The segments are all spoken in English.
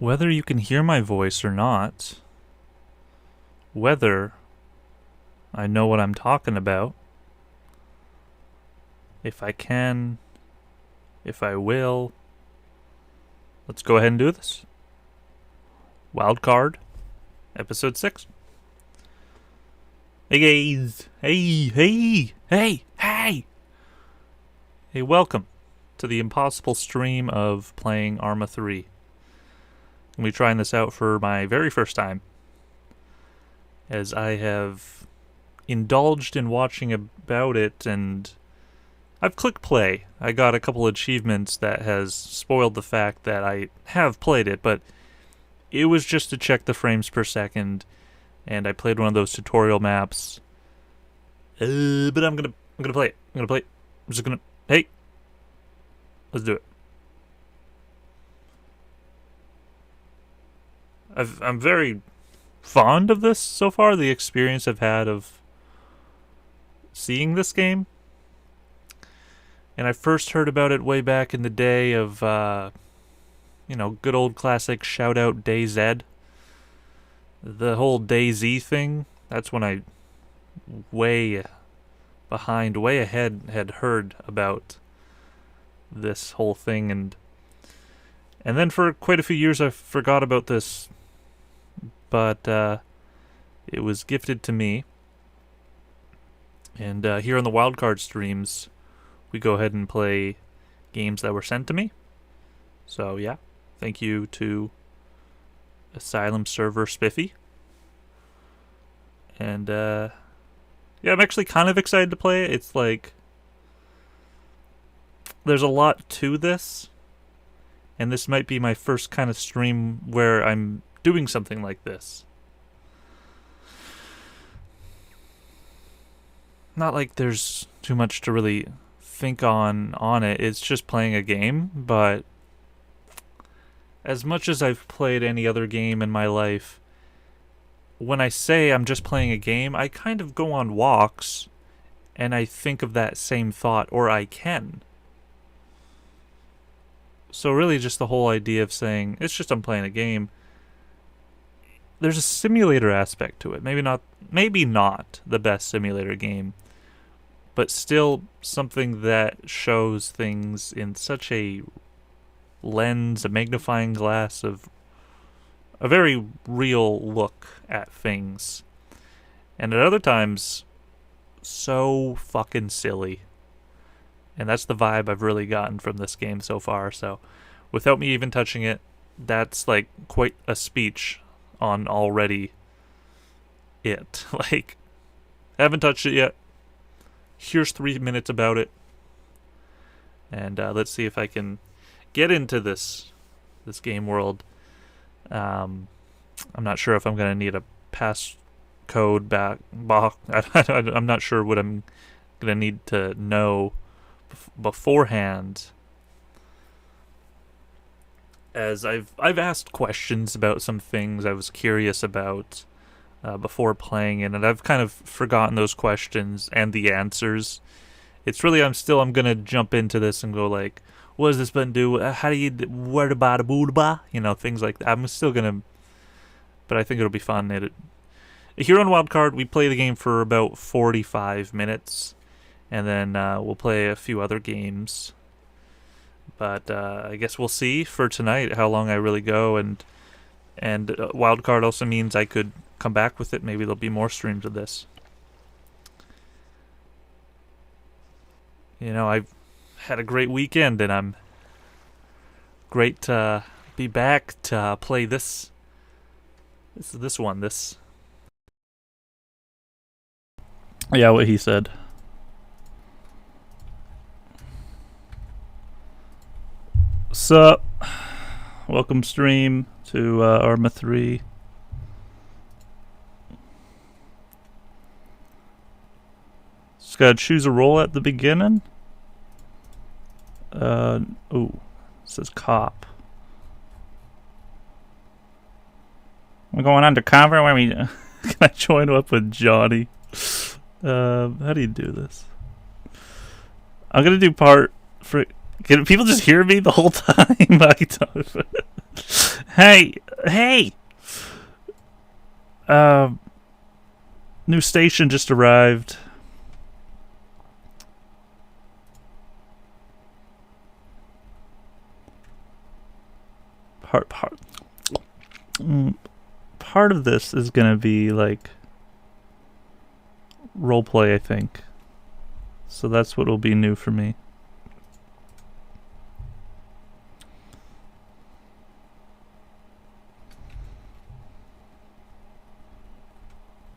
Whether you can hear my voice or not, whether I know what I'm talking about, if I can, if I will, let's go ahead and do this. Wildcard, episode 6. Hey guys! Hey! Hey, welcome to the impossible stream of playing Arma 3. I'm going to be trying this out for my very first time, as I have indulged in watching about it, and I've clicked play. I got a couple achievements that has spoiled the fact that I have played it, but it was just to check the frames per second, and I played one of those tutorial maps. But I'm gonna play it. I'm just gonna. Hey, let's do it. I'm very fond of this so far. The experience I've had of seeing this game, and I first heard about it way back in the day of, good old classic shout out DayZ. The whole DayZ thing. That's when I way ahead had heard about this whole thing, and then for quite a few years I forgot about this, but it was gifted to me, and here on the Wildcard streams we go ahead and play games that were sent to me. So yeah, thank you to Asylum server Spiffy. And yeah, I'm actually kind of excited to play it. It's like there's a lot to this, and this might be my first kind of stream where I'm doing something like this. Not like there's too much to really think on it. It's just playing a game, but as much as I've played any other game in my life, when I say I'm just playing a game, I kind of go on walks and I think of that same thought, or I can. So really just the whole idea of saying, it's just I'm playing a game, there's a simulator aspect to it. Maybe not the best simulator game, but still something that shows things in such a lens, a magnifying glass of a very real look at things. And at other times, so fucking silly. And that's the vibe I've really gotten from this game so far. So without me even touching it, that's like quite a speech on already it. Like, haven't touched it yet. Here's 3 minutes about it. And let's see if I can get into this game world. I'm not sure if I'm going to need a passcode back. I'm not sure what I'm going to need to know beforehand, as I've asked questions about some things I was curious about before playing it, and I've kind of forgotten those questions and the answers. It's really I'm going to jump into this and go like, what does this button do? How do you where the bada boo, things like that. I'm still gonna, but I think it'll be fun. Here on Wildcard, we play the game for about 45 minutes, and then we'll play a few other games. But I guess we'll see for tonight how long I really go, and Wildcard also means I could come back with it. Maybe there'll be more streams of this. I've had a great weekend, and I'm great to be back to play this one. Yeah, what he said. Sup? Welcome stream to Arma 3. Just gotta choose a role at the beginning. It says cop. We're going undercover. Can I join up with Johnny? How do you do this? I'm gonna do part for. Can people just hear me the whole time? Hey, hey. New station just arrived. Part of this is gonna be like roleplay, I think. So that's what will be new for me.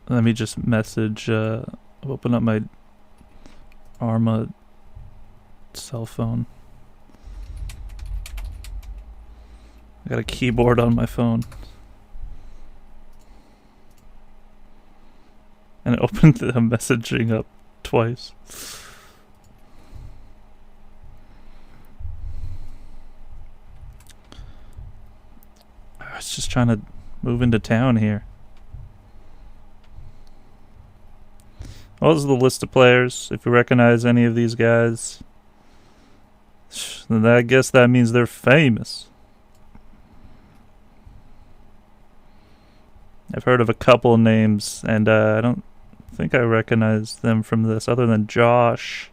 Let me just message, open up my Arma cell phone. I got a keyboard on my phone. And it opened the messaging up twice. I was just trying to move into town here. Well, this is the list of players. If you recognize any of these guys, then I guess that means they're famous. I've heard of a couple names, and I don't think I recognize them from this, other than Josh,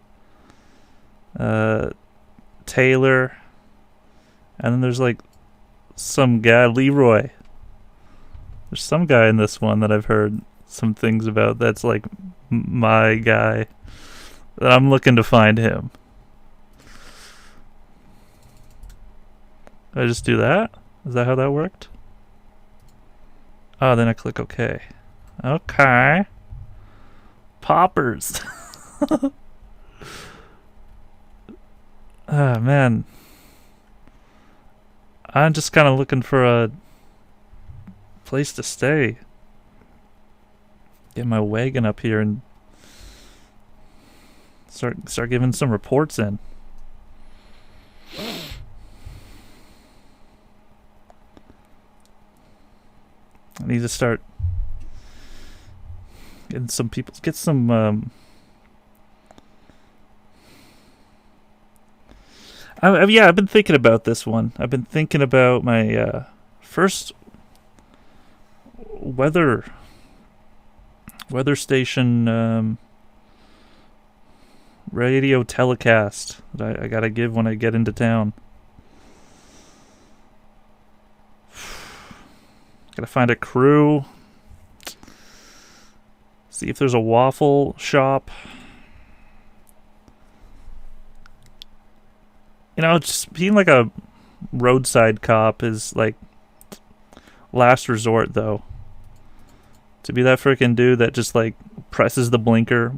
Taylor, and then there's like some guy, Leroy. There's some guy in this one that I've heard some things about that's like my guy, that I'm looking to find him. Did I just do that? Is that how that worked? Oh, then I click OK. Okay. Poppers. Ah, man. I'm just kind of looking for a place to stay. Get my wagon up here and start giving some reports in. I need to start getting some people, get some yeah, I've been thinking about this one. I've been thinking about my first weather station radio telecast that I gotta give when I get into town. Gotta find a crew. See if there's a waffle shop. You know, just being like a roadside cop is like last resort, though. To be that freaking dude that just like presses the blinker.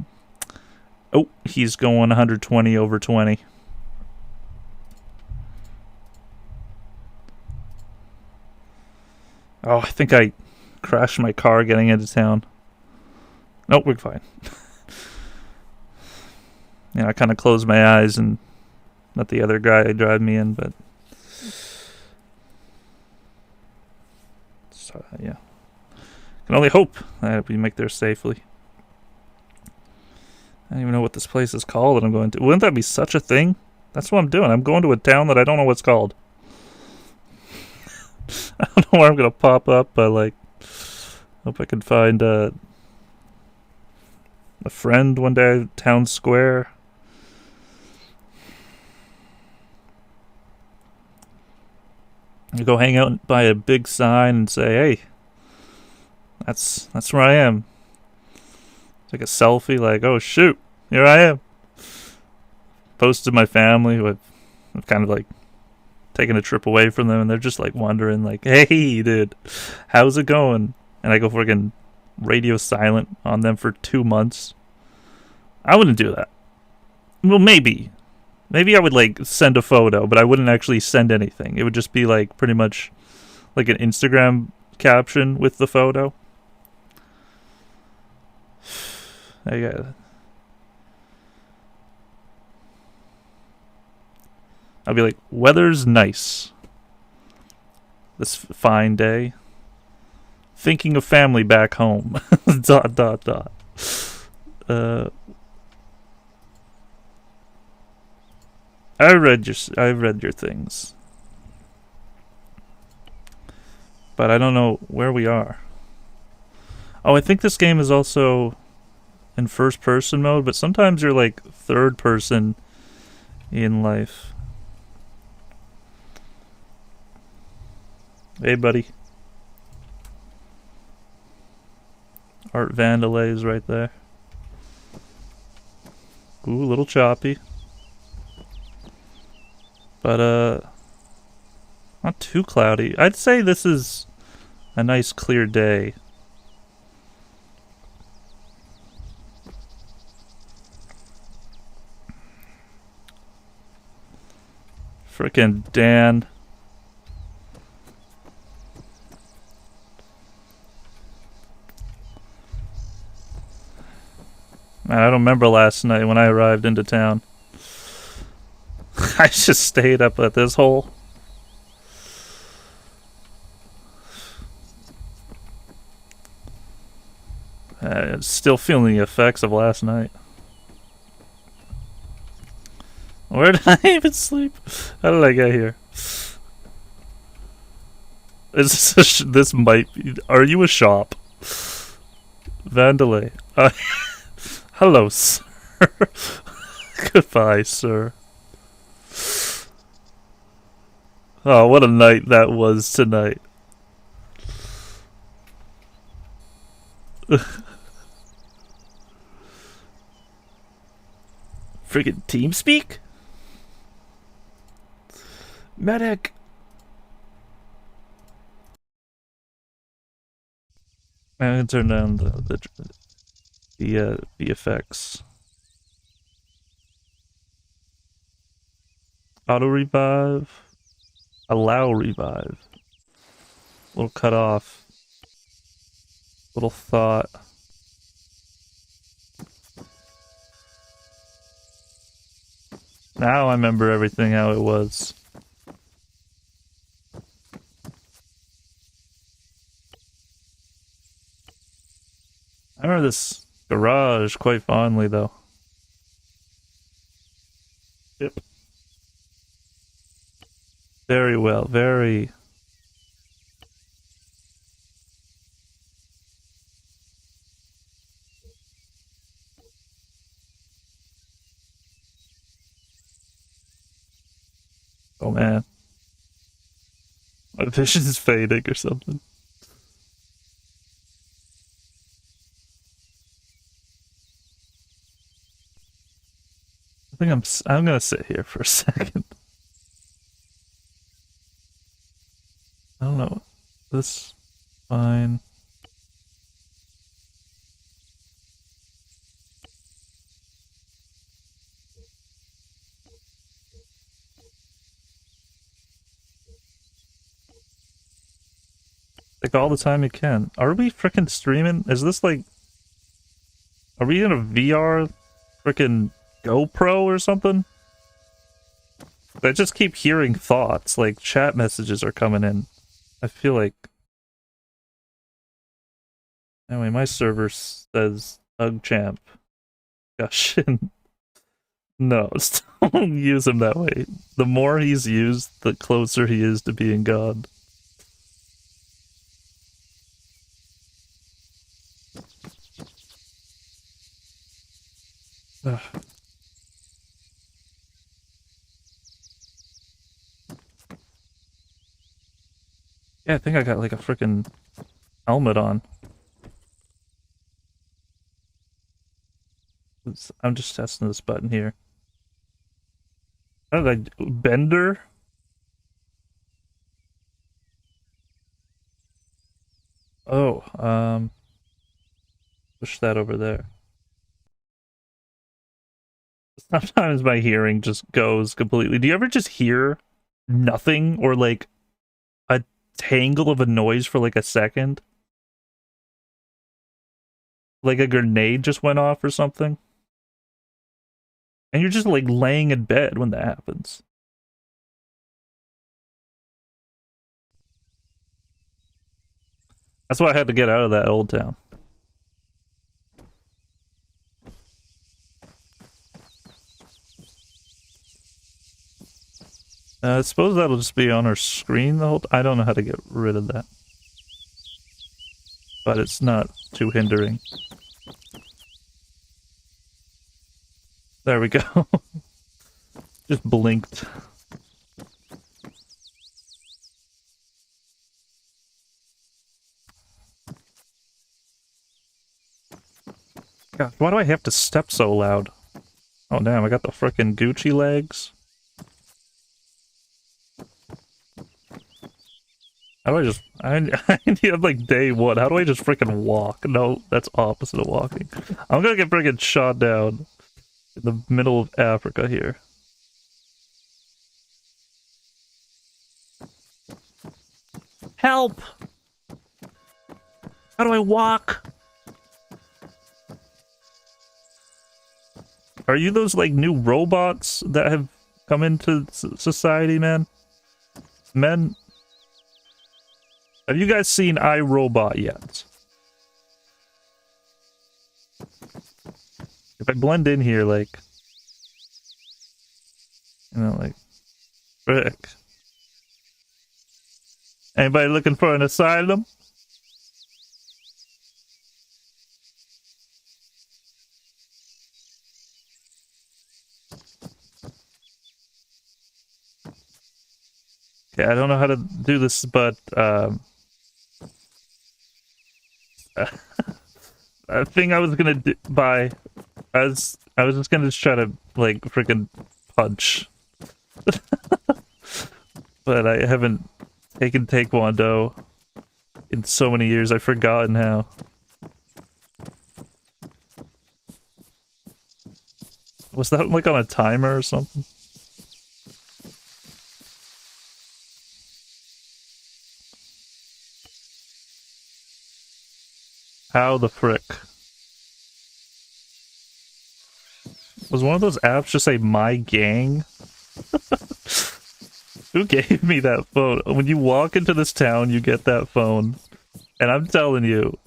Oh, he's going 120 over 20. Oh, I think I crashed my car getting into town. Nope, we're fine. I kind of closed my eyes and let the other guy drive me in, but... So, yeah. Can only hope that we make there safely. I don't even know what this place is called that I'm going to. Wouldn't that be such a thing? That's what I'm doing. I'm going to a town that I don't know what's called. I don't know where I'm going to pop up, but like, hope I can find a friend one day at Town Square. I go hang out by a big sign and say, hey, that's where I am. Take a selfie, like, oh shoot, here I am. Posted my family, who I've kind of like taken a trip away from them, and they're just like wondering, like, hey dude, how's it going? And I go freaking radio silent on them for 2 months. I wouldn't do that. Well, maybe I would like send a photo, but I wouldn't actually send anything. It would just be like pretty much like an Instagram caption with the photo. I got it. I'll be like, weather's nice this fine day. Thinking of family back home. ... I read your things. but I don't know where we are. Oh, I think this game is also in first person mode, but sometimes you're like third person in life. Hey, buddy. Art Vandalay is right there. Ooh, a little choppy. But, not too cloudy. I'd say this is a nice clear day. Frickin' Dan. Man, I don't remember last night when I arrived into town. I just stayed up at this hole. Still feeling the effects of last night. Where did I even sleep? How did I get here? This might be... Are you a shop? Vandalay. Hello, sir. Goodbye, sir. Oh, what a night that was tonight. Friggin' TeamSpeak? Medic! I'm gonna turn down the effects. Auto revive. Allow revive. Little cut off. Little thought. Now I remember everything how it was. I remember this garage quite fondly, though. Yep. Very well, very... Oh man. My vision is fading or something. I think I'm gonna sit here for a second. I don't know. This fine. Like all the time you can. Are we frickin' streaming? Is this like... Are we in a VR frickin' GoPro or something? I just keep hearing thoughts, like chat messages are coming in. I feel like... Anyway, my server says UgChamp. Gosh, no, don't use him that way. The more he's used, the closer he is to being God. Ugh. Yeah, I think I got like a freaking helmet on. I'm just testing this button here. How did I... Bender? Oh, push that over there. Sometimes my hearing just goes completely. Do you ever just hear nothing or like a tangle of a noise for like a second? Like a grenade just went off or something? And you're just like laying in bed when that happens. That's why I had to get out of that old town. I suppose that'll just be on our screen the whole I don't know how to get rid of that. but it's not too hindering. There we go. Just blinked. God, why do I have to step so loud? Oh damn, I got the frickin' Gucci legs. How do I just... I need like day one. How do I just frickin' walk? No, that's opposite of walking. I'm gonna get frickin' shot down in the middle of Africa here. Help! How do I walk? Are you those, like, new robots that have come into society, man? Men? Have you guys seen iRobot yet? If I blend in here, like... You know, like... Frick. Anybody looking for an asylum? Okay, I don't know how to do this, but a thing I was gonna buy, I was just gonna try to like freaking punch, but I haven't taken Taekwondo in so many years. I've forgotten how. Was that like on a timer or something? How the frick? Was one of those apps just say my gang? Who gave me that phone? When you walk into this town, you get that phone. And I'm telling you,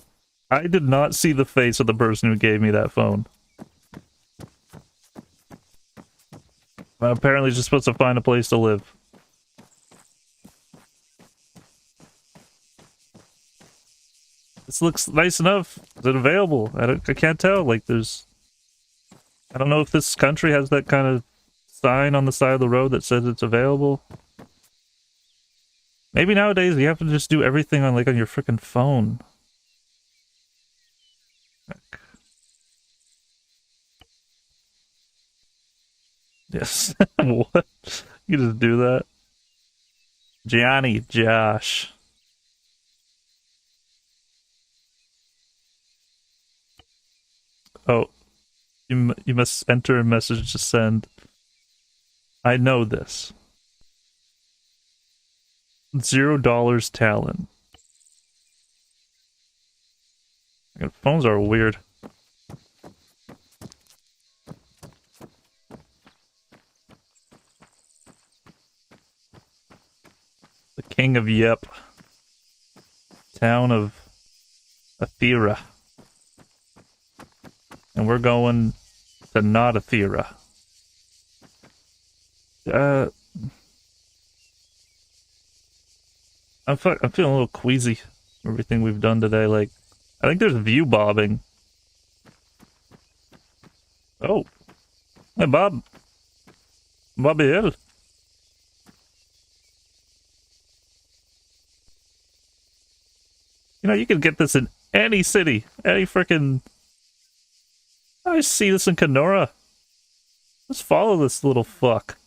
I did not see the face of the person who gave me that phone. I'm apparently just supposed to find a place to live. This looks nice enough. Is it available? I can't tell. Like, there's... I don't know if this country has that kind of sign on the side of the road that says it's available. Maybe nowadays you have to just do everything on, like, on your frickin' phone. Heck. Yes. What? You just do that? Johnny, Josh. Oh, you must enter a message to send. I know this. $0 talent. Phones are weird. The king of Yep. Town of Athera. And we're going to not Athera. I'm feeling a little queasy. Everything we've done today, like, I think there's view bobbing. Oh, hey Bob, Bobby Hill. You know, you can get this in any city, any frickin'. I see this in Kenora. Let's follow this little fuck.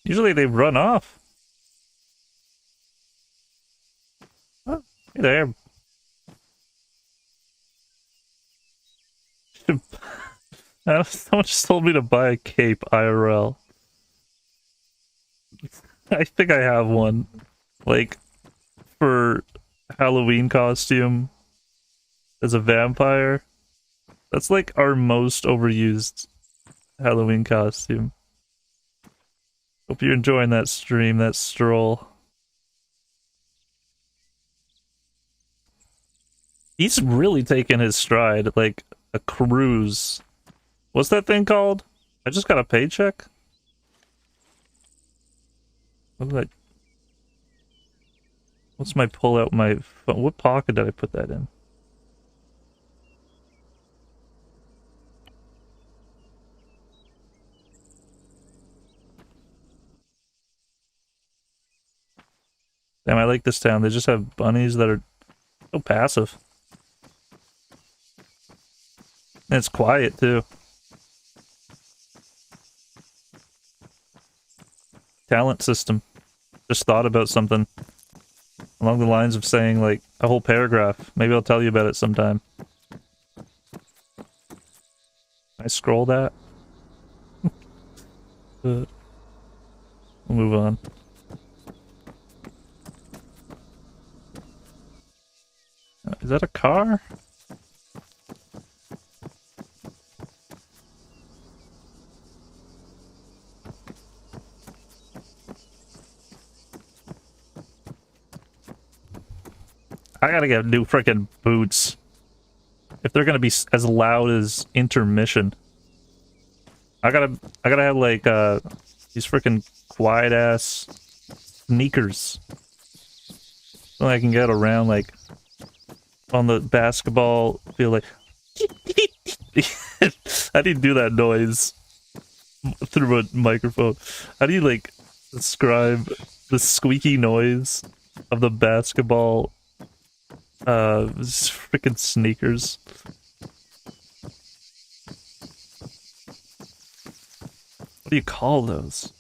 Usually they run off. Oh, hey there. Someone just told me to buy a cape IRL. I think I have one. Like, for Halloween costume as a vampire. That's like our most overused Halloween costume. Hope you're enjoying that stream, that stroll. He's really taking his stride, like a cruise. What's that thing called? I just got a paycheck? What's my pull out my phone? What pocket did I put that in? Damn, I like this town. They just have bunnies that are so passive. And it's quiet, too. Talent system. Just thought about something along the lines of saying, like, a whole paragraph. Maybe I'll tell you about it sometime. Can I scroll that? We'll move on. Is that a car? I gotta get new frickin' boots. If they're gonna be as loud as intermission. I gotta have like these frickin' quiet ass sneakers. So I can get around like on the basketball field like how do you do that noise through a microphone? How do you like describe the squeaky noise of the basketball freaking sneakers? What do you call those?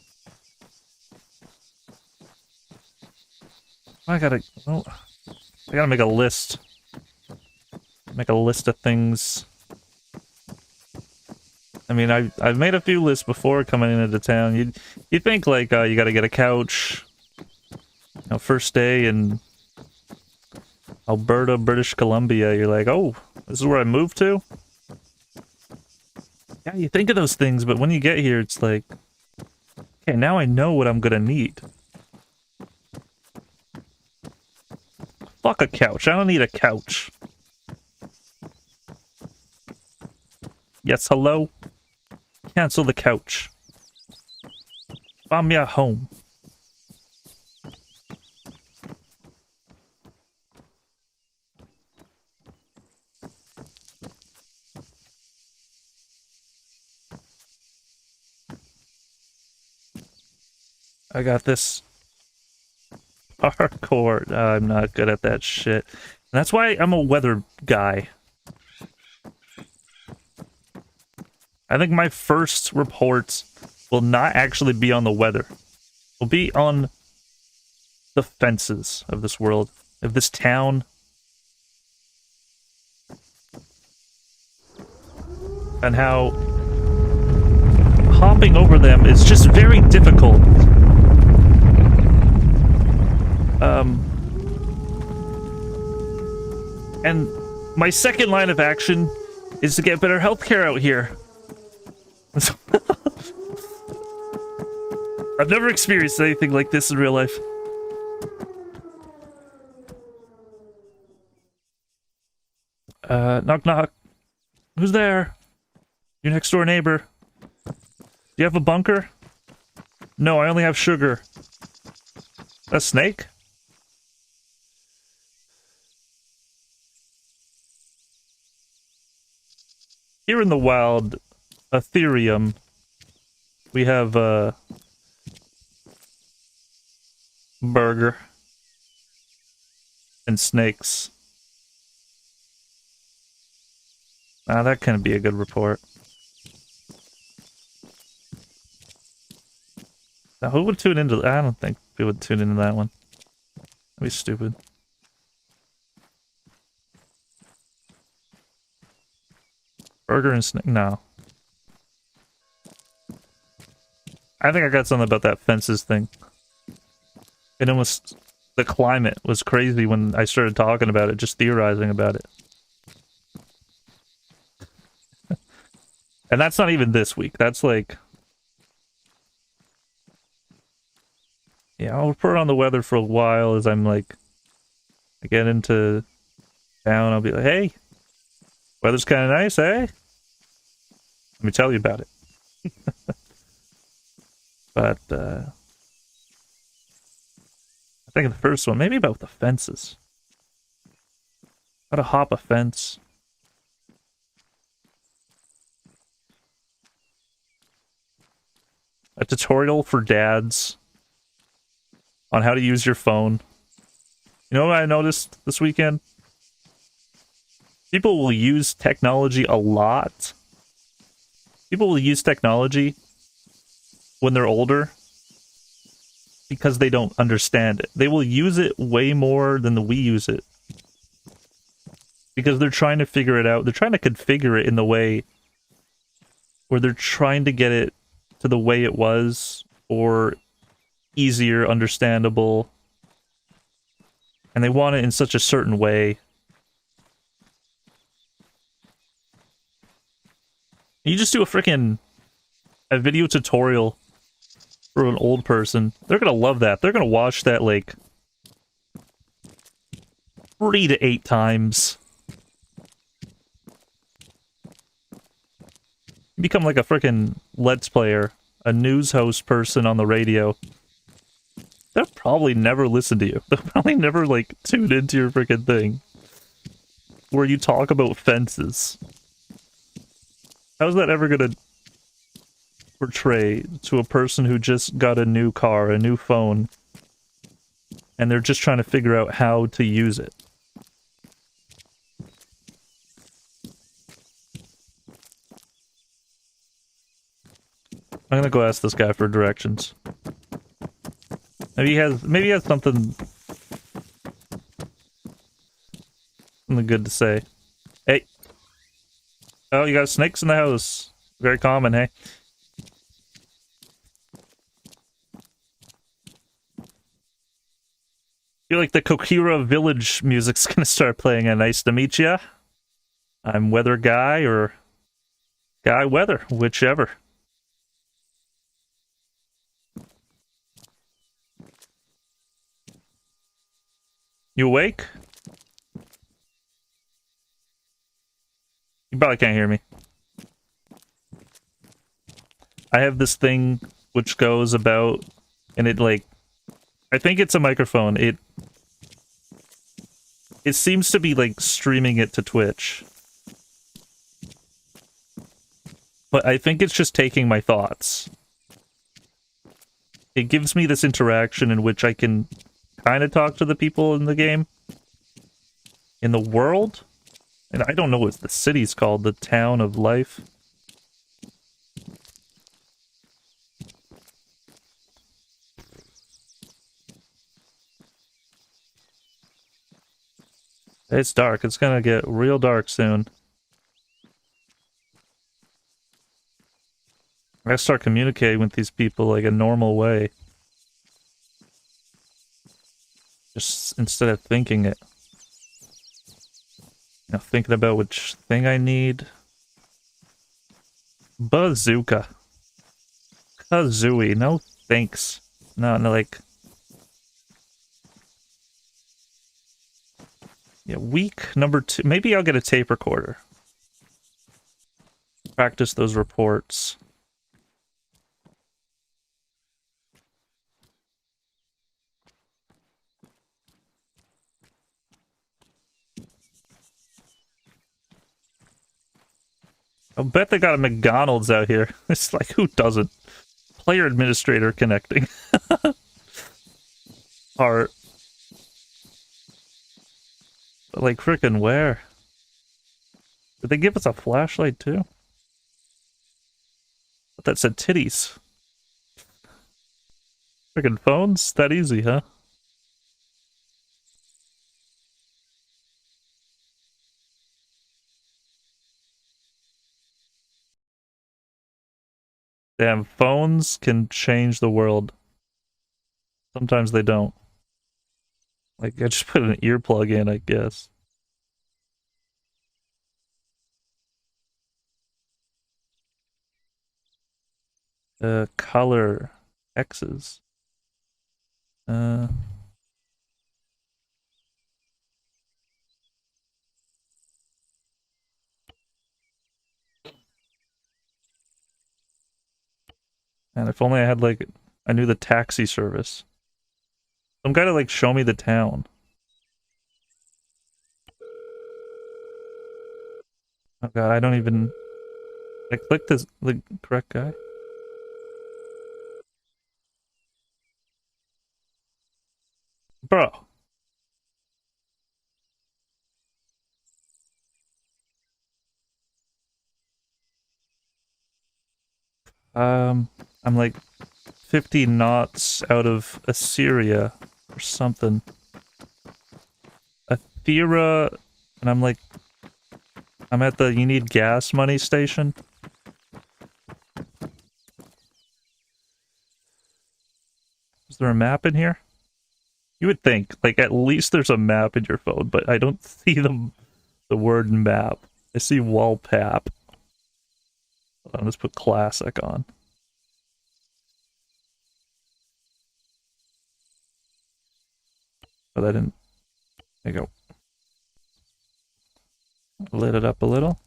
I gotta make a list. Make a list of things. I mean, I've made a few lists before coming into town. You'd think like you gotta get a couch. You know, first day in Alberta, British Columbia, you're like, oh, this is where I moved to? Yeah, you think of those things, but when you get here, it's like, okay, now I know what I'm gonna need. Fuck a couch. I don't need a couch. Yes, hello? Cancel the couch. I'm home. I got this. Parkour. I'm not good at that shit. And that's why I'm a weather guy. I think my first reports will not actually be on the weather. Will be on the fences of this world, of this town. And how hopping over them is just very difficult. And my second line of action is to get better healthcare out here. I've never experienced anything like this in real life. Knock knock. Who's there? Your next door neighbor. Do you have a bunker? No, I only have sugar. A snake? Here in the wild, Ethereum, we have burger and snakes. That can be a good report. Now, who would tune into? I don't think we would tune into that one. That'd be stupid. Burger and snake? No. I think I got something about that fences thing. It almost... The climate was crazy when I started talking about it, just theorizing about it. And that's not even this week. That's like... Yeah, I'll report on the weather for a while as I'm like... I get into Down, I'll be like, hey, weather's kind of nice, eh? Let me tell you about it. But I think the first one, maybe about the fences. How to hop a fence. A tutorial for dads on how to use your phone. You know what I noticed this weekend? People will use technology a lot. People will use technology when they're older because they don't understand it. They will use it way more than we use it because they're trying to figure it out. They're trying to configure it in the way where they're trying to get it to the way it was, or easier, understandable, and they want it in such a certain way. You just do a video tutorial for an old person. They're gonna love that. They're gonna watch that like 3 to 8 times. You become like a freaking Let's Player, a news host person on the radio. They'll probably never listen to you. They'll probably never like tune into your freaking thing where you talk about fences. How's that ever gonna portray to a person who just got a new car, a new phone, and they're just trying to figure out how to use it? I'm gonna go ask this guy for directions. Maybe he has something good to say. Hey. Oh, you got snakes in the house. Very common, hey? I feel like the Kokira Village music's gonna start playing. A nice to meet ya. I'm Weather Guy or Guy Weather, whichever. You awake? You probably can't hear me. I have this thing which goes about, and it like, I think it's a microphone. It seems to be like streaming it to Twitch. But I think it's just taking my thoughts. It gives me this interaction in which I can kind of talk to the people in the game. In the world? And I don't know what the city's called, the town of life. It's dark. It's gonna get real dark soon. I gotta start communicating with these people like a normal way. Just instead of thinking it. You know, thinking about which thing I need. Bazooka. Kazooie. No thanks. No, like... Yeah, week number 2. Maybe I'll get a tape recorder. Practice those reports. I'll bet they got a McDonald's out here. It's like, who doesn't? Player administrator connecting. Heart. But like, frickin' where? Did they give us a flashlight too? But that said titties. Frickin' phones? That easy, huh? Damn, phones can change the world. Sometimes they don't. Like, I just put an earplug in, I guess. Color X's. And if only I had, like, I knew the taxi service. Some guy to, like, show me the town. Oh god, I don't even... I clicked this, the correct guy. Bro. I'm like 50 knots out of Assyria or something. Athera, and I'm like, I'm at the you need gas money station. Is there a map in here? You would think, like, at least there's a map in your phone, but I don't see the word map. I see wallpap. Hold on, let's put classic on. But I didn't. There you go. Lit it up a little.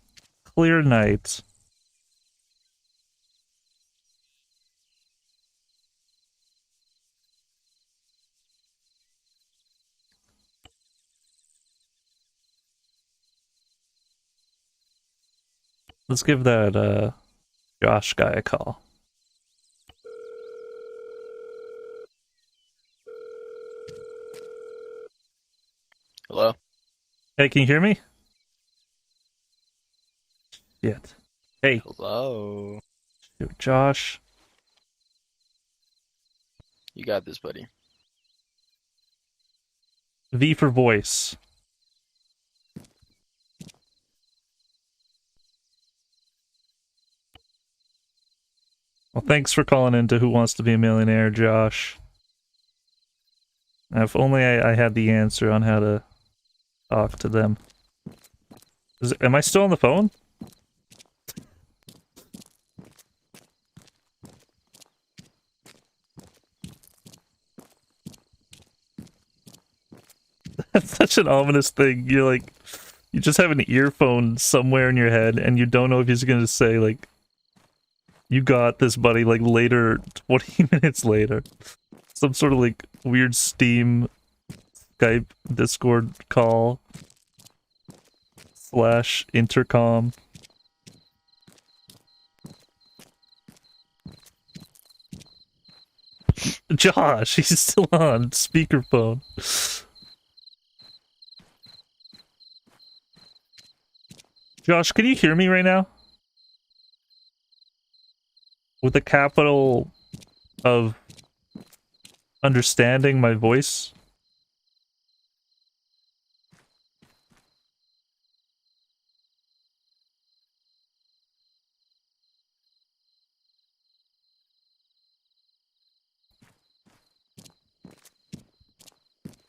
Clear night. Let's give that Josh guy a call. Hello? Hey, can you hear me? Shit. Hey. Hello? Shoot, Josh. You got this, buddy. V for voice. Well, thanks for calling into Who Wants to Be a Millionaire, Josh. Now, if only I had the answer on how to talk to them. Am I still on the phone? That's such an ominous thing. You're like, you just have an earphone somewhere in your head, and you don't know if he's gonna say, like, you got this, buddy, like, later, 20 minutes later. Some sort of, like, weird Steam, Skype, Discord call. / intercom. Josh, he's still on speakerphone. Josh, can you hear me right now? With a capital of understanding my voice?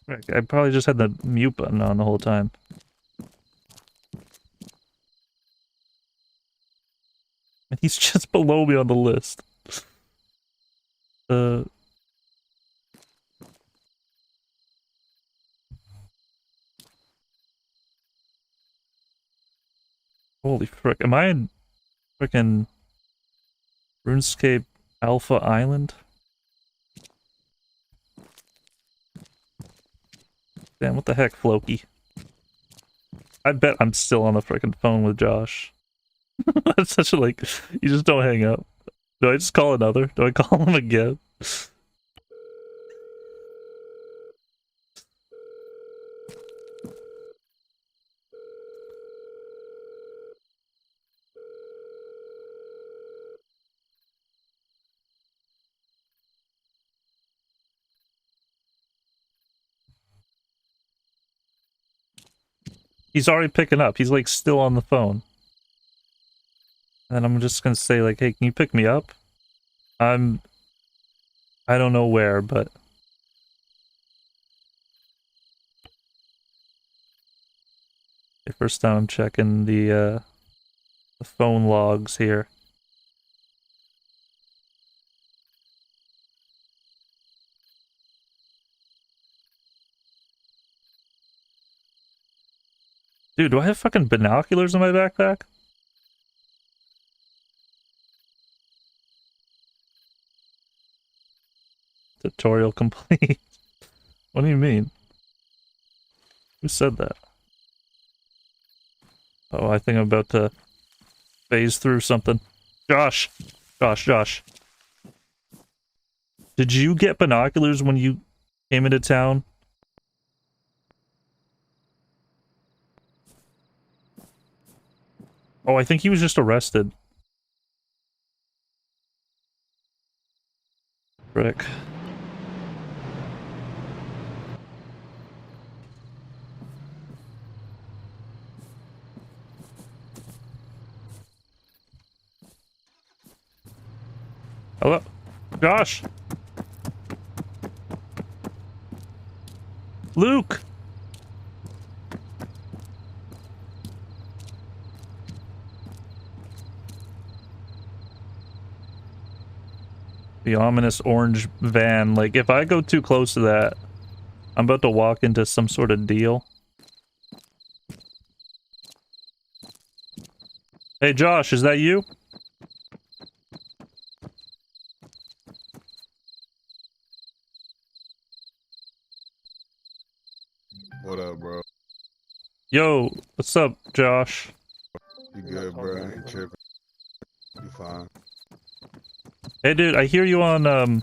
I probably just had the mute button on the whole time. And he's just below me on the list. Holy frick, am I in frickin' RuneScape Alpha Island? Damn, what the heck, Floki? I bet I'm still on the frickin' phone with Josh. That's such a, like, you just don't hang up. Do I just call another? Do I call him again? He's already picking up. He's, like, still on the phone. And I'm just gonna say, like, hey, can you pick me up? I don't know where, but... First time I'm checking the phone logs here. Dude, do I have fucking binoculars in my backpack? Tutorial complete. What do you mean? Who said that? Oh, I think I'm about to phase through something. Josh! Josh. Did you get binoculars when you came into town? Oh, I think he was just arrested. Frick. Hello? Josh! Luke! The ominous orange van. Like, if I go too close to that, I'm about to walk into some sort of deal. Hey, Josh, is that you? What up, bro? Yo, what's up, Josh? You good, bro? I ain't tripping. You fine? Hey, dude, I hear you on,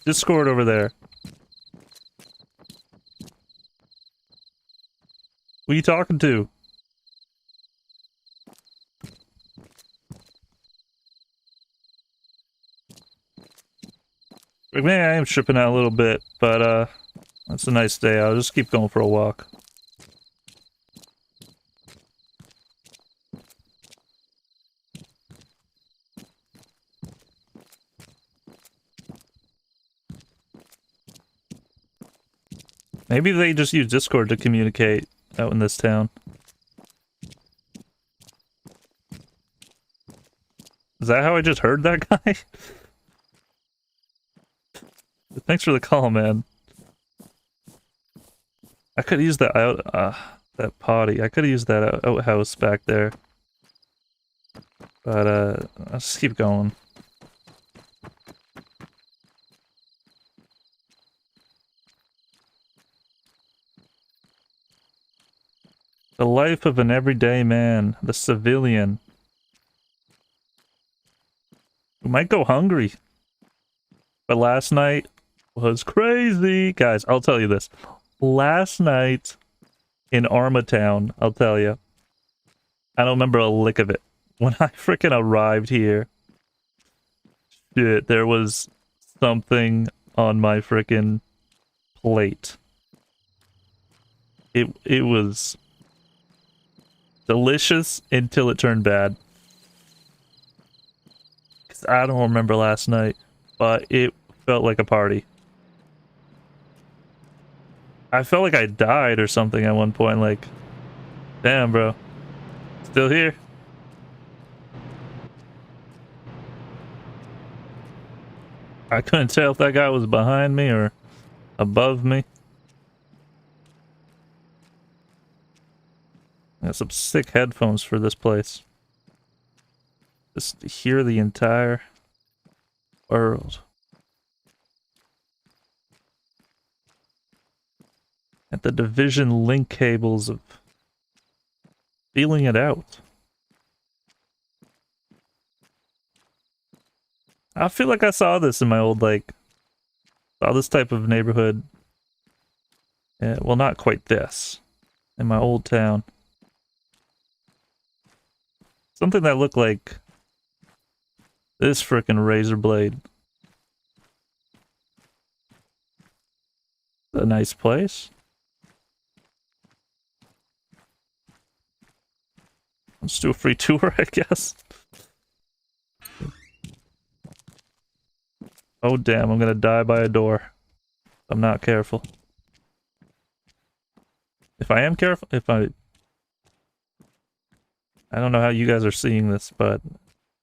Discord over there. Who you talking to? Maybe I am tripping out a little bit, but, it's a nice day. I'll just keep going for a walk. Maybe they just use Discord to communicate out in this town. Is that how I just heard that guy? Thanks for the call, man. I could use that that potty. I could use that outhouse back there. But, I'll just keep going. The life of an everyday man, the civilian, who might go hungry. But last night was crazy. Guys, I'll tell you this. Last night in Arma Town, I'll tell you, I don't remember a lick of it. When I freaking arrived here, shit, there was something on my freaking plate. It was delicious until it turned bad. 'Cause I don't remember last night, but it felt like a party. I felt like I died or something at one point, like, damn, bro. Still here. I couldn't tell if that guy was behind me or above me. I got some sick headphones for this place. Just to hear the entire world. At the division link cables of feeling it out. I feel like I saw this in my old, like, saw this type of neighborhood. Yeah, well, not quite this. In my old town. Something that looked like this frickin' razor blade. A nice place. Let's do a free tour, I guess. Oh damn, I'm gonna die by a door. I'm not careful. If I am careful, I don't know how you guys are seeing this, but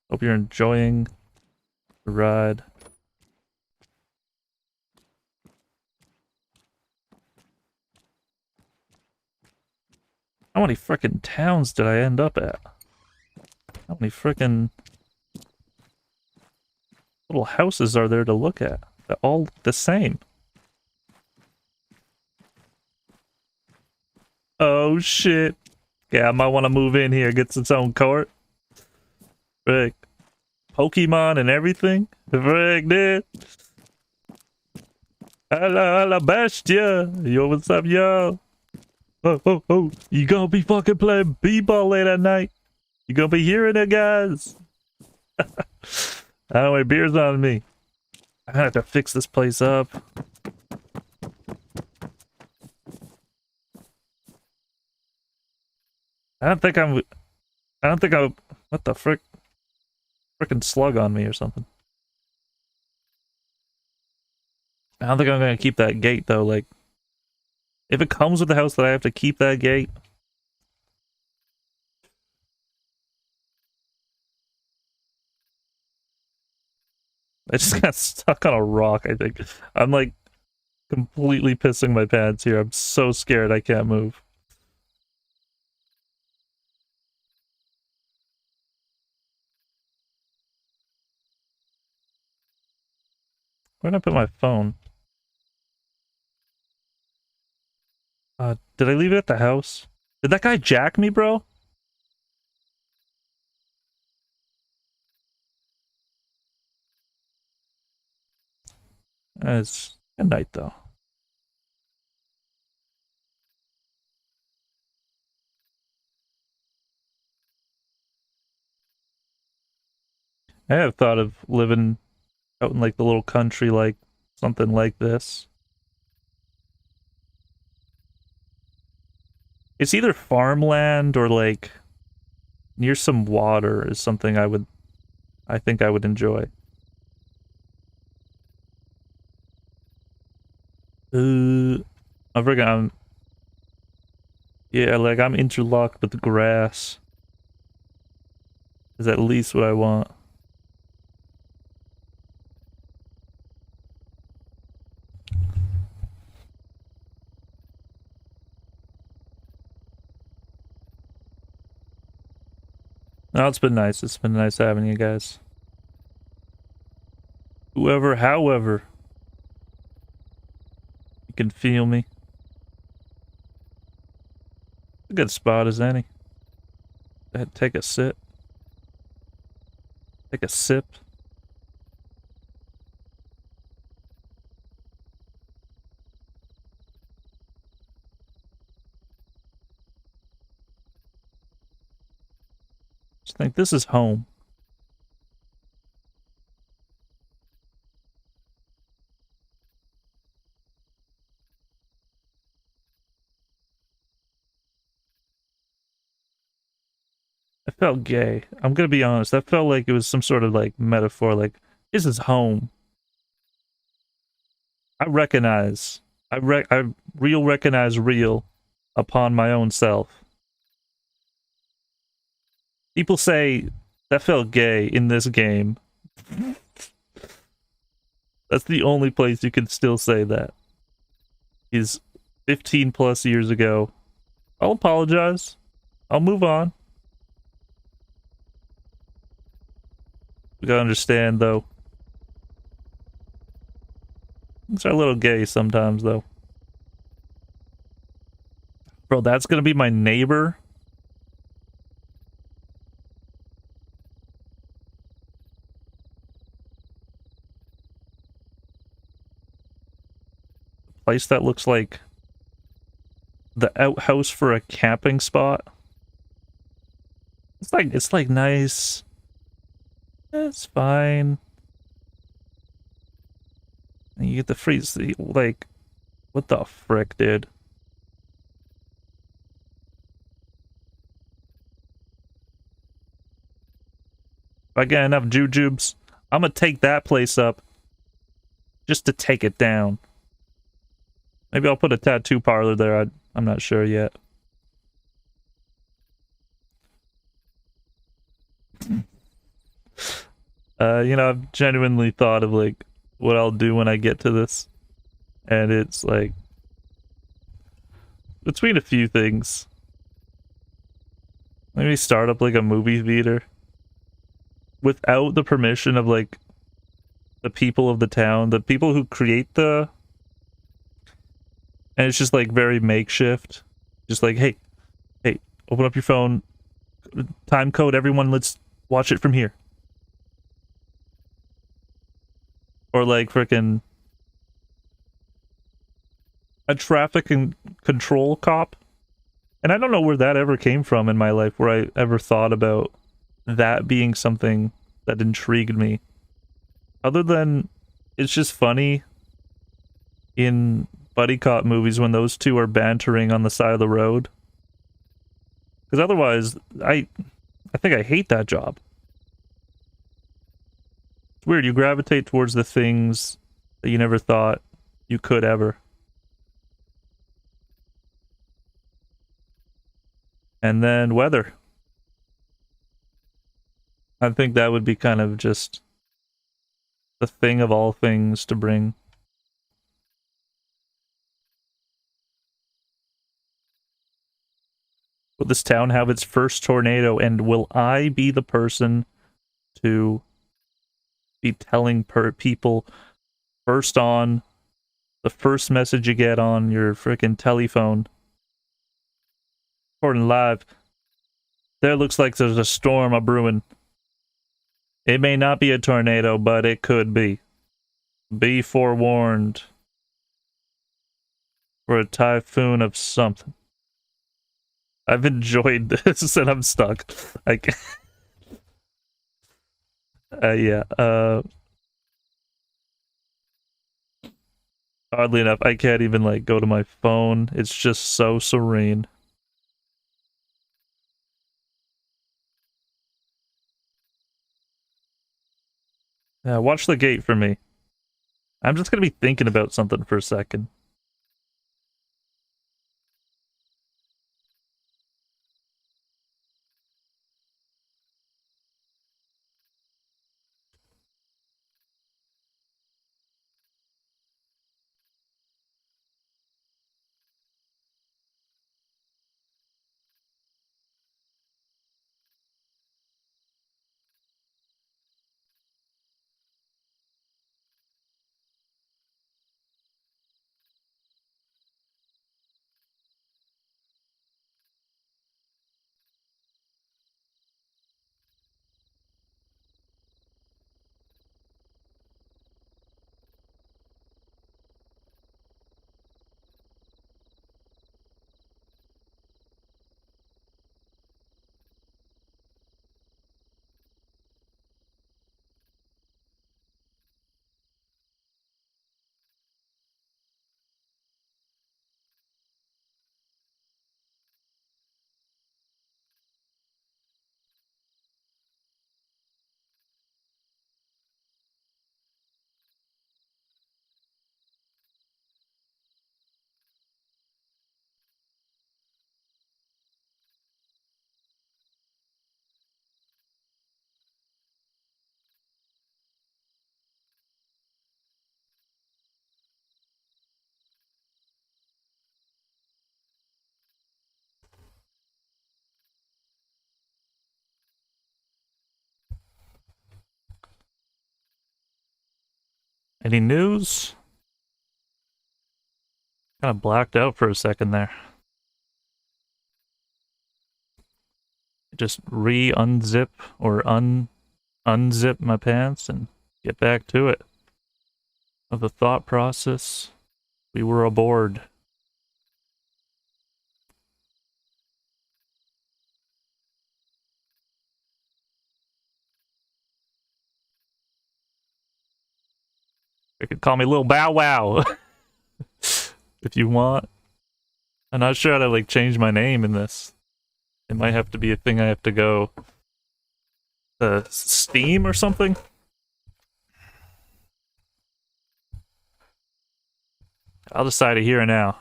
hope you're enjoying the ride. How many frickin' towns did I end up at? How many frickin' little houses are there to look at? They're all the same. Oh shit. Yeah, I might want to move in here, get its own court. Frick. Pokemon and everything? Frick, dude. Hello, bestia. Yo, what's up, yo? Oh. You gonna be fucking playing b-ball late at night? You gonna be hearing it, guys? Anyway, beer's on me. I have to fix this place up. I don't think I'm, what the frick? Frickin' slug on me or something. I don't think I'm gonna keep that gate though, like, if it comes with the house that I have to keep that gate. I just got stuck on a rock, I think. I'm like completely pissing my pants here. I'm so scared I can't move. Where'd I put my phone? Did I leave it at the house? Did that guy jack me, bro? It's at night, though. I have thought of living out in like the little country, like something like this. It's either farmland or like near some water is something I think I would enjoy. I forgot. Yeah, like I'm interlocked with the grass. Is at least what I want. No, it's been nice. It's been nice having you guys. However, you can feel me. A good spot as any. Take a sip. Take a sip. Just think this is home. I felt gay. I'm gonna be honest. That felt like it was some sort of like metaphor. Like this is home. I recognize. I recognize real upon my own self. People say that felt gay in this game. That's the only place you can still say that. Is 15 plus years ago. I'll apologize. I'll move on. We gotta understand though. Things are a little gay sometimes though. Bro, that's gonna be my neighbor. Place that looks like the outhouse for a camping spot. It's like nice. It's fine. And you get the freeze, like, what the frick, dude? If I get enough jujubes, I'm gonna take that place up just to take it down. Maybe I'll put a tattoo parlor there. I'm not sure yet. You know, I've genuinely thought of like what I'll do when I get to this, and it's like between a few things. Maybe start up like a movie theater without the permission of like the people of the town, the people who create the, and it's just like very makeshift. Just like, hey, open up your phone, time code, everyone, let's watch it from here. Or like frickin' a traffic and control cop. And I don't know where that ever came from in my life, where I ever thought about that being something that intrigued me. Other than, it's just funny in buddy cop movies when those two are bantering on the side of the road. Because otherwise, I think I hate that job. It's weird, you gravitate towards the things that you never thought you could ever. And then weather. I think that would be kind of just the thing of all things to bring. Will this town have its first tornado, and will I be the person to be telling people first on the first message you get on your freaking telephone? Recording live. There looks like there's a storm a brewing. It may not be a tornado, but it could be. Be forewarned. For a typhoon of something. I've enjoyed this and I'm stuck. I can't. Yeah. Oddly enough, I can't even like go to my phone. It's just so serene. Yeah, watch the gate for me. I'm just gonna be thinking about something for a second. Any news? Kind of blacked out for a second there. Just unzip or unzip my pants and get back to it. Of the thought process, we were aboard. You could call me Lil Bow Wow if you want. I'm not sure how to like change my name in this. It might have to be a thing I have to go to Steam or something. I'll decide it here and now.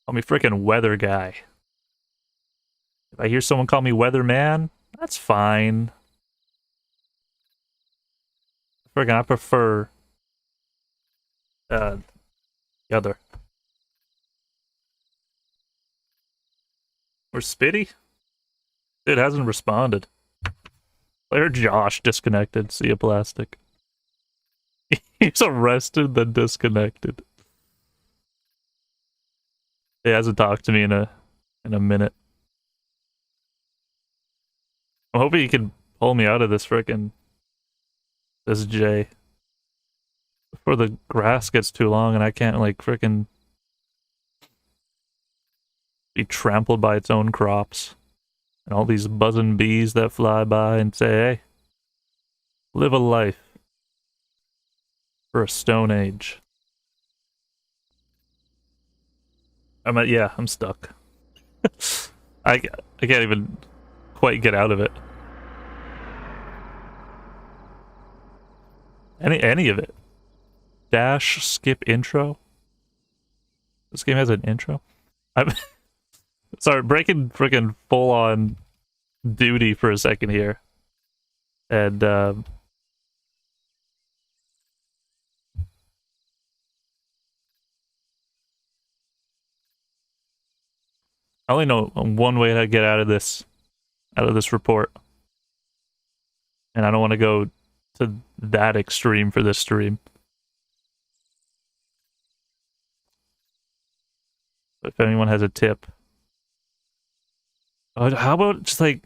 Call me frickin' Weather Guy. If I hear someone call me Weatherman, that's fine. Friggin', I prefer the other. Or Spitty? It hasn't responded. Player Josh disconnected. See ya, plastic. He's arrested, then disconnected. He hasn't talked to me in a minute. I'm hoping he can pull me out of this this J before the grass gets too long and I can't like frickin' be trampled by its own crops and all these buzzing bees that fly by and say, "Hey, live a life for a stone age." I'm stuck. I can't even quite get out of it. Any of it. Dash, skip intro. This game has an intro. I'm sorry, breaking freaking full on duty for a second here. And I only know one way to get out of this report. And I don't want to go to that extreme for this stream. If anyone has a tip. How about just like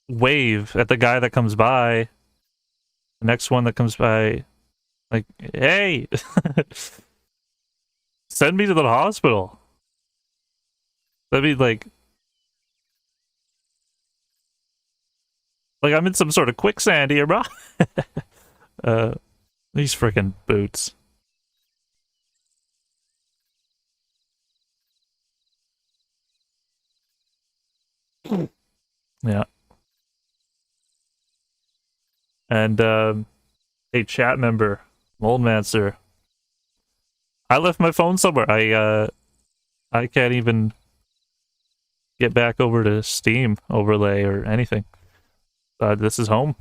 wave at the guy that comes by? The next one that comes by, like, hey, send me to the hospital. That'd be like I'm in some sort of quicksand here, bro. These freaking boots. Yeah. And hey, chat member, Moldmancer. I left my phone somewhere. I can't even get back over to Steam overlay or anything. This is home.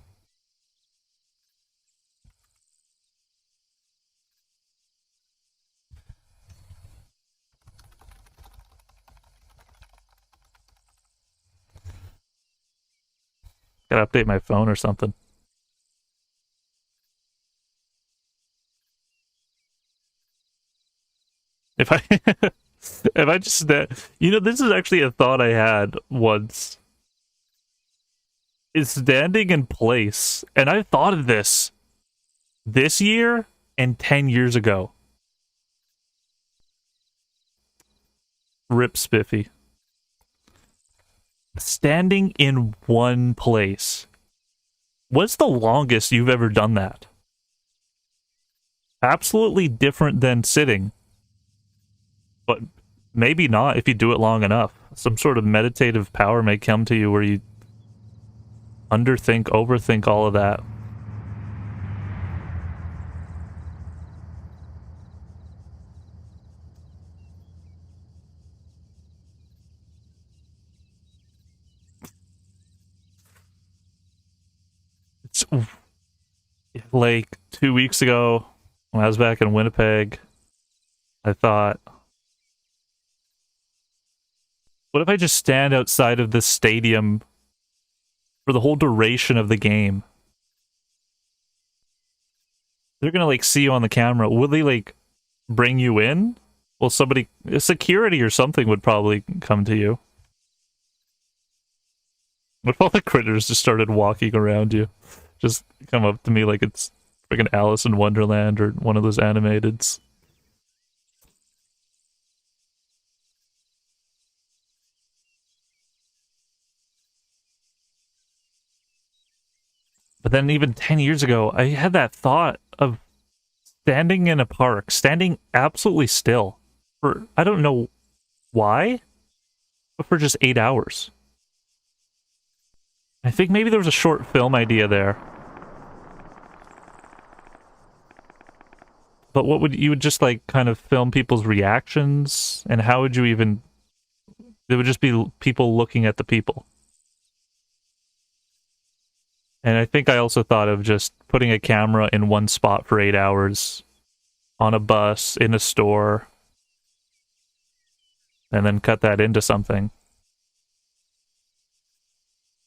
Gotta update my phone or something. If I if I just this is actually a thought I had once. Is standing in place, and I thought of this year and 10 years ago. Rip Spiffy. Standing in one place. What's the longest you've ever done that? Absolutely different than sitting. But maybe not if you do it long enough. Some sort of meditative power may come to you where you overthink all of that. It's like 2 weeks ago when I was back in Winnipeg, I thought, what if I just stand outside of this stadium for the whole duration of the game? They're gonna like see you on the camera. Will they like bring you in? Well, security or something would probably come to you. What if all the critters just started walking around you? Just come up to me like it's freaking Alice in Wonderland or one of those animateds. But then even 10 years ago, I had that thought of standing in a park, standing absolutely still for, I don't know why, but for just 8 hours. I think maybe there was a short film idea there. But you would just like kind of film people's reactions, and how would you even, it would just be people looking at the people. And I think I also thought of just putting a camera in one spot for 8 hours, on a bus, in a store, and then cut that into something.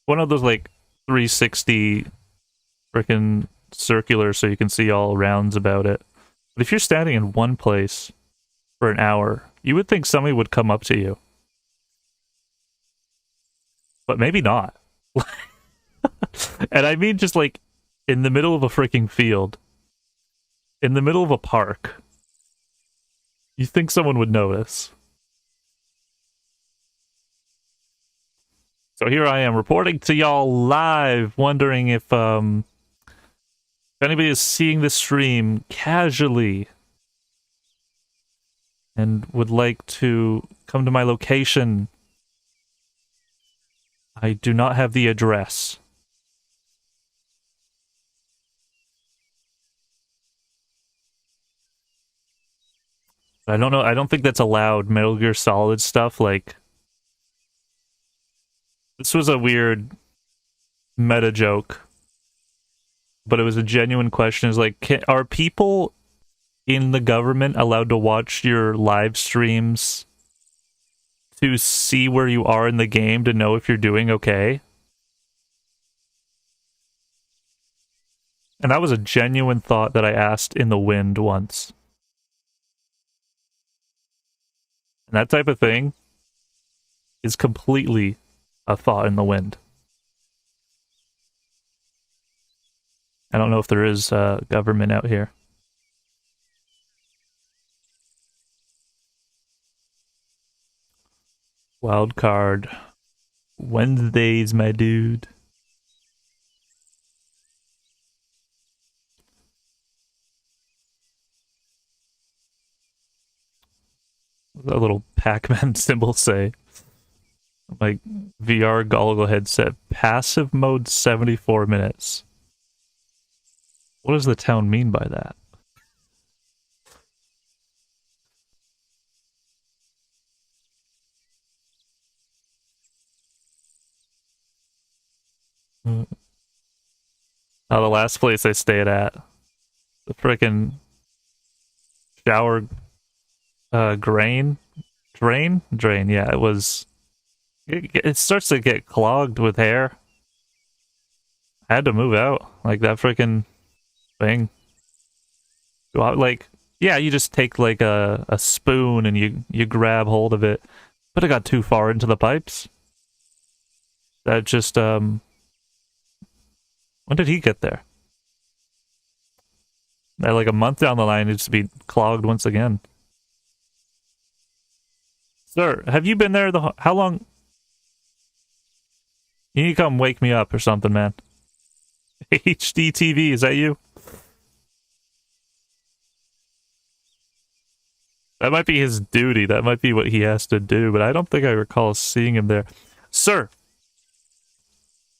One of those like 360 freaking circular so you can see all rounds about it. But if you're standing in one place for an hour, you would think somebody would come up to you. But maybe not. And I mean just like in the middle of a freaking field, in the middle of a park. You think someone would notice. So here I am reporting to y'all live, wondering if anybody is seeing this stream casually and would like to come to my location. I do not have the address. I don't know. I don't think that's allowed. Metal Gear Solid stuff, like... This was a weird meta joke, but it was a genuine question. It's like, are people in the government allowed to watch your live streams to see where you are in the game to know if you're doing okay? And that was a genuine thought that I asked in the wind once. And that type of thing is completely a thought in the wind. I don't know if there is government out here. Wildcard. Wednesdays, my dude. What's that little Pac-Man symbol say? Like VR goggle headset, passive mode 74 minutes. What does the town mean by that? Oh, the last place I stayed at, the frickin' shower drain. Yeah, it was. It starts to get clogged with hair. I had to move out. Like, that freaking thing. Like, yeah, you just take like a spoon and you grab hold of it. But it got too far into the pipes. That just, when did he get there? Like a month down the line, it's to be clogged once again. Sir, have you been there how long? You need to come wake me up or something, man. HD TV, is that you? That might be his duty. That might be what he has to do, but I don't think I recall seeing him there. Sir,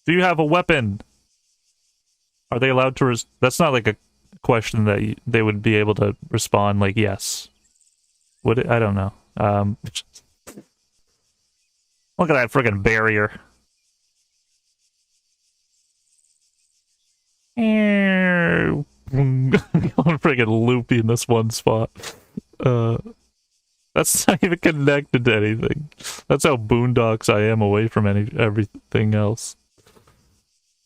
do you have a weapon? Are they allowed to... That's not like a question that they would be able to respond like, yes. Would it? I don't know. Look at that friggin' barrier. I'm freaking loopy in this one spot. That's not even connected to anything. That's how boondocks I am away from everything else.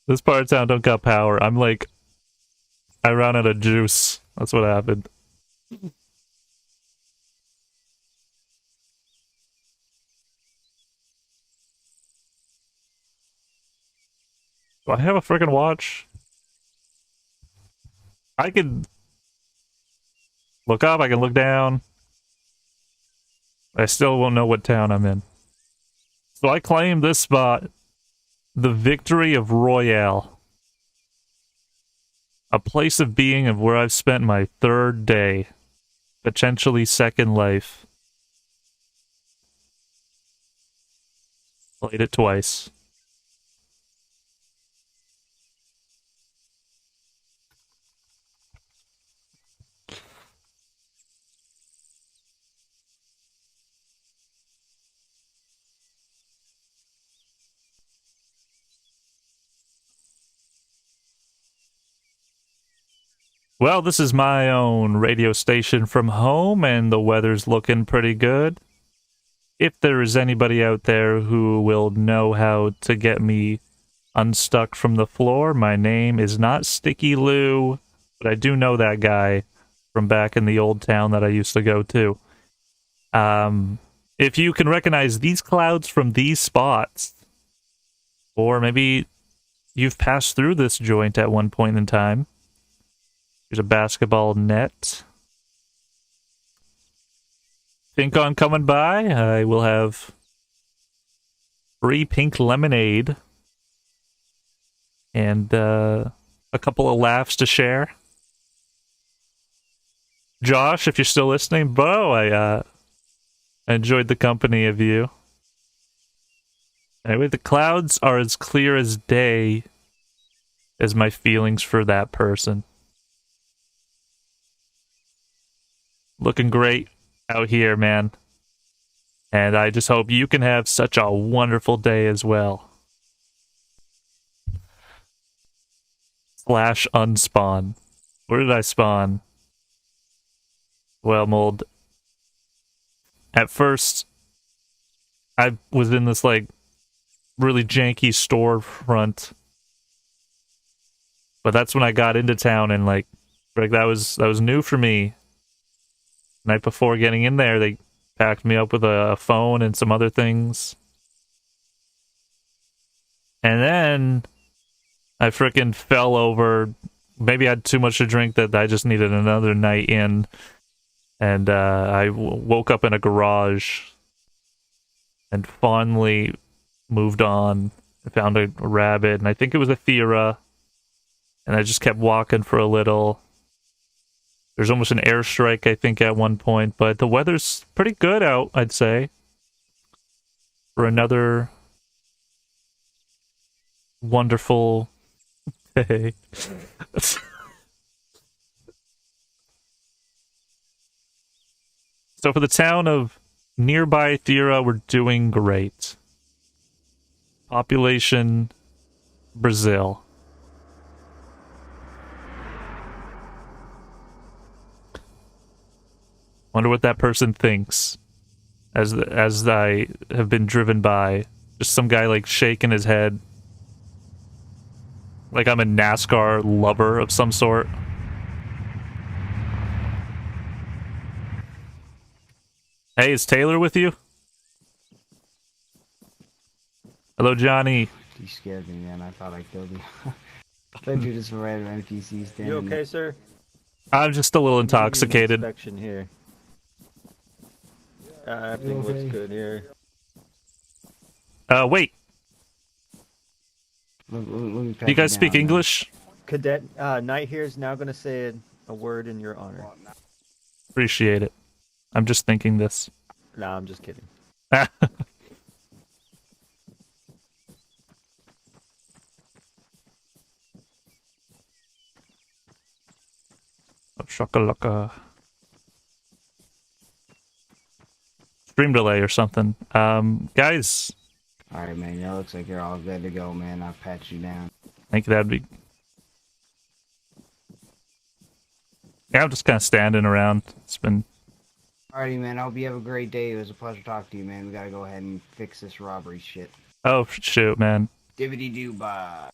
This part of town don't got power. I'm like, I ran out of juice. That's what happened. Do I have a freaking watch? I can look up, I can look down. I still won't know what town I'm in. So I claim this spot the Victory of Royale. A place of being of where I've spent my third day. Potentially second life. Played it twice. Well, this is my own radio station from home, and the weather's looking pretty good. If there is anybody out there who will know how to get me unstuck from the floor. My name is not Sticky Lou, but I do know that guy from back in the old town that I used to go to. If you can recognize these clouds from these spots, or maybe you've passed through this joint at one point in time. There's a basketball net. Think on coming by. I will have free pink lemonade and a couple of laughs to share. Josh, if you're still listening, Bo, I enjoyed the company of you. Anyway, the clouds are as clear as day as my feelings for that person. Looking great out here, man. And I just hope you can have such a wonderful day as well. / unspawn. Where did I spawn? Well, mold. At first, I was in this like really janky storefront, but that's when I got into town, and like that was new for me. Night before getting in there, they packed me up with a phone and some other things, and then I frickin' fell over. Maybe I had too much to drink that I just needed another night in. And I woke up in a garage and fondly moved on. I found a rabbit, and I think it was a Thera. And I just kept walking for a little. There's almost an airstrike, I think, at one point. But the weather's pretty good out, I'd say, for another wonderful day. So for the town of nearby Thera, we're doing great. Population, Brazil. Wonder what that person thinks as I have been driven by. Just some guy like shaking his head. Like I'm a NASCAR lover of some sort. Hey, is Taylor with you? Hello, Johnny. You scared me, man. I thought I killed you. I thought you were just a random NPC standing. You okay, sir? I'm just a little intoxicated. Inspection here. Everything looks good here. Wait. Let me Do you guys speak English? Cadet Knight here is now going to say a word in your honor. Appreciate it. I'm just thinking this. Nah, I'm just kidding. Oh, shakalaka. Stream delay or something. Guys. Alright, man. It looks like you're all good to go, man. I'll pat you down. I think that'd be... Yeah, I'm just kind of standing around. It's been... Alrighty, man. I hope you have a great day. It was a pleasure talking to you, man. We gotta go ahead and fix this robbery shit. Oh, shoot, man. Dibbity-doo, bye.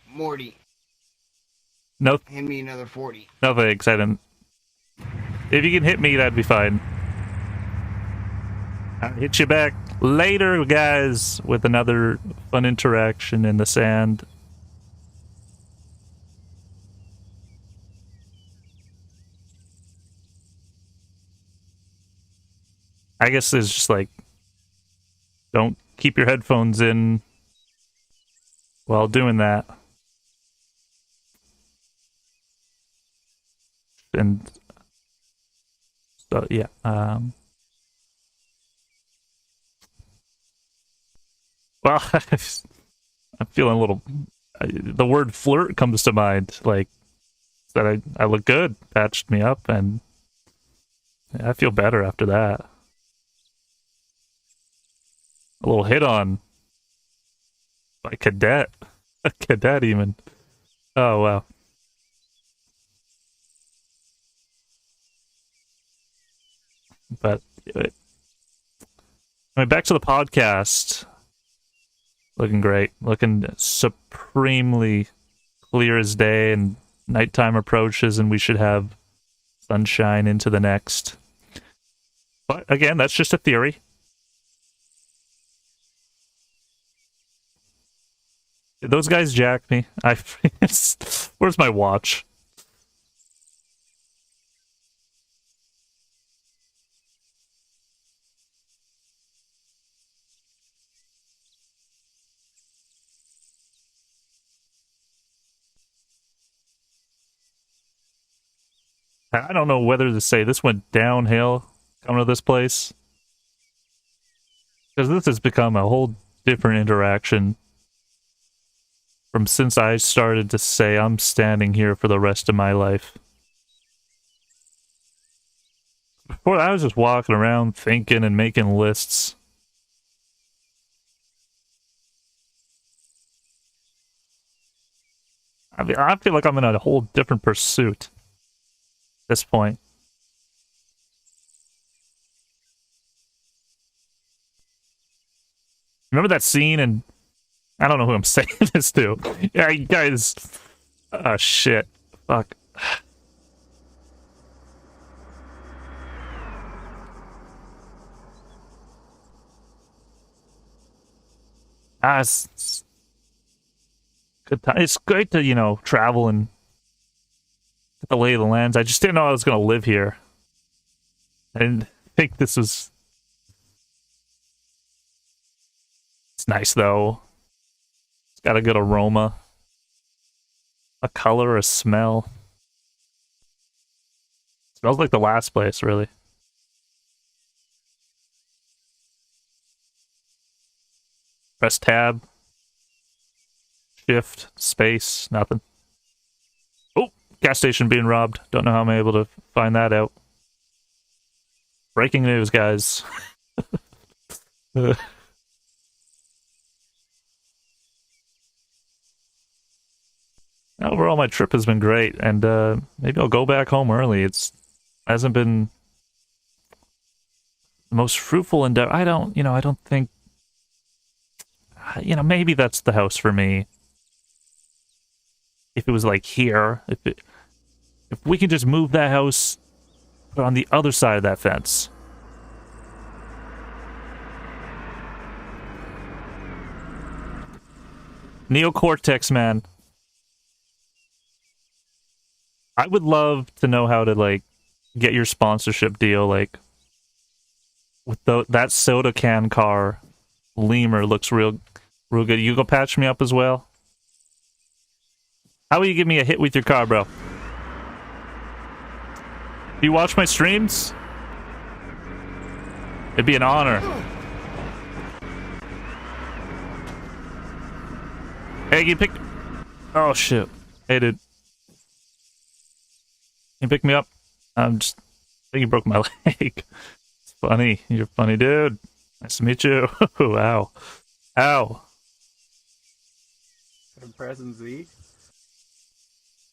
Morty. No. Hand me another 40. No thanks, I didn't. If you can hit me, that'd be fine. I'll hit you back later, guys, with another fun interaction in the sand. I guess it's just like, don't keep your headphones in while doing that. And so, yeah. Well, I'm feeling a little... the word flirt comes to mind. Like, that I look good, patched me up, and I feel better after that. A little hit on by Cadet. A Cadet, even. Oh, wow. But, I mean, back to the podcast. Looking great. Looking supremely clear as day, and nighttime approaches, and we should have sunshine into the next. But again, that's just a theory. Did those guys jack me? Where's my watch? I don't know whether to say this went downhill coming to this place, because this has become a whole different interaction from since I started to say I'm standing here for the rest of my life. Before I was just walking around thinking and making lists. I mean, I feel like I'm in a whole different pursuit at this point. Remember that scene in... I don't know who I'm saying this to. Yeah, you guys... Oh, shit. Fuck. It's good time. It's great to, you know, travel and get the lay of the lands. I just didn't know I was going to live here. I didn't think this was... It's nice, though. It's got a good aroma. A color, a smell. Smells like the last place, really. Press tab. Shift. Space. Nothing. Oh! Gas station being robbed. Don't know how I'm able to find that out. Breaking news, guys. Overall, my trip has been great, and maybe I'll go back home early. It hasn't been the most fruitful endeavor. I don't think, maybe that's the house for me. If it was like here, if we can just move that house on the other side of that fence. Neocortex, man. I would love to know how to, like, get your sponsorship deal, like, with that soda can car. Lemur looks real good. You go patch me up as well? How will you give me a hit with your car, bro? Do you watch my streams? It'd be an honor. Hey, you pick... Oh, shit. Hey, dude. Can you pick me up? I think you broke my leg. It's funny. You're a funny dude. Nice to meet you. Ow. Ow. Pressing Z?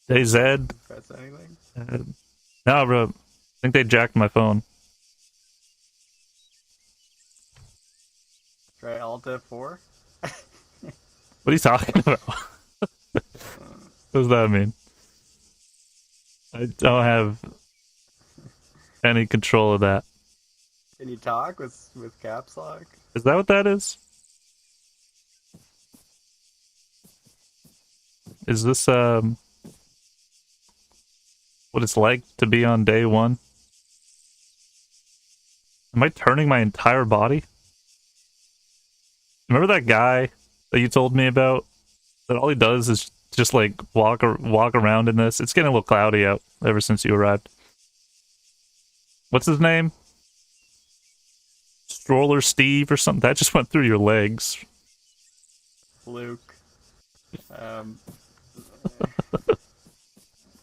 Hey, Zed. Press anything? No, bro. I think they jacked my phone. Try Alt F4? What are you talking about? What does that mean? I don't have any control of that. Can you talk with caps lock? Is that what that is? Is this what it's like to be on day one? Am I turning my entire body? Remember that guy that you told me about? That all he does is just like walk around in this. It's getting a little cloudy out ever since you arrived. What's his name? Stroller Steve or something? That just went through your legs. Luke. I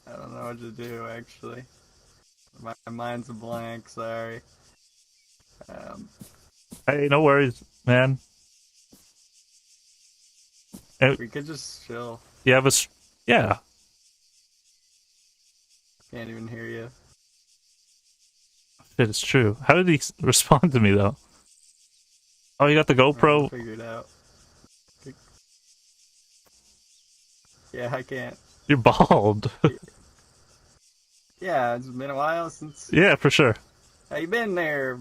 don't know what to do, actually. My mind's a blank, sorry. Hey, no worries, man. We could just chill. You have yeah. Can't even hear you. Shit, it's true. How did he respond to me, though? Oh, you got the GoPro? Figure it out. Yeah, I can't. You're bald. Yeah, it's been a while since. Yeah, for sure. How you been there?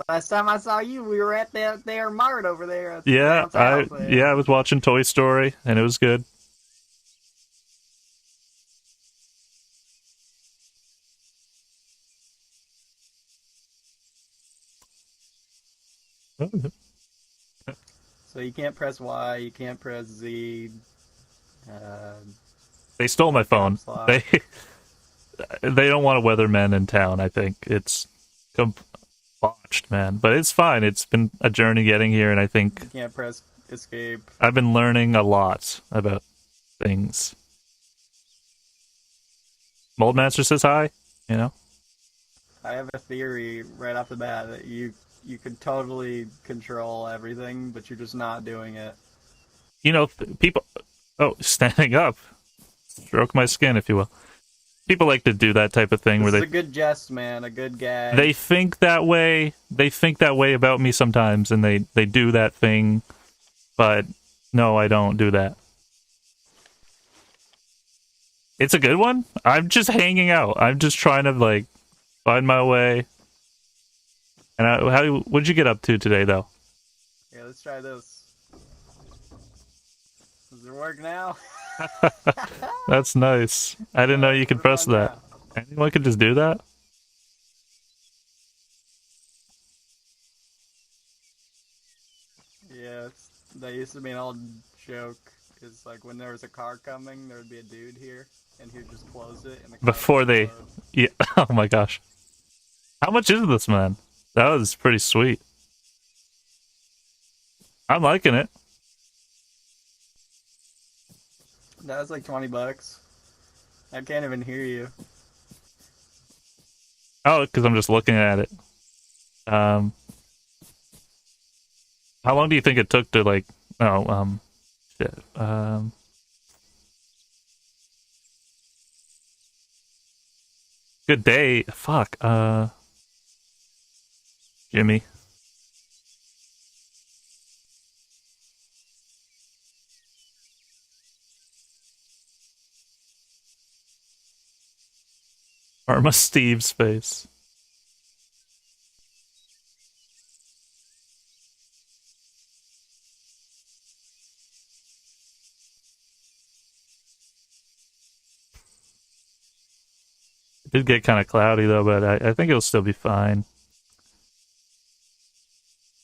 Last time I saw you, we were at that there mart over there. At the Yeah, south there. I was watching Toy Story and it was good. So you can't press Y, you can't press Z. They stole my phone. Caps lock. They don't want a weatherman in town. I think it's botched, man. But it's fine. It's been a journey getting here, and I think You can't press escape. I've been learning a lot about things. Moldmaster says hi. You know. I have a theory right off the bat that you could totally control everything, but you're just not doing it. You know, people. Oh, standing up. Stroke my skin, if you will. People like to do that type of thing This where is a good jest, man. A good gag. they think that way. They think that way about me sometimes, and they do that thing. But no, I don't do that. It's a good one. I'm just hanging out. I'm just trying to like find my way. And what'd you get up to today, though? Yeah, let's try this. Does it work now? That's nice. I didn't know you could press that. Anyone could just do that? Yeah, that used to be an old joke. Is like when there was a car coming, there would be a dude here, and he'd just close it. And the car Before would they... explode. Yeah. Oh my gosh. How much is this, man? That was pretty sweet. I'm liking it. That was like $20. I can't even hear you. Oh, because I'm just looking at it. How long do you think it took to like... Oh, shit. Good day. Fuck. Jimmy. Arma Steve's face. It did get kind of cloudy though, but I think it'll still be fine.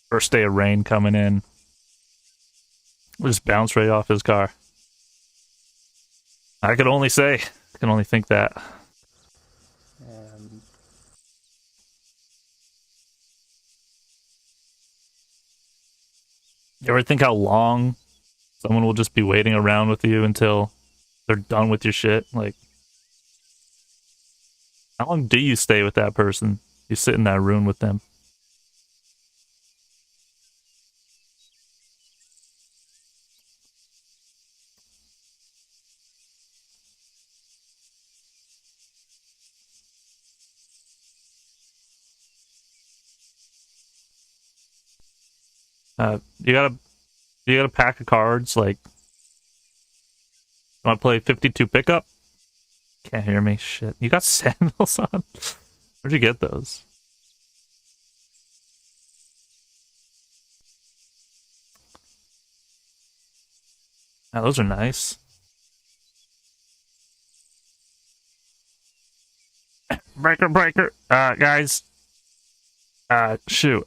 First day of rain coming in. We'll just bounce right off his car. I can only think that. And You ever think how long someone will just be waiting around with you until they're done with your shit? Like, how long do you stay with that person? You sit in that room with them. You got a pack of cards. Like, want to play 52 pickup? Can't hear me. Shit. You got sandals on? Where'd you get those? Oh, those are nice. Breaker. Guys. Shoot.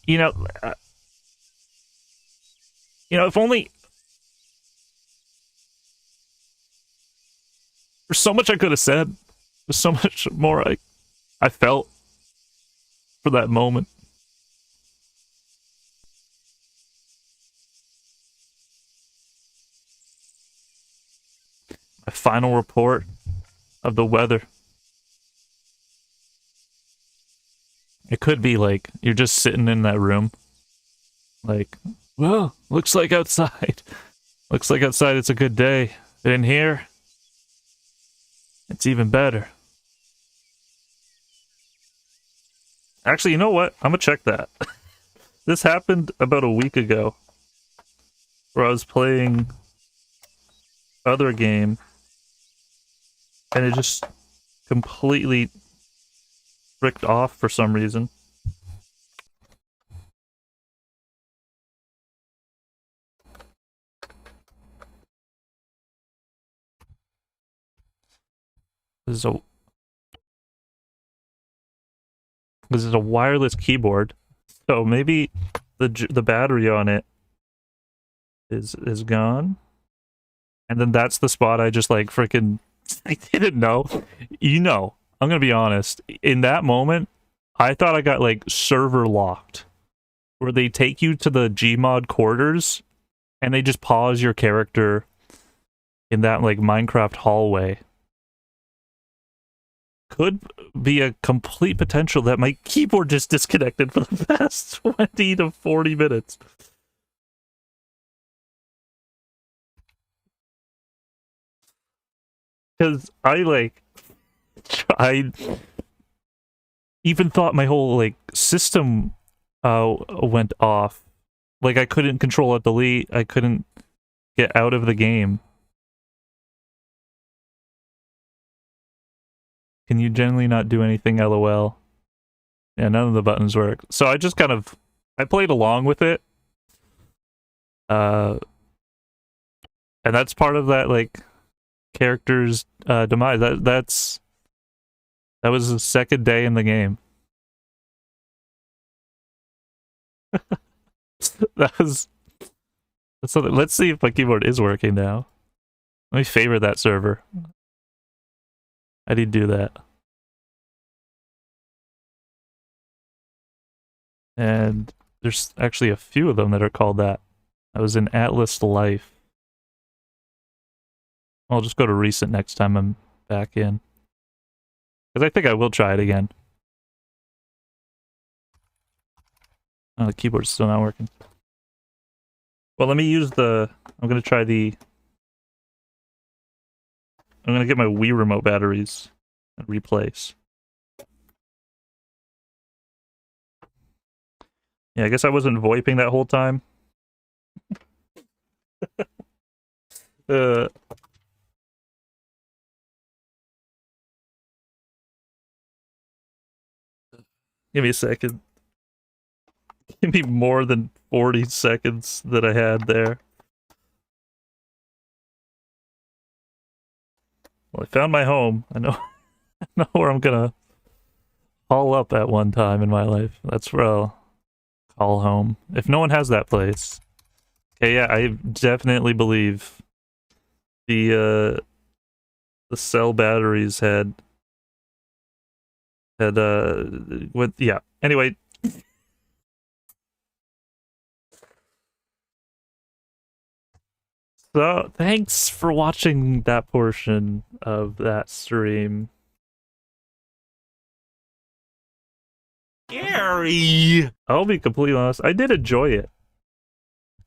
You know, if only there's so much I could have said. There's so much more I felt for that moment. My final report of the weather. It could be like you're just sitting in that room. Like, well, looks like outside. Looks like outside it's a good day. But in here, it's even better. Actually, you know what? I'm gonna check that. This happened about a week ago. where I was playing other game and it just completely fricked off for some reason. This is a wireless keyboard, so maybe the battery on it is gone, and then that's the spot I just like freaking I didn't know. You know, I'm gonna be honest. In that moment, I thought I got like server locked, where they take you to the Gmod quarters, and they just pause your character in that like Minecraft hallway. Could be a complete potential that my keyboard just disconnected for the past 20 to 40 minutes. Because I even thought my whole like system went off. Like I couldn't control alt delete. I couldn't get out of the game. Can you generally not do anything, LOL? Yeah, none of the buttons work. So I just I played along with it. And that's part of that, like, character's demise. That was the second day in the game. That's something. Let's see if my keyboard is working now. Let me favorite that server. I did do that. And there's actually a few of them that are called that. I was in Atlis Life. I'll just go to recent next time I'm back in. Because I think I will try it again. Oh, the keyboard's still not working. Well, let me use I'm going to try I'm gonna get my Wii remote batteries and replace. Yeah, I guess I wasn't VoIPing that whole time. Give me a second. Give me more than 40 seconds that I had there. Well, I found my home. I know, I know where I'm gonna haul up at one time in my life. That's where I'll call home. If no one has that place. Okay, yeah, I definitely believe the cell batteries had yeah. Anyway. So, thanks for watching that portion of that stream. Gary! I'll be completely honest, I did enjoy it.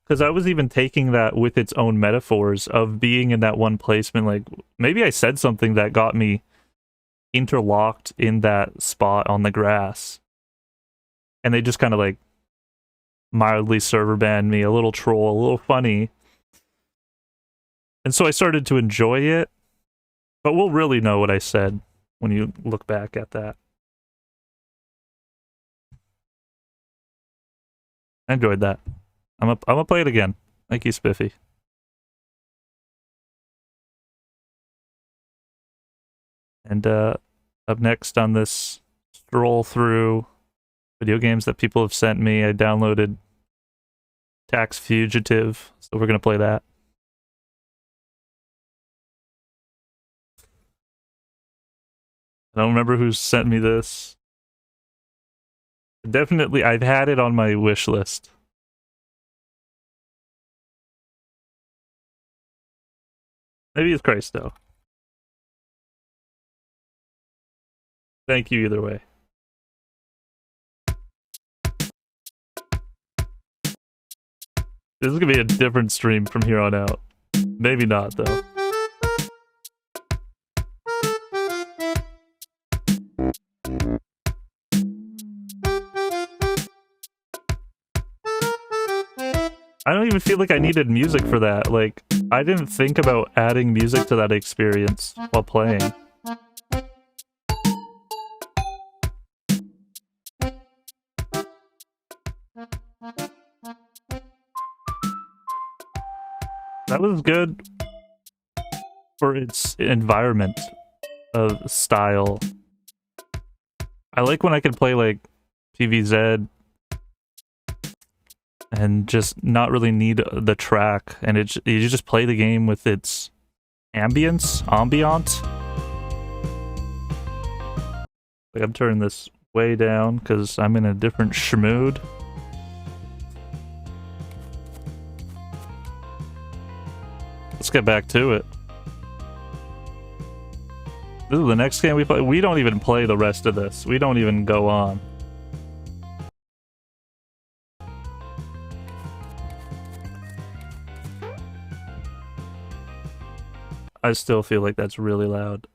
Because I was even taking that with its own metaphors of being in that one placement. Like, maybe I said something that got me interlocked in that spot on the grass. And they just kind of like mildly server banned me, a little troll, a little funny. And so I started to enjoy it, but we'll really know what I said when you look back at that. I enjoyed that. I'm gonna play it again. Thank you, Spiffy. And up next on this stroll through video games that people have sent me, I downloaded Fugitive, so we're gonna play that. I don't remember who sent me this. Definitely, I've had it on my wish list. Maybe it's Christo. Thank you either way. This is gonna be a different stream from here on out. Maybe not, though. I don't even feel like I needed music for that. Like, I didn't think about adding music to that experience while playing. That was good for its environment of style. I like when I can play like PVZ and just not really need the track, and you just play the game with its ambient. Like, I'm turning this way down because I'm in a different schmood. Let's get back to it. This is the next game we play. We don't even play the rest of this. We don't even go on. I still feel like that's really loud.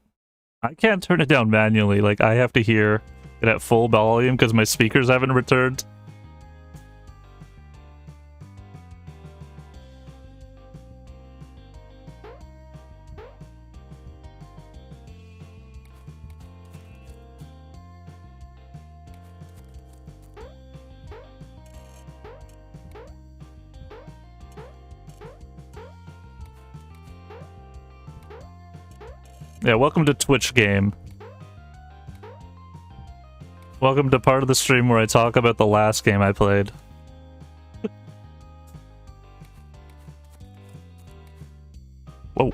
I can't turn it down manually. Like, I have to hear it at full volume because my speakers haven't returned. Yeah, welcome to Twitch Game. Welcome to part of the stream where I talk about the last game I played. Whoa.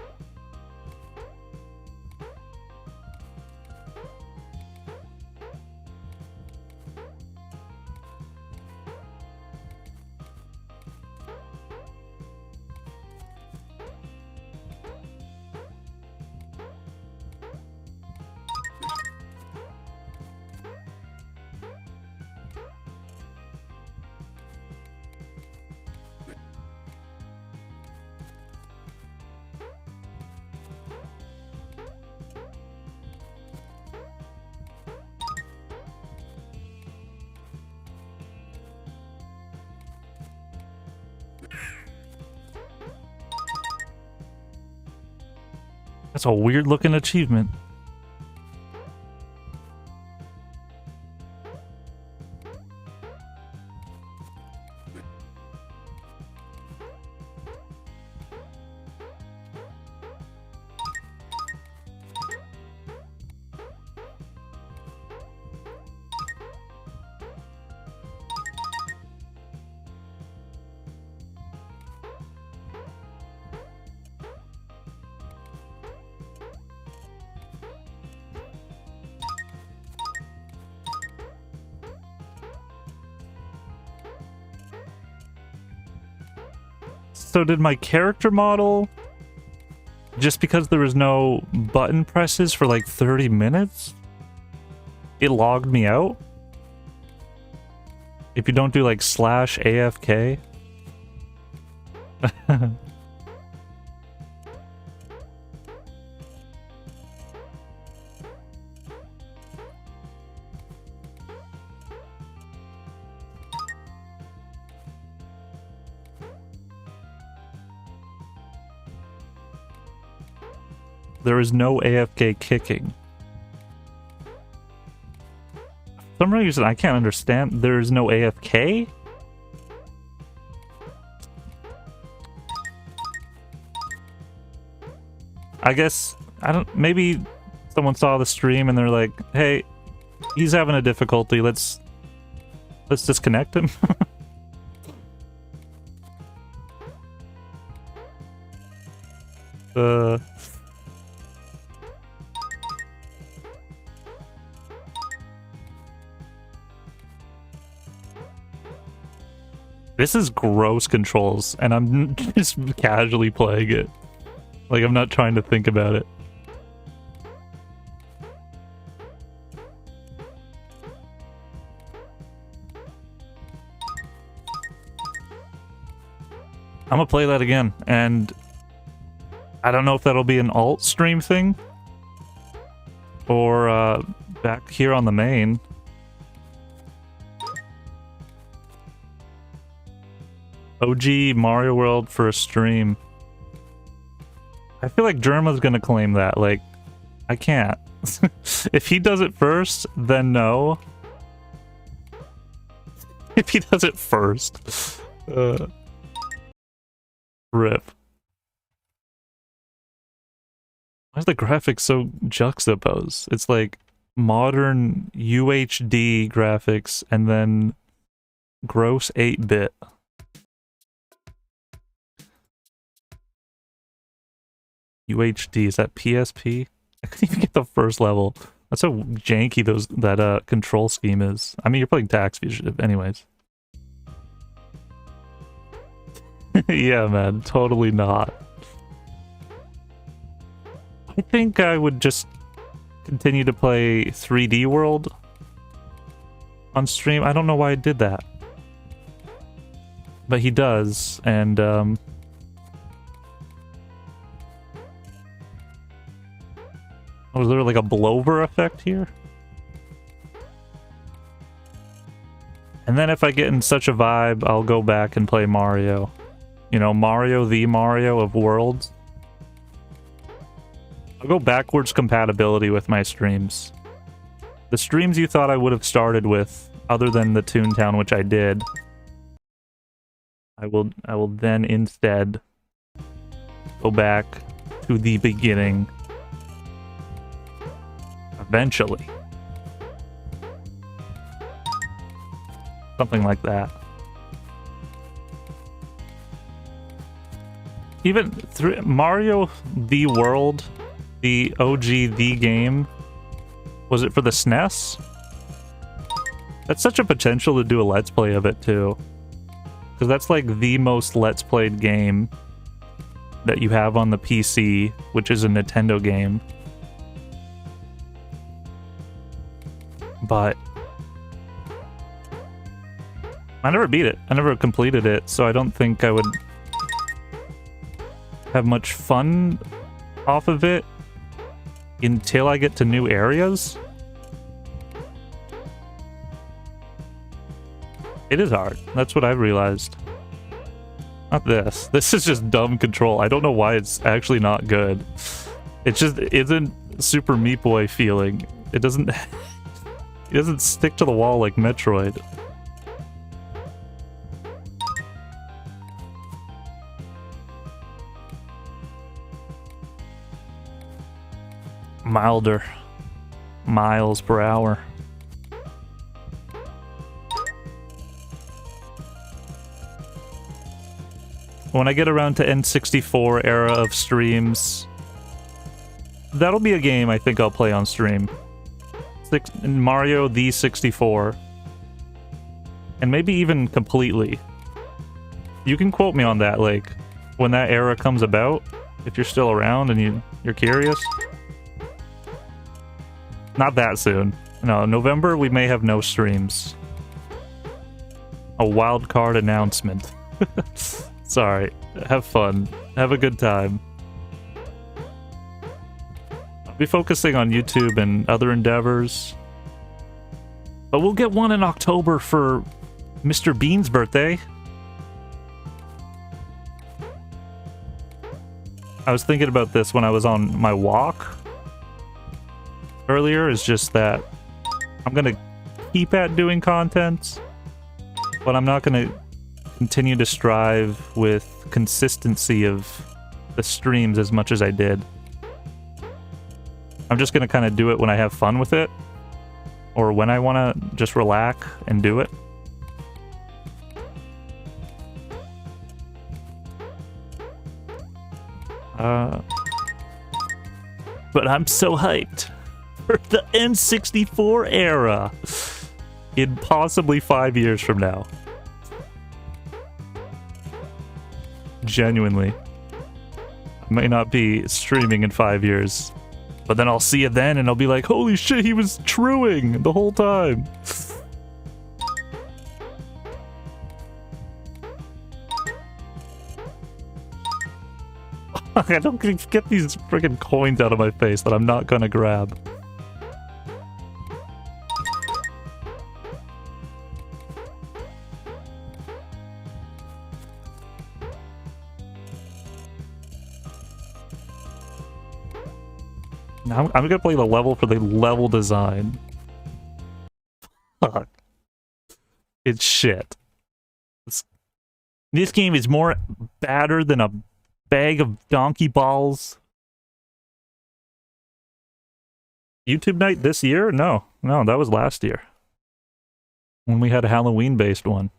That's a weird looking achievement. So did my character model, just because there was no button presses for like 30 minutes, it logged me out? If you don't do like /AFK? There is no AFK kicking. For some reason I can't understand. There is no AFK? I guess, I don't, maybe someone saw the stream and they're like, hey, he's having a difficulty, let's disconnect him. This is gross controls, and I'm just casually playing it. Like, I'm not trying to think about it. I'm gonna play that again, and I don't know if that'll be an alt stream thing or back here on the main. OG Mario World for a stream. I feel like Germa's gonna claim that. Like, I can't. If he does it first, then no. If he does it first. Rip. Why is the graphics so juxtaposed? It's like modern UHD graphics and then gross 8-bit. UHD, is that PSP? I couldn't even get the first level. That's how janky that control scheme is. I mean, you're playing Tax Fugitive anyways. Yeah, man, totally not. I think I would just continue to play 3D World on stream. I don't know why I did that. But he does, and oh, is there like a blowover effect here? And then if I get in such a vibe, I'll go back and play Mario. You know, Mario the Mario of Worlds. I'll go backwards compatibility with my streams. The streams you thought I would have started with, other than the Toontown, which I did, I will then instead go back to the beginning. Eventually. Something like that. Even Mario the World, the OG the game, was it for the SNES? That's such a potential to do a Let's Play of it too. Because that's like the most Let's Played game that you have on the PC, which is a Nintendo game. But I never beat it. I never completed it, so I don't think I would have much fun off of it until I get to new areas. It is hard. That's what I've realized. Not this. This is just dumb control. I don't know why it's actually not good. It just isn't Super Meat Boy feeling. It doesn't... It doesn't stick to the wall like Metroid. Milder. Miles per hour. When I get around to N64 era of streams, that'll be a game I think I'll play on stream. Mario the 64. And maybe even completely. You can quote me on that, like, when that era comes about, if you're still around and you're curious. Not that soon. No, November we may have no streams. A wildcard announcement. Sorry. Have fun. Have a good time. I'll be focusing on YouTube and other endeavors. But we'll get one in October for Mr. Bean's birthday. I was thinking about this when I was on my walk earlier, is just that I'm gonna keep at doing content, but I'm not gonna continue to strive with consistency of the streams as much as I did. I'm just gonna kind of do it when I have fun with it, or when I want to just relax and do it. But I'm so hyped for the N64 era in possibly 5 years from now. Genuinely. I may not be streaming in 5 years, but then I'll see it then and I'll be like, holy shit, he was truing the whole time. I don't get these friggin' coins out of my face that I'm not gonna grab. Now I'm gonna play the level for the level design. Fuck. It's shit. This game is more battered than a bag of donkey balls. YouTube night this year? No, that was last year. When we had a Halloween-based one.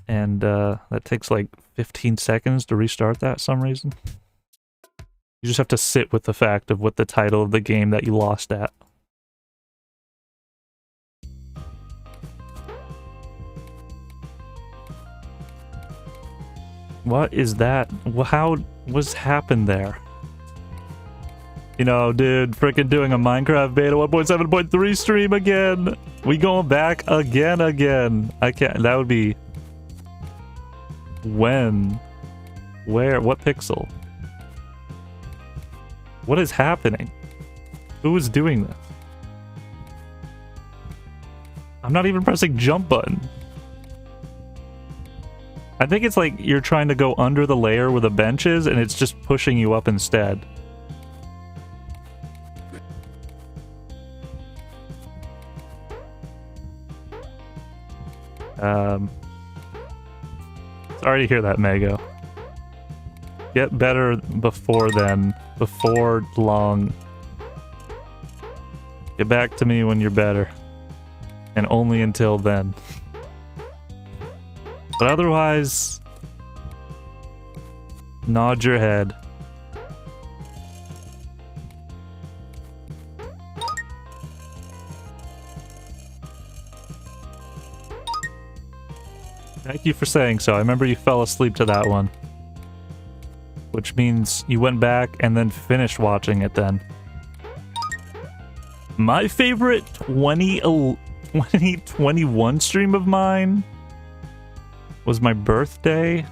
And that takes like 15 seconds to restart that for some reason. You just have to sit with the fact of what the title of the game that you lost at. What is that? What's happened there? You know, dude, freaking doing a Minecraft beta 1.7.3 stream again. We going back again. I can't. That would be... When? Where? What pixel? What is happening? Who is doing this? I'm not even pressing jump button. I think it's like you're trying to go under the layer where the bench is, and it's just pushing you up instead. Sorry to hear that, Mago. Get better before then. Before long. Get back to me when you're better. And only until then. But otherwise... Nod your head. Thank you for saying so. I remember you fell asleep to that one. Which means you went back and then finished watching it then. My favorite 2021 stream of mine was my birthday.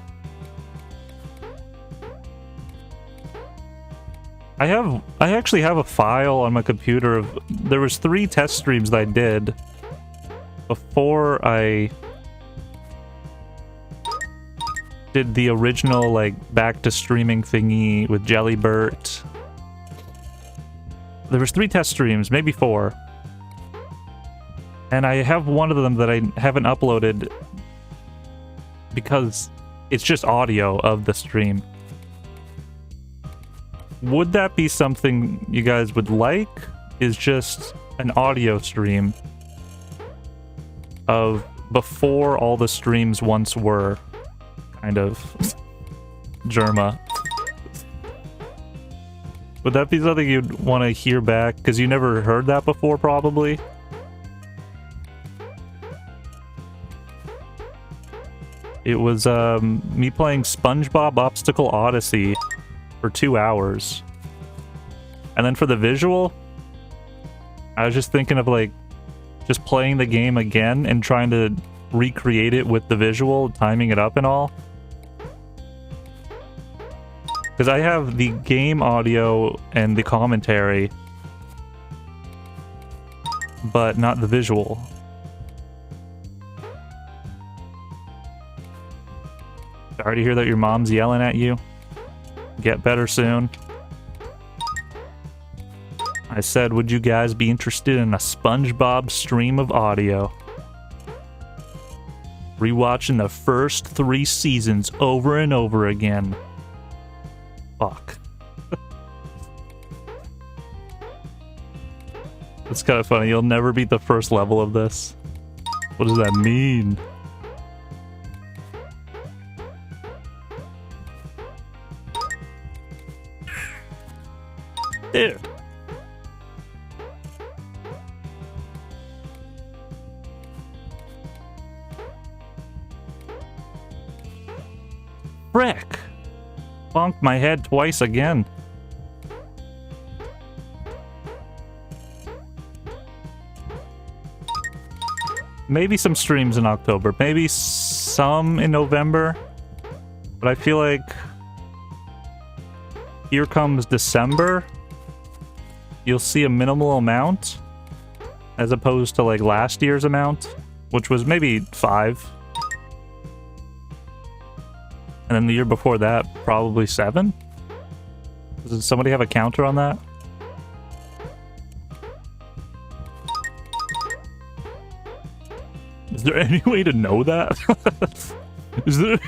I actually have a file on my computer of... There was 3 test streams that I did before I did the original, like, back to streaming thingy with Jellybert. There was 3 test streams, maybe 4. And I have one of them that I haven't uploaded because it's just audio of the stream. Would that be something you guys would like? Is just an audio stream of before all the streams once were. Kind of. Germa. Would that be something you'd want to hear back? Because you never heard that before, probably? It was me playing SpongeBob Obstacle Odyssey for 2 hours. And then for the visual, I was just thinking of, like, just playing the game again and trying to recreate it with the visual, timing it up and all. Because I have the game audio and the commentary, but not the visual. Sorry to hear that your mom's yelling at you. Get better soon. I said, would you guys be interested in a SpongeBob stream of audio? Rewatching the first 3 seasons over and over again. Fuck. It's kind of funny. You'll never beat the first level of this. What does that mean? Dude. Frick. Bonked my head twice again. Maybe some streams in October. Maybe some in November. But I feel like here comes December. You'll see a minimal amount as opposed to like last year's amount, which was maybe 5. And then the year before that, probably 7. Does somebody have a counter on that? Is there any way to know that? Is there...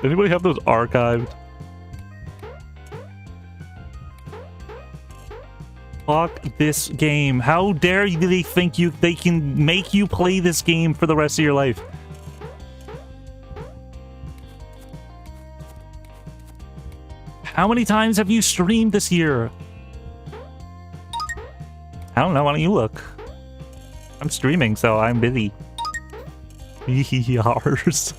Anybody have those archived? Fuck this game. How dare they think they can make you play this game for the rest of your life? How many times have you streamed this year? I don't know. Why don't you look? I'm streaming, so I'm busy. Yars.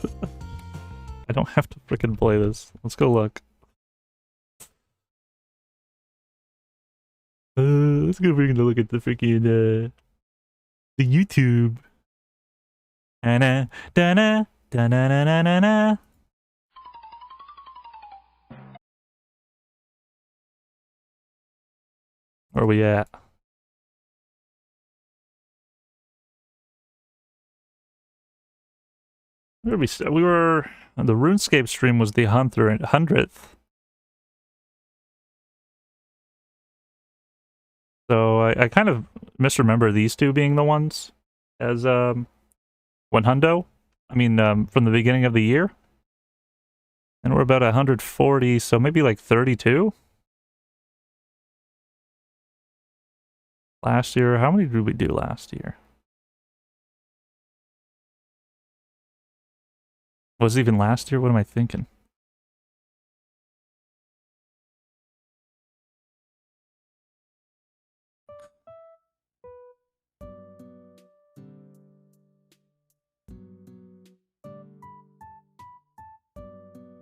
I don't have to freaking play this. Let's go look. Let's go freaking look at the freaking the YouTube. Da-na, da-na, da-na-na-na-na-na. Where are we at? Where we were. The RuneScape stream was the 100th. So I kind of misremember these two being the ones as 100. I mean, from the beginning of the year. And we're about 140, so maybe like 32. Last year, how many did we do last year? Was it even last year? What am I thinking?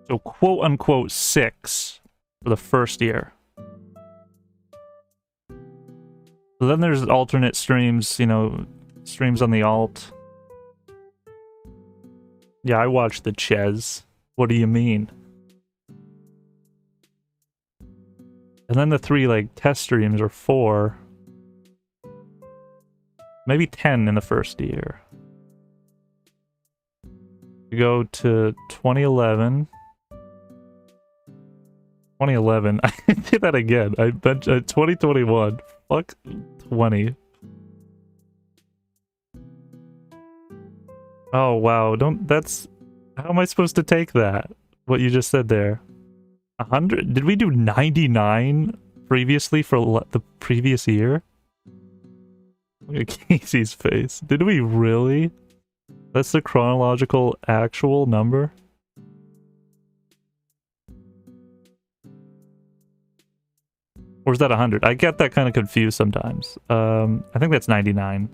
So quote unquote 6 for the first year. So then there's alternate streams, you know, streams on the alt. Yeah, I watched the Chez. What do you mean? And then the 3, like, test streams are 4. Maybe 10 in the first year. We go to 2011. 2011. I did that again. I bet 2021. Fuck 20. Oh wow, that's... How am I supposed to take that? What you just said there? 100? Did we do 99 previously for the previous year? Look at Casey's face. Did we really? That's the chronological actual number? Or is that 100? I get that kind of confused sometimes. I think that's 99.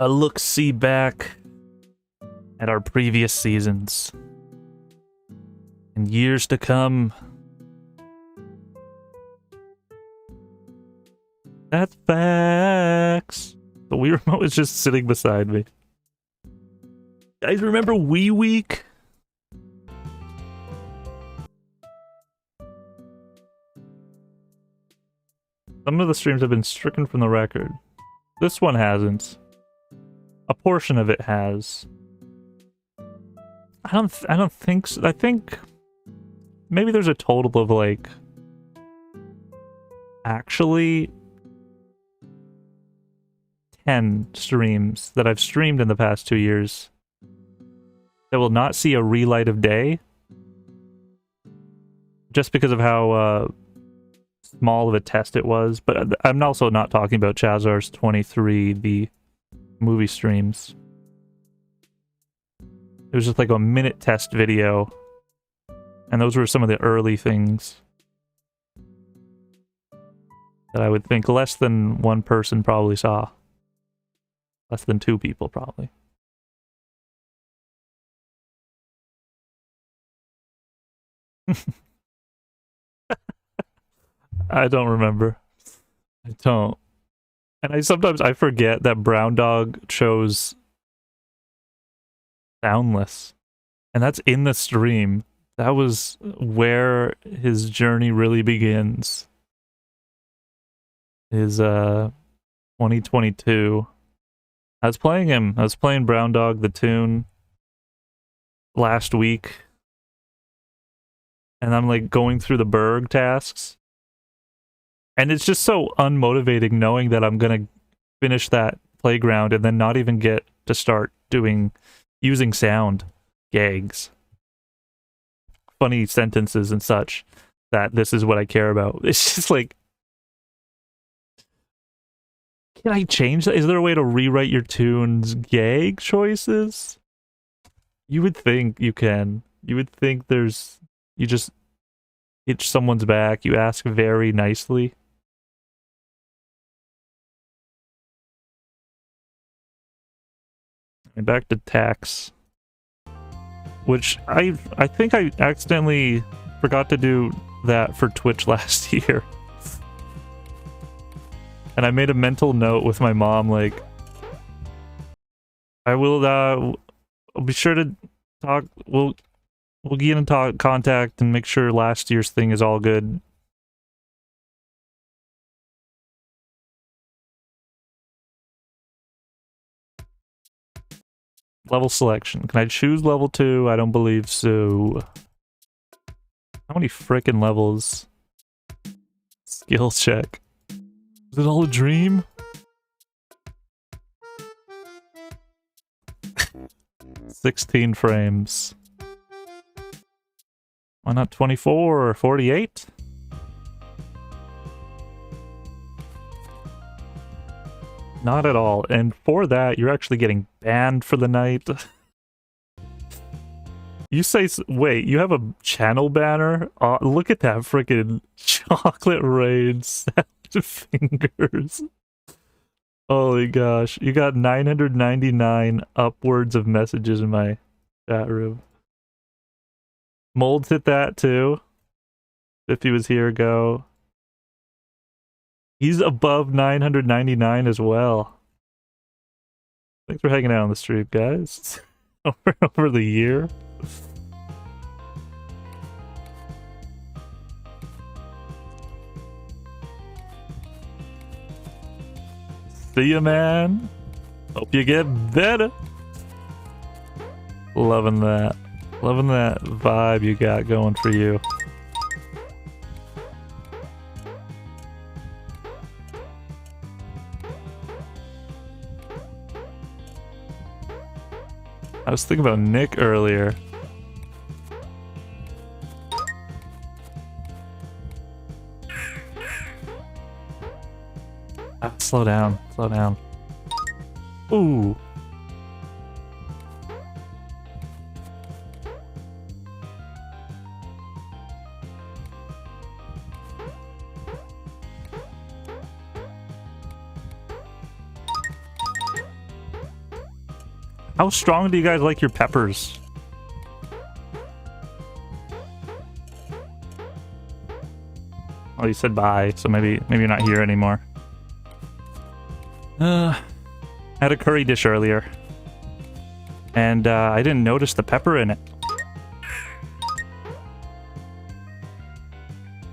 A look-see back at our previous seasons. In years to come. That's facts. The Wii remote is just sitting beside me. Guys, remember Wii Week? Some of the streams have been stricken from the record. This one hasn't. A portion of it has. I don't think so. I think maybe there's a total of like actually 10 streams that I've streamed in the past 2 years that will not see a relight of day just because of how small of a test it was. But I'm also not talking about Chazarz 23, the movie streams. It was just like a minute test video, and those were some of the early things that I would think less than one person probably saw. Less than 2 people probably. I don't remember. I don't. And sometimes I forget that Brown Dog chose Soundless. And that's in the stream. That was where his journey really begins. His 2022. I was playing him. I was playing Brown Dog, the tune. last week, and I'm like going through the Berg tasks, and it's just so unmotivating knowing that I'm gonna finish that playground and then not even get to start using sound gags, funny sentences and such, that this is what I care about. It's just like, can I change that? Is there a way to rewrite your tune's gag choices? You would think you can. You would think you just itch someone's back, you ask very nicely. And back to tax. Which I think I accidentally forgot to do that for Twitch last year. And I made a mental note with my mom, like, I will I'll be sure to talk, we'll get in contact and make sure last year's thing is all good. Level selection. Can I choose level 2? I don't believe so. How many frickin' levels? Skill check. Is it all a dream? $16 frames. Why not 24 or 48? Not at all. And for that, you're actually getting banned for the night. You say, wait, you have a channel banner? Look at that freaking chocolate rain fingers. Holy gosh. You got 999 upwards of messages in my chat room. Molds hit that too. If he was here, go. He's above 999 as well. Thanks for hanging out on the stream, guys. over the year. See ya, man. Hope you get better. Loving that. Loving that vibe you got going for you. I was thinking about Nick earlier. Slow down, slow down. Ooh. How strong do you guys like your peppers? Oh, you said bye, so maybe you're not here anymore. I had a curry dish earlier, and I didn't notice the pepper in it.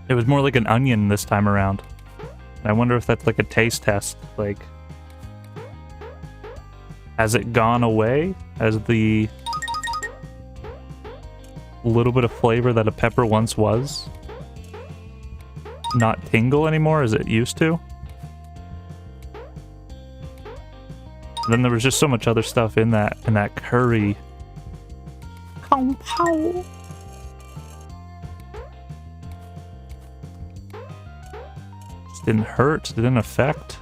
It was more like an onion this time around. I wonder if that's like a taste test, like... Has it gone away? Has the little bit of flavor that a pepper once was not tingle anymore as it used to? And then there was just so much other stuff in that curry. Pow pow. Just didn't hurt, didn't affect.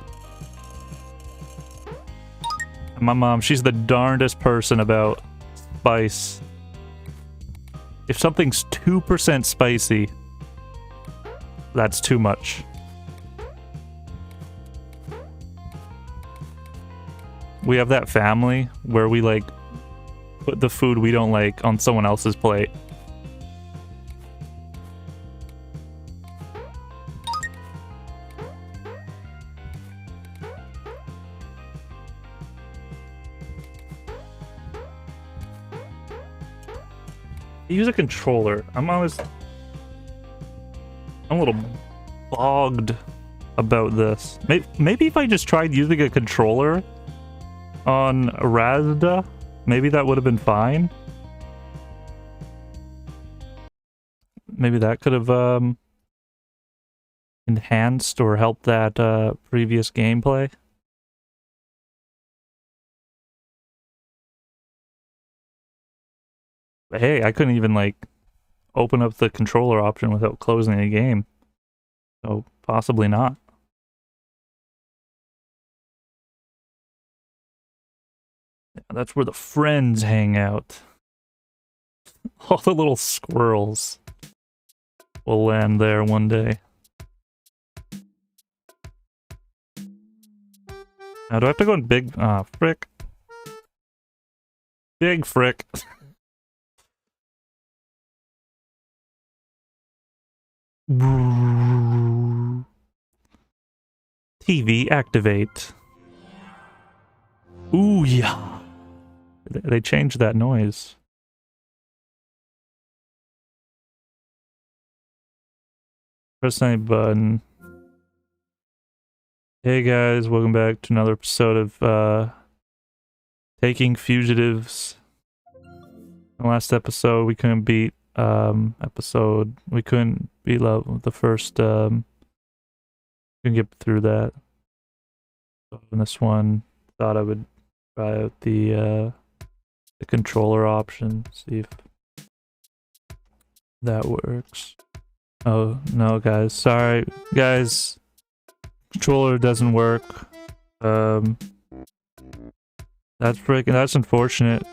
My mom, she's the darndest person about spice. If something's 2% spicy, that's too much. We have that family where we like put the food we don't like on someone else's plate. Use a controller. I'm a little bogged about this. Maybe if I just tried using a controller on Razda, maybe that would have been fine. maybe that could have enhanced or helped that previous gameplay. But hey, I couldn't even like open up the controller option without closing the game. So possibly not. Yeah, that's where the friends hang out. All the little squirrels will land there one day. Now, do I have to go in big? Ah, frick. Big frick. TV activate. Ooh, yeah. They changed that noise. Press any button. Hey guys, welcome back to another episode of Taking Fugitives. In the last episode, we couldn't beat the first couldn't get through that. So in this one, thought I would try out the controller option, see if that works. Oh no, guys, sorry guys, controller doesn't work. That's unfortunate.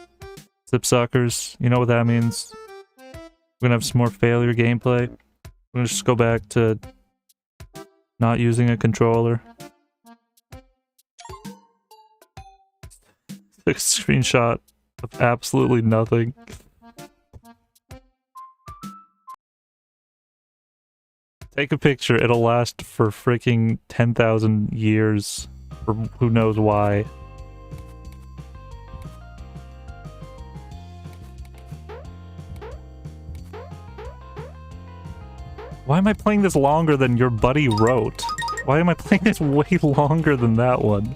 Zip suckers, you know what that means. We're gonna have some more failure gameplay. We're gonna just go back to not using a controller. Took a screenshot of absolutely nothing. Take a picture, it'll last for freaking 10,000 years, or who knows why. Why am I playing this longer than your buddy wrote? Why am I playing this way longer than that one?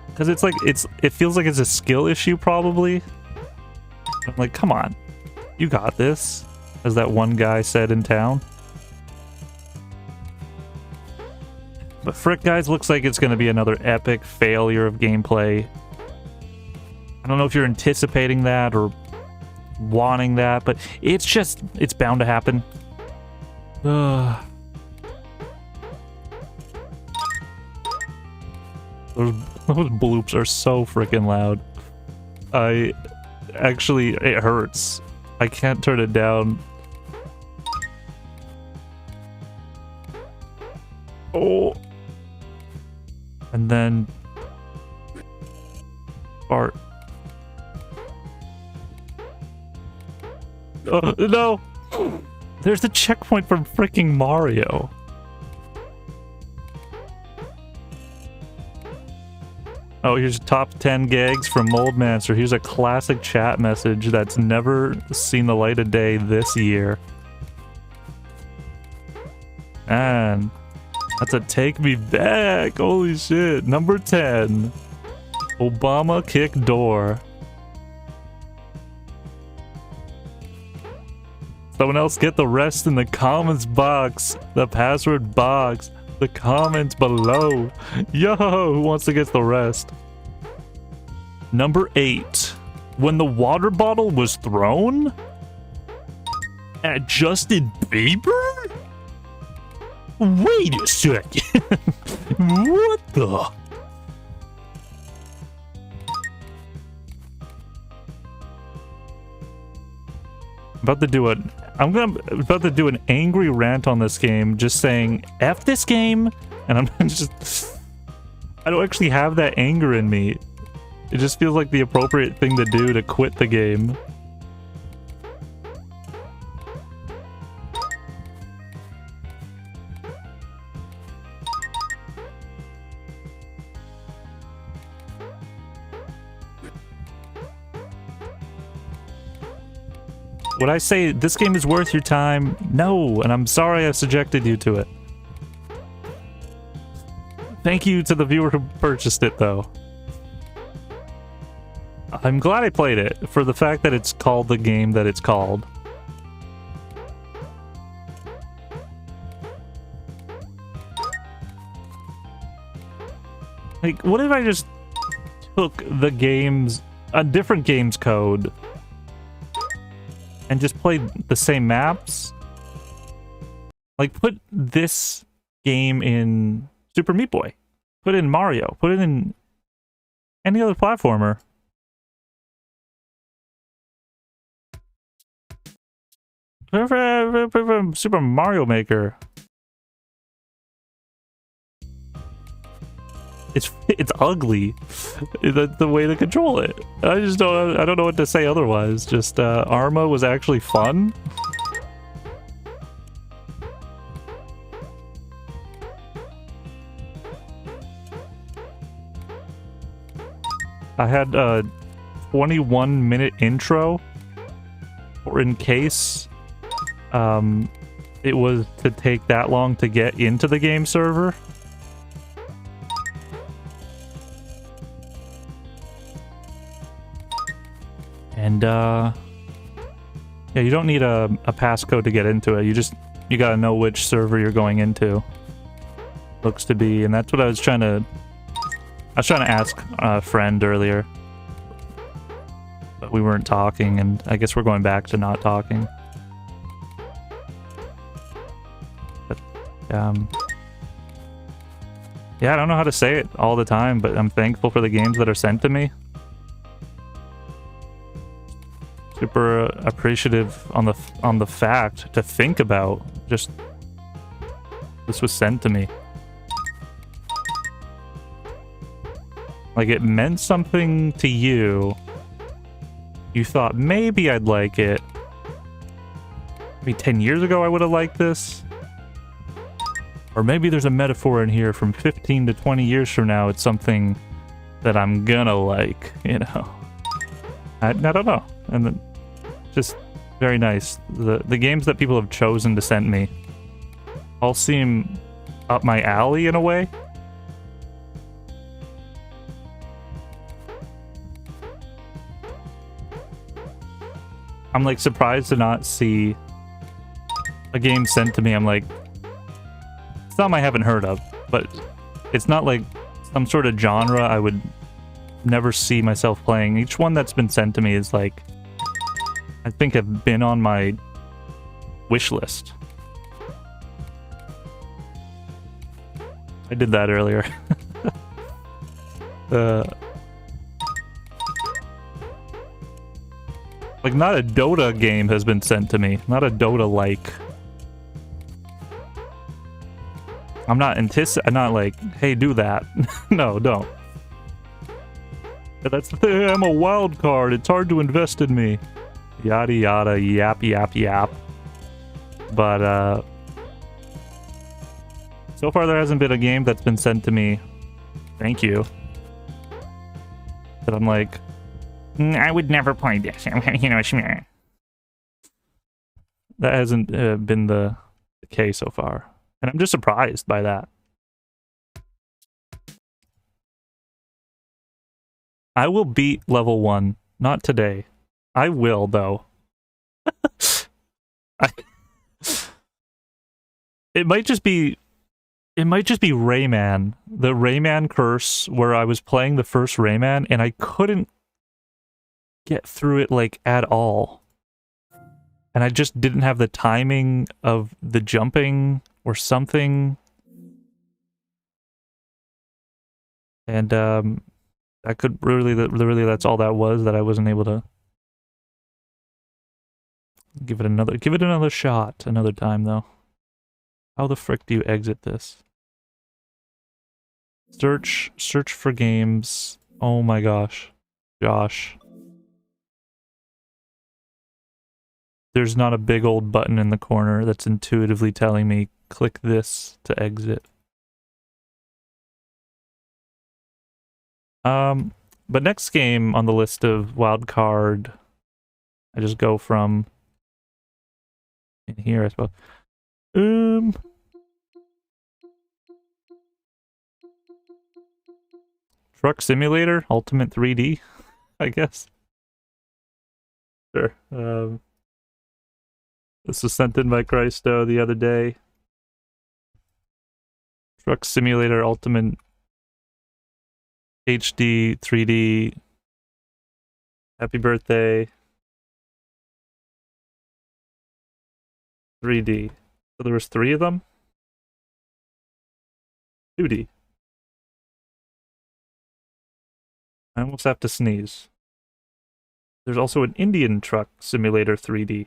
Because it's like, it feels like it's a skill issue, probably. I'm like, come on. You got this, as that one guy said in town. But frick, guys, looks like it's going to be another epic failure of gameplay. I don't know if you're anticipating that or wanting that, but it's bound to happen. Those bloops are so freaking loud. Actually, it hurts. I can't turn it down. Oh. And then fart. Oh, no! There's the checkpoint from freaking Mario. Oh, here's top 10 gags from Moldmancer. Here's a classic chat message that's never seen the light of day this year. And that's a take me back. Holy shit. Number 10. Obama kick door. Someone else get the rest in the comments box. The password box. The comments below. Yo, who wants to get the rest? Number 8. When the water bottle was thrown? At Justin Bieber? Wait a second. What the? I'm about to do an angry rant on this game, just saying F this game, and I don't actually have that anger in me. It just feels like the appropriate thing to do to quit the game. Would I say this game is worth your time? No, and I'm sorry I subjected you to it. Thank you to the viewer who purchased it, though. I'm glad I played it for the fact that it's called the game that it's called. Like, what if I just took the game's, a different game's code and just played the same maps? Like, put this game in Super Meat Boy. Put it in Mario. Put it in any other platformer. Super Mario Maker. It's ugly. The way to control it. I don't know what to say otherwise. Just Arma was actually fun. I had a 21-minute intro, or in case it was to take that long to get into the game server. And yeah, you don't need a passcode to get into it. You gotta know which server you're going into. Looks to be, and that's what I was trying to ask a friend earlier. But we weren't talking, and I guess we're going back to not talking. But yeah, I don't know how to say it all the time, but I'm thankful for the games that are sent to me. Super appreciative on the fact to think about. Just this was sent to me. Like, it meant something to you. You thought maybe I'd like it. Maybe 10 years ago I would have liked this. Or maybe there's a metaphor in here from 15 to 20 years from now. It's something that I'm gonna like, you know. I don't know. And then just very nice. The games that people have chosen to send me all seem up my alley in a way. I'm like surprised to not see a game sent to me. I'm like, some I haven't heard of, but it's not like some sort of genre I would never see myself playing. Each one that's been sent to me is like, I think have been on my wish list. I did that earlier. Like, not a Dota game has been sent to me. Not a Dota-like. I'm not like, hey, do that. No, don't. That's the thing, I'm a wild card. It's hard to invest in me. Yada yada, yap yap yap. But, so far there hasn't been a game that's been sent to me. Thank you. That I'm like, I would never play this. You know, that hasn't been the case so far. And I'm just surprised by that. I will beat level 1. Not today. I will, though. It might just be Rayman. The Rayman curse, where I was playing the first Rayman, and I couldn't get through it, like, at all. And I just didn't have the timing of the jumping or something. And, I could really that's all that was, that I wasn't able to give it another shot another time, though. How the frick do you exit this? Search for games. Oh my gosh. Josh. There's not a big old button in the corner that's intuitively telling me, click this to exit. But next game on the list of Wildcard, I just go from in here, I suppose. Truck Simulator, Ultimate 3D, I guess. Sure. This was sent in by Christo the other day. Truck Simulator Ultimate HD 3D. Happy birthday. 3D. So there was 3 of them? 2D. I almost have to sneeze. There's also an Indian Truck Simulator 3D.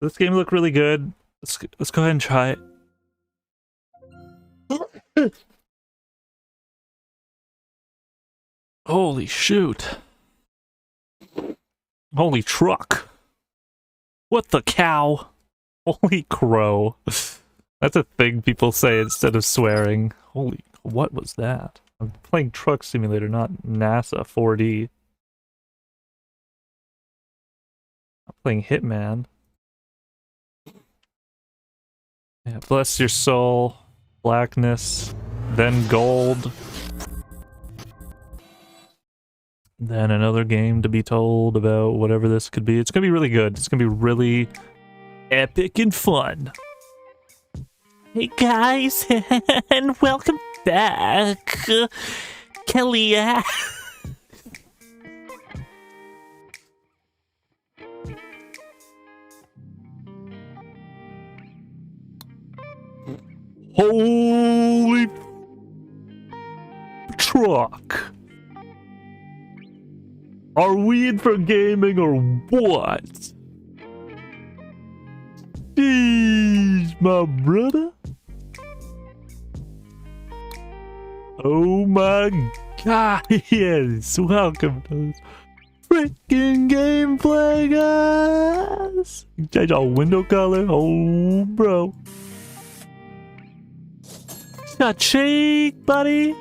This game looked really good. Let's go ahead and try it. Holy shoot. Holy truck. What the cow? Holy crow. That's a thing people say instead of swearing. Holy, what was that? I'm playing Truck Simulator, not NASA 4D. I'm playing Hitman. Yeah, bless your soul. Blackness. Then gold. Then another game to be told about whatever this could be. It's gonna be really good. It's gonna be really epic and fun. Hey guys, and welcome back. Kelly. Holy truck. Are we in for gaming or what? Jeez, my brother. Oh my god, yes. Welcome to this freaking gameplay, guys. Change our window color. Oh, bro. Got cheek, buddy.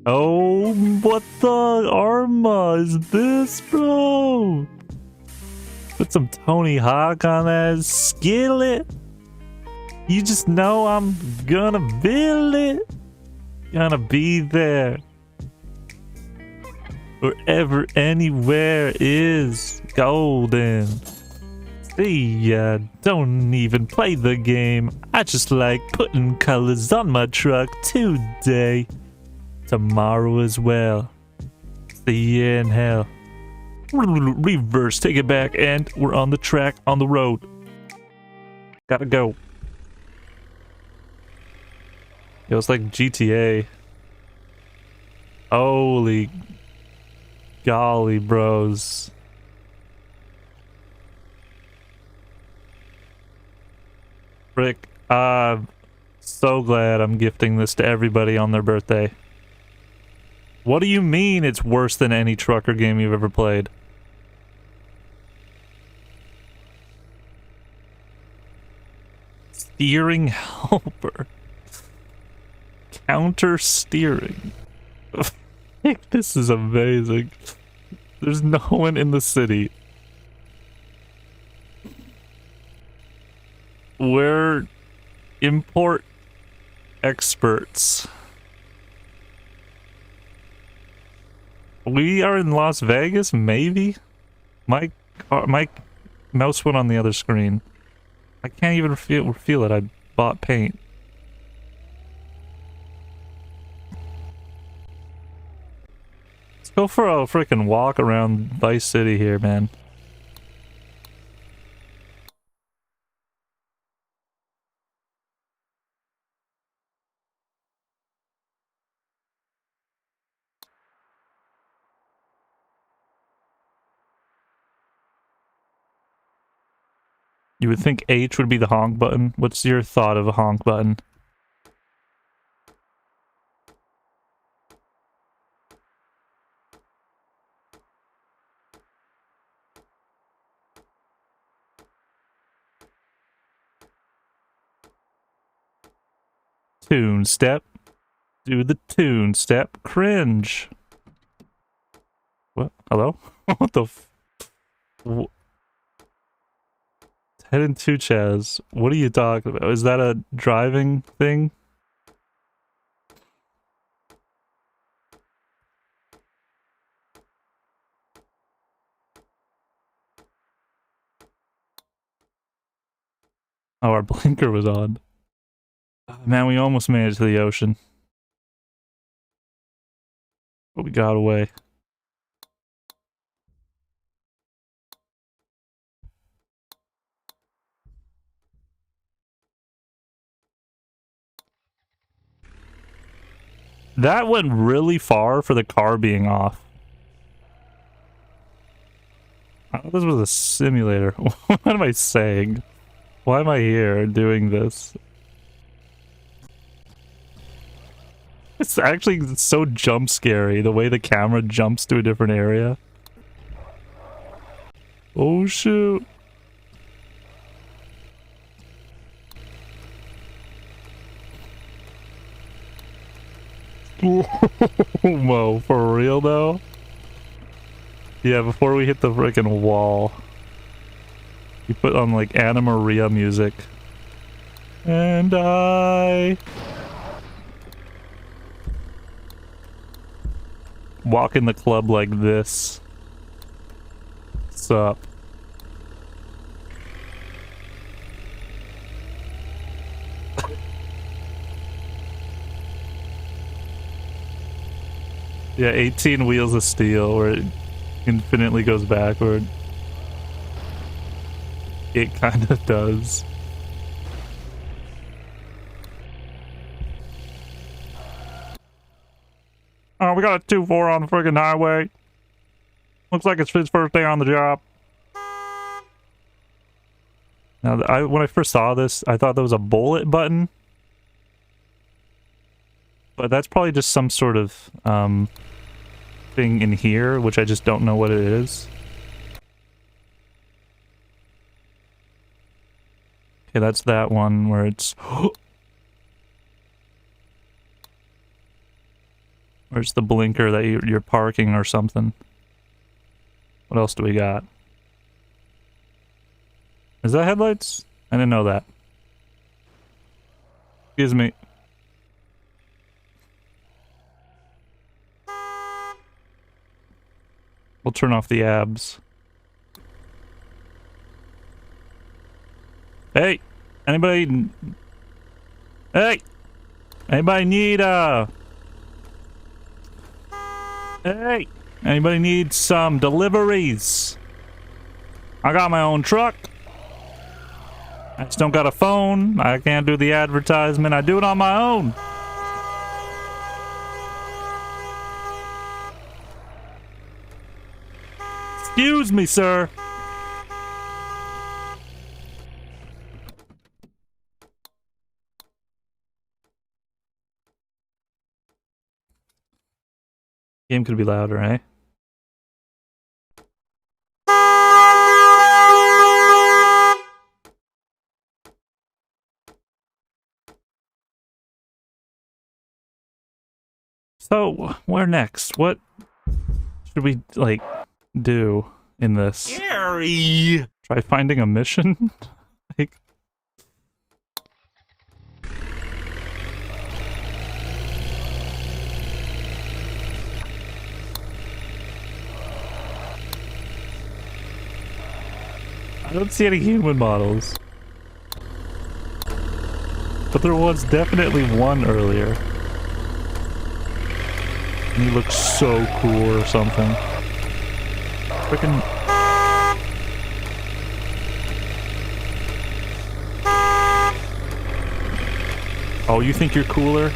Oh, what the Arma is this, bro? Put some Tony Hawk on that skillet. You just know I'm gonna build it. Gonna be there. Wherever, anywhere is golden. See ya, don't even play the game. I just like putting colors on my truck today. Tomorrow as well. See ya in hell. Reverse, take it back, and we're on the track, on the road. Gotta go. It was like GTA. Holy golly, bros. Frick, I'm so glad I'm gifting this to everybody on their birthday. What do you mean it's worse than any trucker game you've ever played? Steering helper. Counter steering. This is amazing. There's no one in the city. We're import experts. We are in Las Vegas, maybe? My mouse went on the other screen. I can't even feel it. I bought paint. Let's go for a freaking walk around Vice City here, man. You would think H would be the honk button. What's your thought of a honk button? Tune step. Do the tune step. Cringe. What? Hello? What the f... Heading to Chaz. What are you talking about? Is that a driving thing? Oh, our blinker was on. Man, we almost made it to the ocean. But we got away. That went really far for the car being off. I thought this was a simulator. What am I saying? Why am I here doing this? It's actually so jump scary, the way the camera jumps to a different area. Oh shoot. Whoa, for real though? Yeah, before we hit the freaking wall, you put on like Anna Maria music. And I walk in the club like this. What's up? Yeah, 18 wheels of steel where it infinitely goes backward. It kind of does. Oh, we got a 2-4 on the friggin' highway. Looks like it's his first day on the job. Now, when I first saw this, I thought there was a bullet button. But that's probably just some sort of thing in here, which I just don't know what it is. Okay, that's that one where it's... Or it's the blinker that you're parking or something. What else do we got? Is that headlights? I didn't know that. Excuse me. We'll turn off the abs. Hey! Anybody... Hey! Anybody need, Hey! Anybody need some deliveries? I got my own truck. I just don't got a phone. I can't do the advertisement. I do it on my own. Excuse me, sir. Game could be louder, eh? So, where next? What should we, like, do in this? Scary! Try finding a mission? Like... I don't see any human models. But there was definitely one earlier. And he looks so cool or something. Frickin'... Oh, you think you're cooler?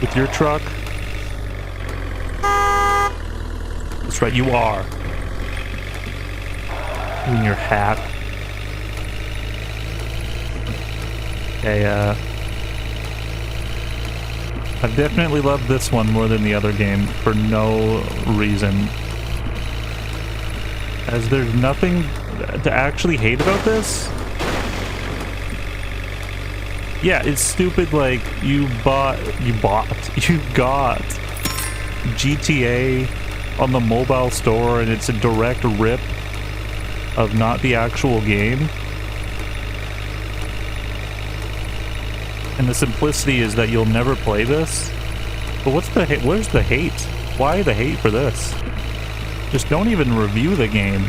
With your truck? That's right, you are. You and your hat. Okay, I've definitely loved this one more than the other game for no reason. As there's nothing to actually hate about this. Yeah, it's stupid, like, you got GTA on the mobile store and it's a direct rip of not the actual game. And the simplicity is that you'll never play this. But what's the hate? Where's the hate? Why the hate for this? Just don't even review the game.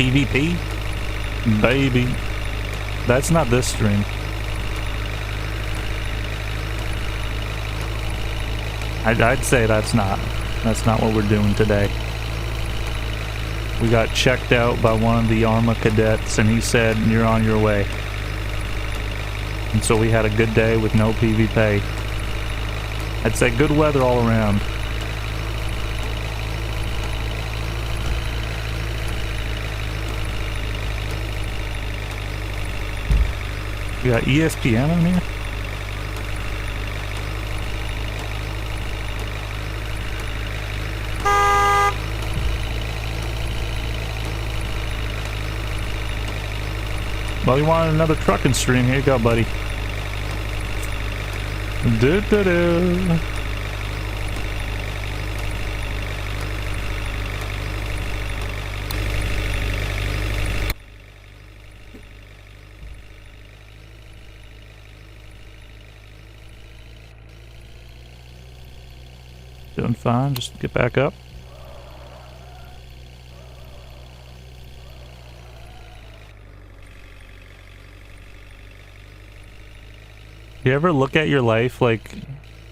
PvP? Baby. That's not this stream. I'd say that's not what we're doing today. We got checked out by one of the Arma cadets, and he said, "You're on your way." And so we had a good day with no PvP. I'd say good weather all around. We got ESPN on here? Well, you wanted another trucking stream? Here you go, buddy. Do-do-do. Doing fine, just get back up. You ever look at your life like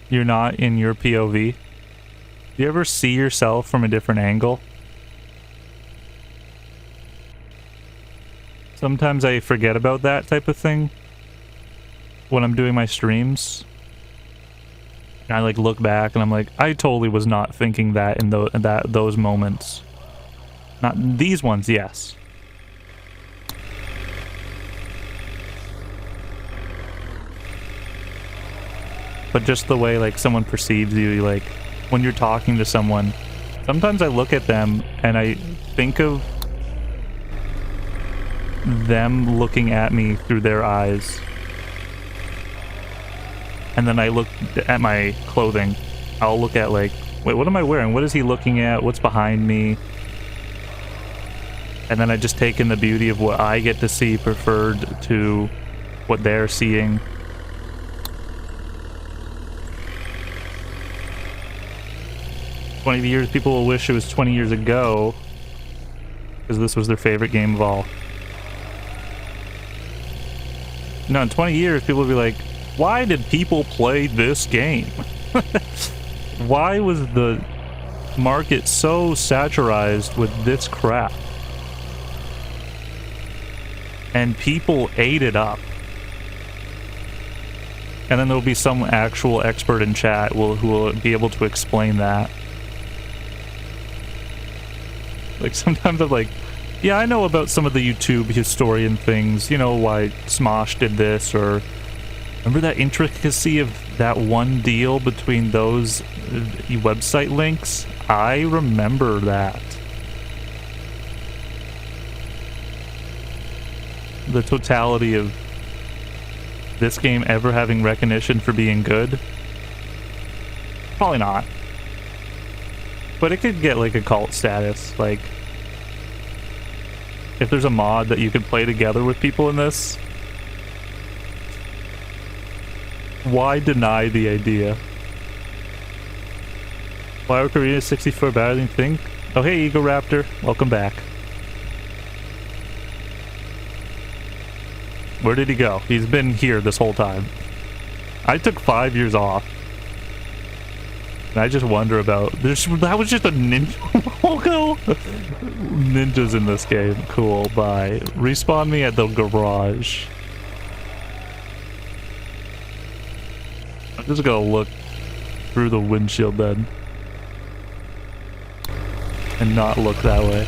you're not in your POV? Do you ever see yourself from a different angle? Sometimes I forget about that type of thing when I'm doing my streams. And I like look back and I'm like, I totally was not thinking that in those moments. Not these ones, yes. But just the way like someone perceives you, like when you're talking to someone, sometimes I look at them and I think of them looking at me through their eyes. And then I look at my clothing. I'll look at like, wait, what am I wearing? What is he looking at? What's behind me? And then I just take in the beauty of what I get to see preferred to what they're seeing. 20 years, people will wish it was 20 years ago because this was their favorite game of all. No, in 20 years, people will be like, why did people play this game? Why was the market so saturized with this crap? And people ate it up. And then there'll be some actual expert in chat who will be able to explain that. Like, sometimes I'm like, yeah, I know about some of the YouTube historian things, you know, why Smosh did this, or remember that intricacy of that one deal between those website links? I remember that. The totality of this game ever having recognition for being good? Probably not. But it could get like a cult status, like if there's a mod that you could play together with people in this, why deny the idea? Why would Korea 64 better than you think? Oh hey Eagle Raptor, welcome back. Where did he go? He's been here this whole time. I took 5 years off. And I just wonder about... that was just a ninja logo? Ninjas in this game. Cool, bye. Respawn me at the garage. I'm just gonna look through the windshield then. And not look that way.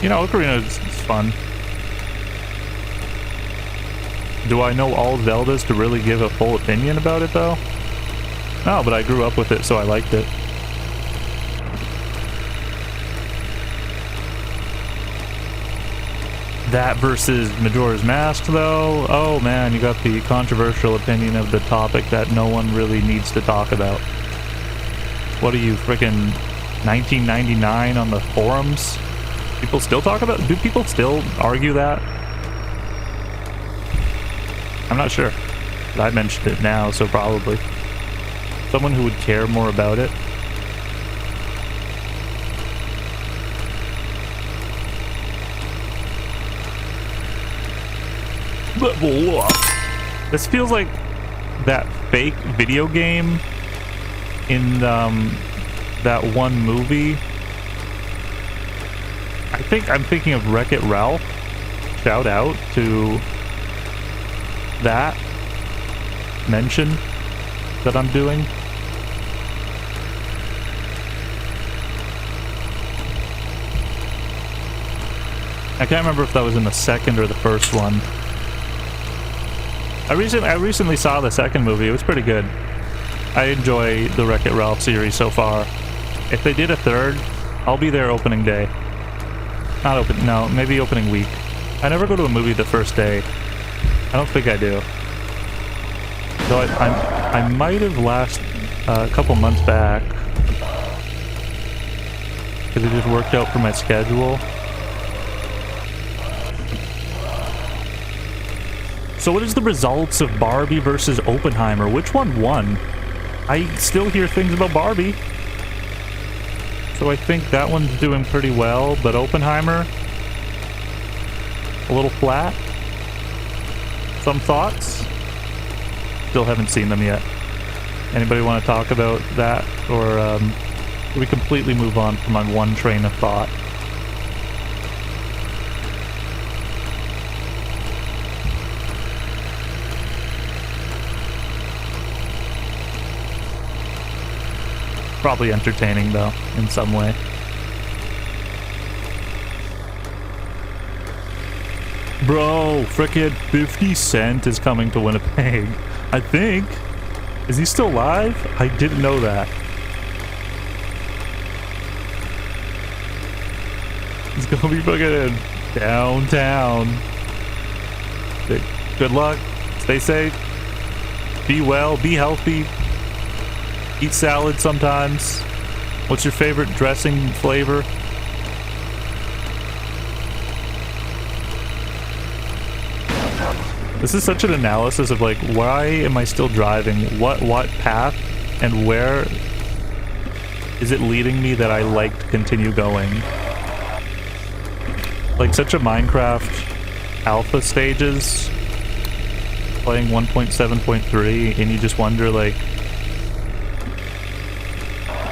You know, Ocarina is fun. Do I know all Zeldas to really give a full opinion about it, though? No, but I grew up with it, so I liked it. That versus Majora's Mask, though? Oh man, you got the controversial opinion of the topic that no one really needs to talk about. What are you, frickin' 1999 on the forums? People still talk about... do people still argue that? I'm not sure. But I mentioned it now, so probably. Someone who would care more about it. This feels like that fake video game in that one movie. I think I'm thinking of Wreck-It Ralph. Shout out to that mention that I'm doing. I can't remember if that was in the second or the first one. I recently saw the second movie. It was pretty good. I enjoy the Wreck-It Ralph series so far. If they did a third, I'll be there opening day. Not open, no, maybe opening week. I never go to a movie the first day. I don't think I do. Though I might have last a couple months back because it just worked out for my schedule. So what is the results of Barbie versus Oppenheimer? Which one won? I still hear things about Barbie. So I think that one's doing pretty well, but Oppenheimer, a little flat. Some thoughts? Still haven't seen them yet. Anybody want to talk about that? Or we completely move on from my one train of thought? Probably entertaining, though, in some way. Bro, frickin' 50 Cent is coming to Winnipeg. I think. Is he still alive? I didn't know that. He's gonna be fucking in downtown. Good luck. Stay safe. Be well. Be healthy. Eat salad sometimes. What's your favorite dressing flavor? This is such an analysis of like, why am I still driving? What path and where is it leading me that I like to continue going? Like such a Minecraft alpha stages, playing 1.7.3, and you just wonder like,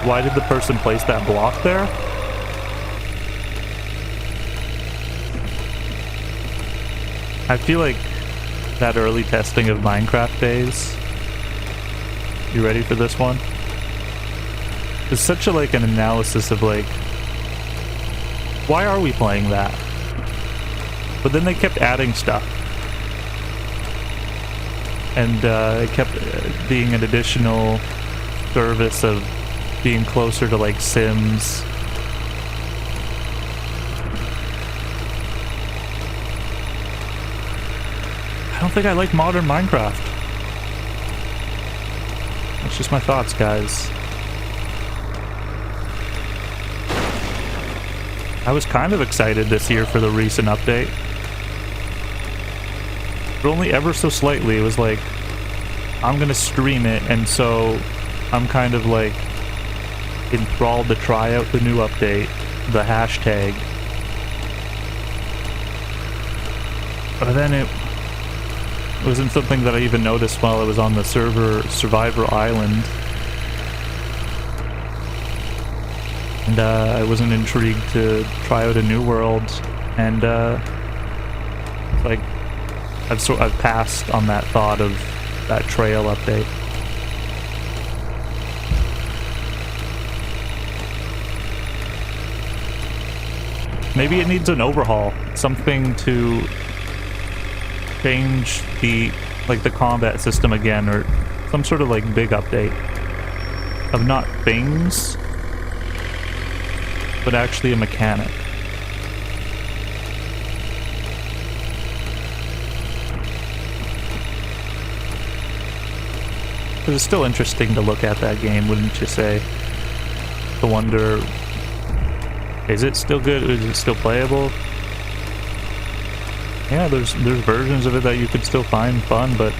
why did the person place that block there? I feel like that early testing of Minecraft days. You ready for this one? It's such a like an analysis of like, why are we playing that? But then they kept adding stuff. And it kept being an additional service of being closer to like Sims. I don't think I like modern Minecraft. That's just my thoughts, guys. I was kind of excited this year for the recent update. But only ever so slightly. It was like, I'm gonna stream it, and so I'm kind of like enthralled to try out the new update, the hashtag. But then it wasn't something that I even noticed while I was on the Survivor Island. And I wasn't intrigued to try out a new world, and like I've passed on that thought of that trail update. Maybe it needs an overhaul, something to change the combat system again, or some sort of like big update of not things, but actually a mechanic. Because it's still interesting to look at that game, wouldn't you say? To wonder, is it still good? Is it still playable? Yeah, there's versions of it that you could still find fun, but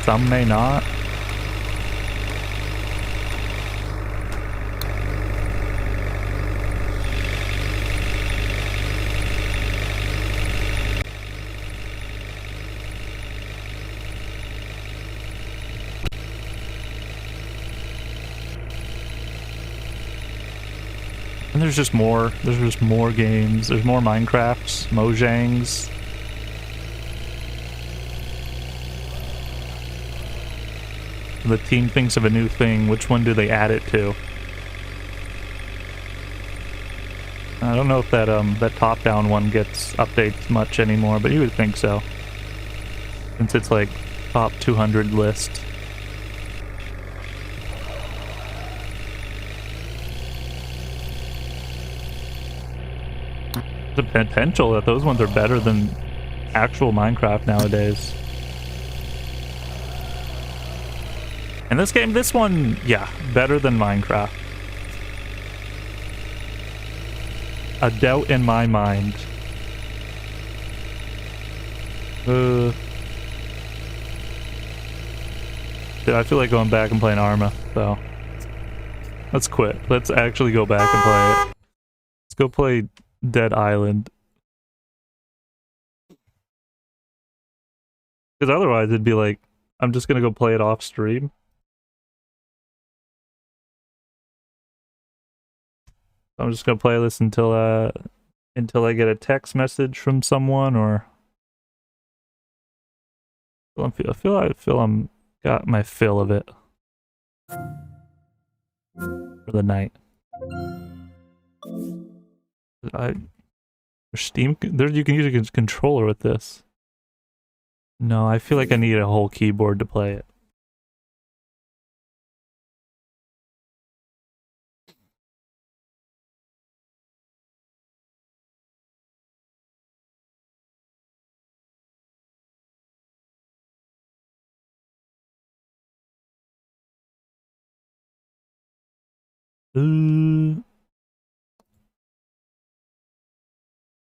some may not. And there's just more games. There's more Minecrafts, Mojangs. The team thinks of a new thing. Which one do they add it to? I don't know if that that top-down one gets updates much anymore, but you would think so. Since it's like top 200 list. The potential that those ones are better than actual Minecraft nowadays. And this one, yeah, better than Minecraft. A doubt in my mind. Dude, I feel like going back and playing Arma, so let's quit. Let's actually go back and play it. Let's go play Dead Island. Because otherwise it'd be like, I'm just gonna go play it off stream. I'm just gonna play this until I get a text message from someone, or I feel I'm got my fill of it for the night. Steam there you can use a controller with this. No, I feel like I need a whole keyboard to play it.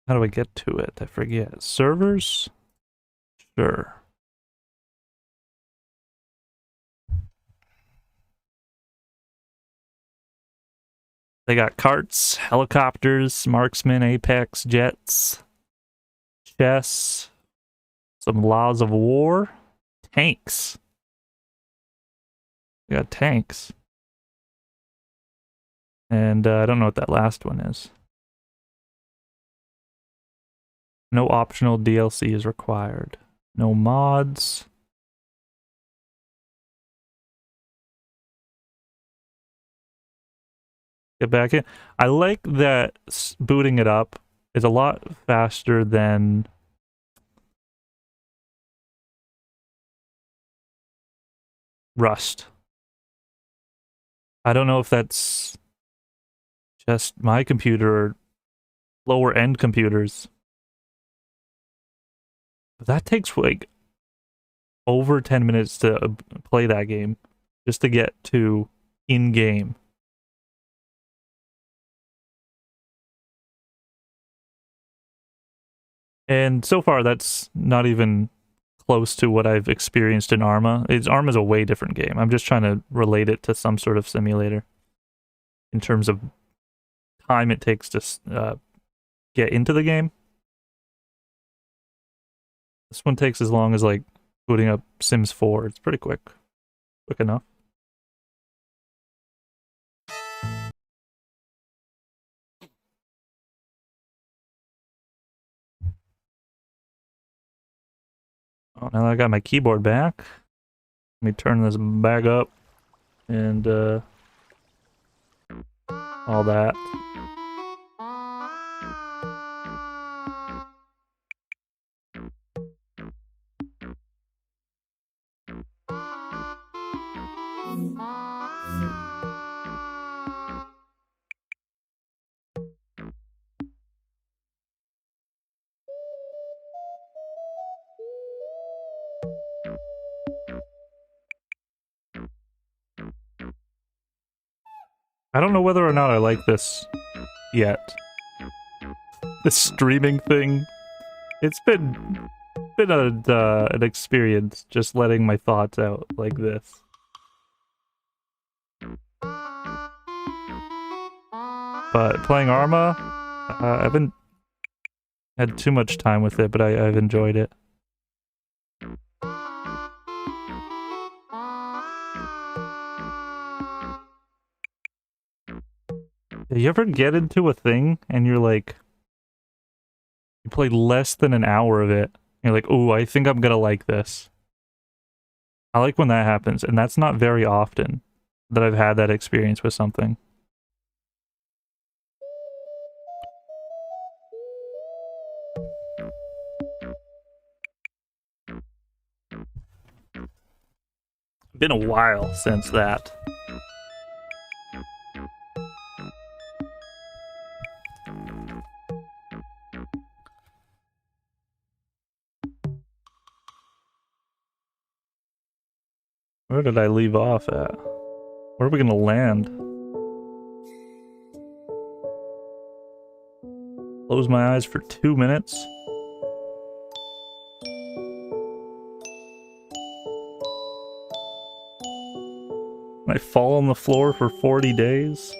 How do I get to it? I forget. Servers? Sure. They got carts, helicopters, marksmen, apex, jets, chess, some laws of war, tanks. We got tanks. And I don't know what that last one is. No optional DLC is required. No mods. Get back in. I like that booting it up is a lot faster than Rust. I don't know if that's just my computer or lower end computers. But that takes like over 10 minutes to play that game just to get to in-game. And so far, that's not even close to what I've experienced in Arma. Arma's a way different game. I'm just trying to relate it to some sort of simulator in terms of time it takes to get into the game. This one takes as long as like booting up Sims 4. It's pretty quick. Quick enough. Oh, now that I got my keyboard back, let me turn this back up and all that. I don't know whether or not I like this yet. This streaming thing. It's been an experience just letting my thoughts out like this. But playing Arma, I haven't had too much time with it, but I've enjoyed it. You ever get into a thing and you're like, you play less than an hour of it, and you're like, oh, I think I'm gonna like this. I like when that happens, and that's not very often that I've had that experience with something. Been a while since that. Where did I leave off at? Where are we gonna land? Close my eyes for 2 minutes. I fall on the floor for 40 days.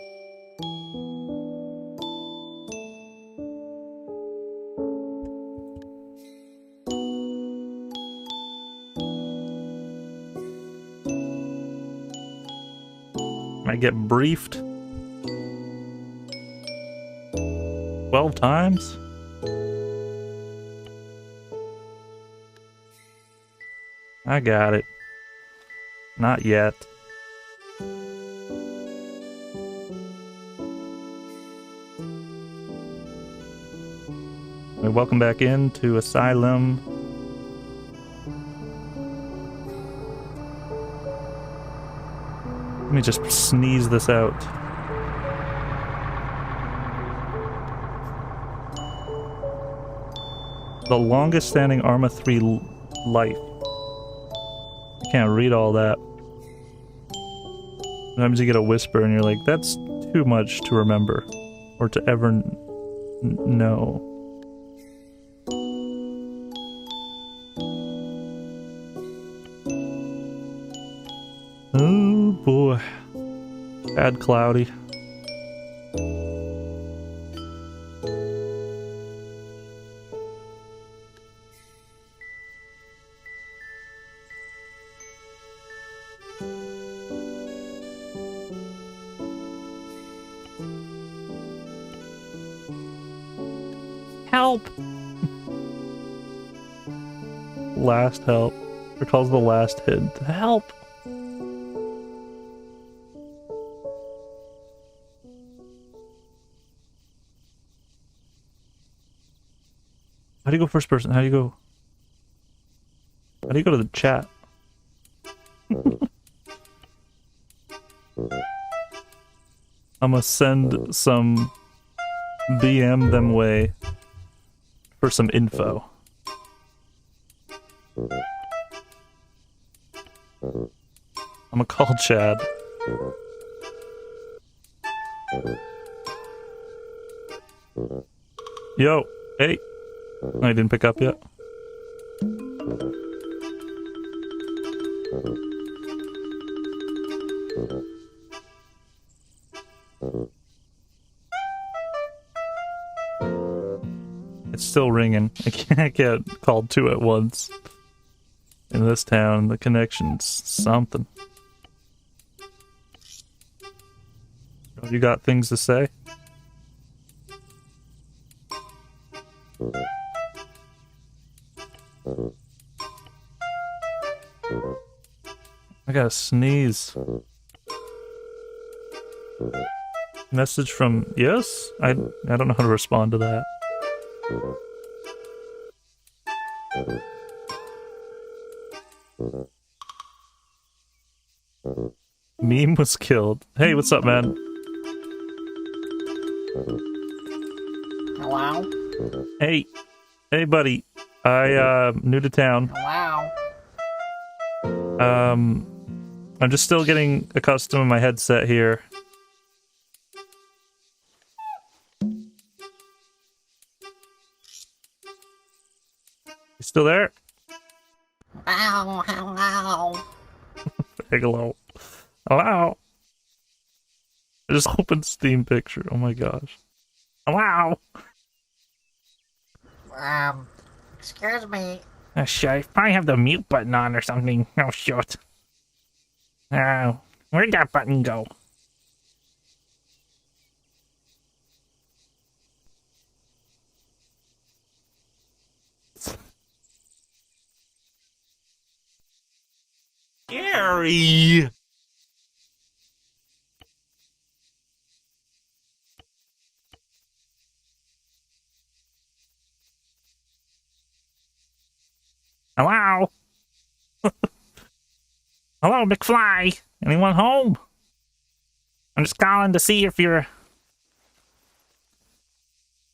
I get briefed 12 times. I got it. Not yet. Welcome back into Asylum. Let me just sneeze this out. The longest standing Arma III Life. I can't read all that. Sometimes you get a whisper and you're like, that's too much to remember or to ever know. Oh boy. Bad cloudy. Help! Last help. Recalls the last hint. Help! How do you go first person? How do you go? How do you go to the chat? I'm gonna send some BM them way for some info. I'm gonna call Chad. Yo, hey. I didn't pick up yet. It's still ringing. I can't get called two at once. In this town, the connection's something. You got things to say? I gotta sneeze. Message from yes? I don't know how to respond to that. Meme was killed. Hey, what's up, man? Hello? Hey. Hey, buddy. New to town. Hello? I'm just still getting accustomed to my headset here. You still there? Hello, hello. Hello. Hello. I just opened Steam Picture. Oh my gosh. Hello. Excuse me. Oh shit, I probably have the mute button on or something. Oh shit. Oh, where'd that button go? Sorry. Hello? Hello, McFly. Anyone home? I'm just calling to see if you're...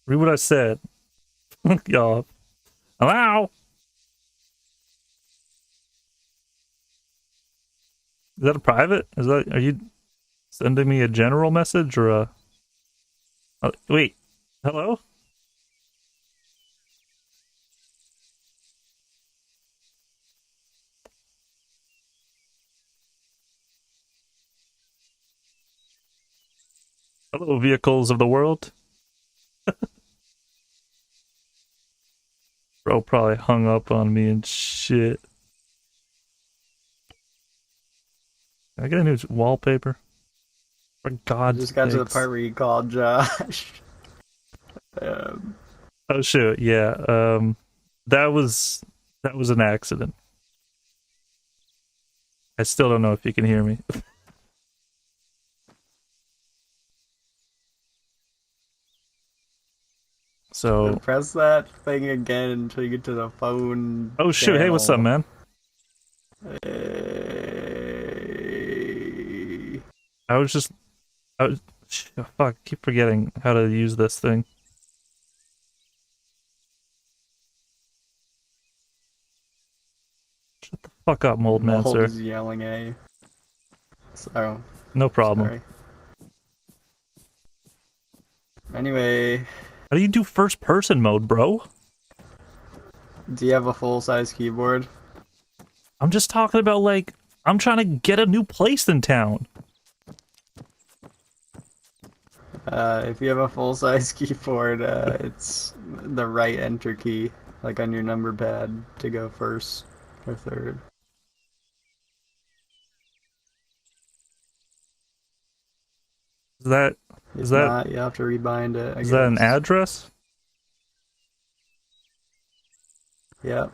Read what I said. Y'all. Hello? Is that a private? Are you sending me a general message or a... wait. Hello? Hello, vehicles of the world. Bro probably hung up on me and shit. Can I get a new wallpaper? For God's Just got to the sakes. part where you called Josh. Oh shoot, yeah. That was an accident. I still don't know if you can hear me. So press that thing again until you get to the phone. oh shoot, hey, what's up, man? Hey. I was fuck, I keep forgetting how to use this thing. Shut the fuck up, mold man, Mold sir. is yelling at you. So, No problem. sorry. Anyway, How do you do first person mode, bro? do you have a full-size keyboard? I'm just talking about, like, I'm trying to get a new place in town. If you have a full-size keyboard, it's the right enter key, like on your number pad, to go first or third. Is that If not, you have to rebind it. I is that an guess. address? Yep.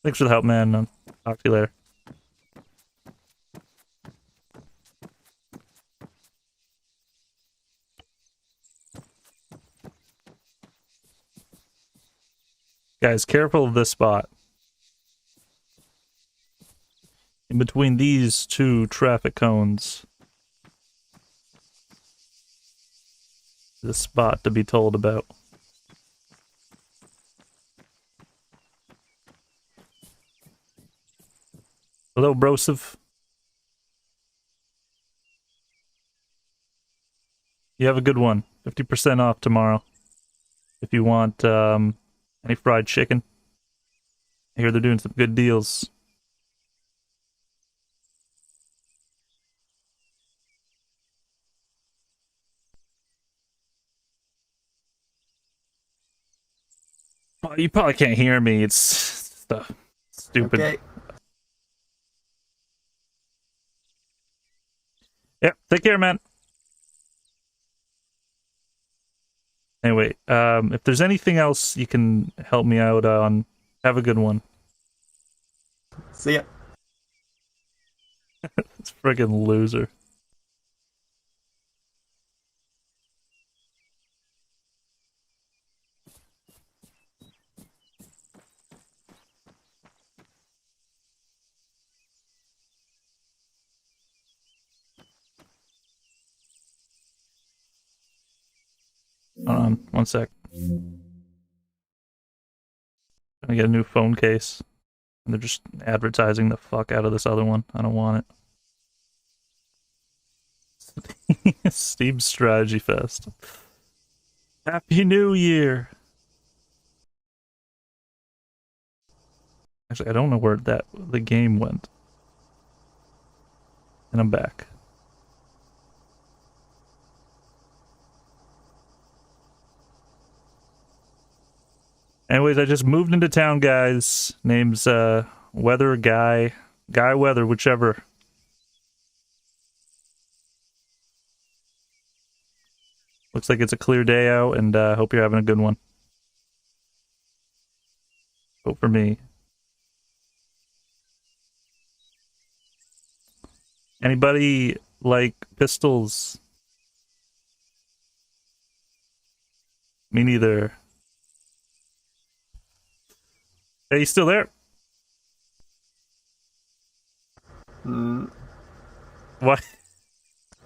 Thanks for the help, man. Talk to you later. Guys, careful of this spot. In between these two traffic cones. The spot to be told about. Hello, Broseph. You have a good one. 50% off tomorrow. If you want any fried chicken. I hear they're doing some good deals. Oh, you probably can't hear me. It's stuff. Stupid. Okay. Yep, take care, man. Anyway, if there's anything else you can help me out on, have a good one. See ya. It's friggin' loser. Hold on, one sec. I get a new phone case. And they're just advertising the fuck out of this other one. I don't want it. Steam Strategy Fest. Happy New Year! Actually, I don't know where the game went. And I'm back. Anyways, I just moved into town, guys. Name's Weather Guy Weather, whichever. Looks like it's a clear day out, and hope you're having a good one. Vote for me. Anybody like pistols? Me neither. Hey, you still there? What?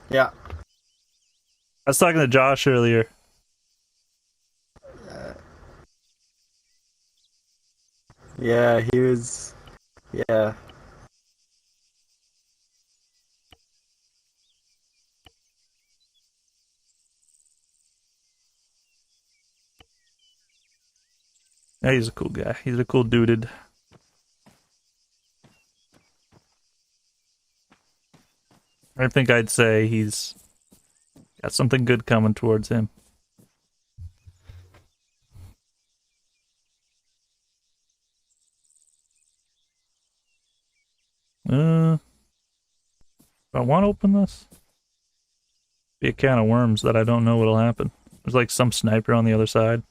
Yeah. I was talking to Josh earlier. Yeah, he was. Yeah. Yeah, he's a cool guy. He's a cool dude. I think I'd say he's got something good coming towards him. Do I want to open this? Be a can of worms that I don't know what'll happen. There's like some sniper on the other side.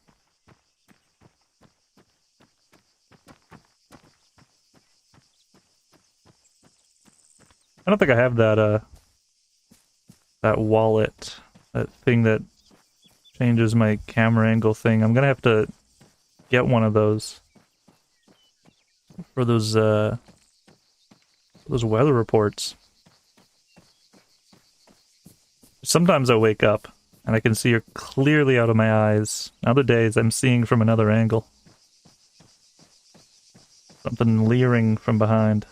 I don't think I have that that wallet, that thing that changes my camera angle thing. I'm gonna have to get one of those for those weather reports. Sometimes I wake up and I can see her clearly out of my eyes. Other days I'm seeing from another angle. Something leering from behind.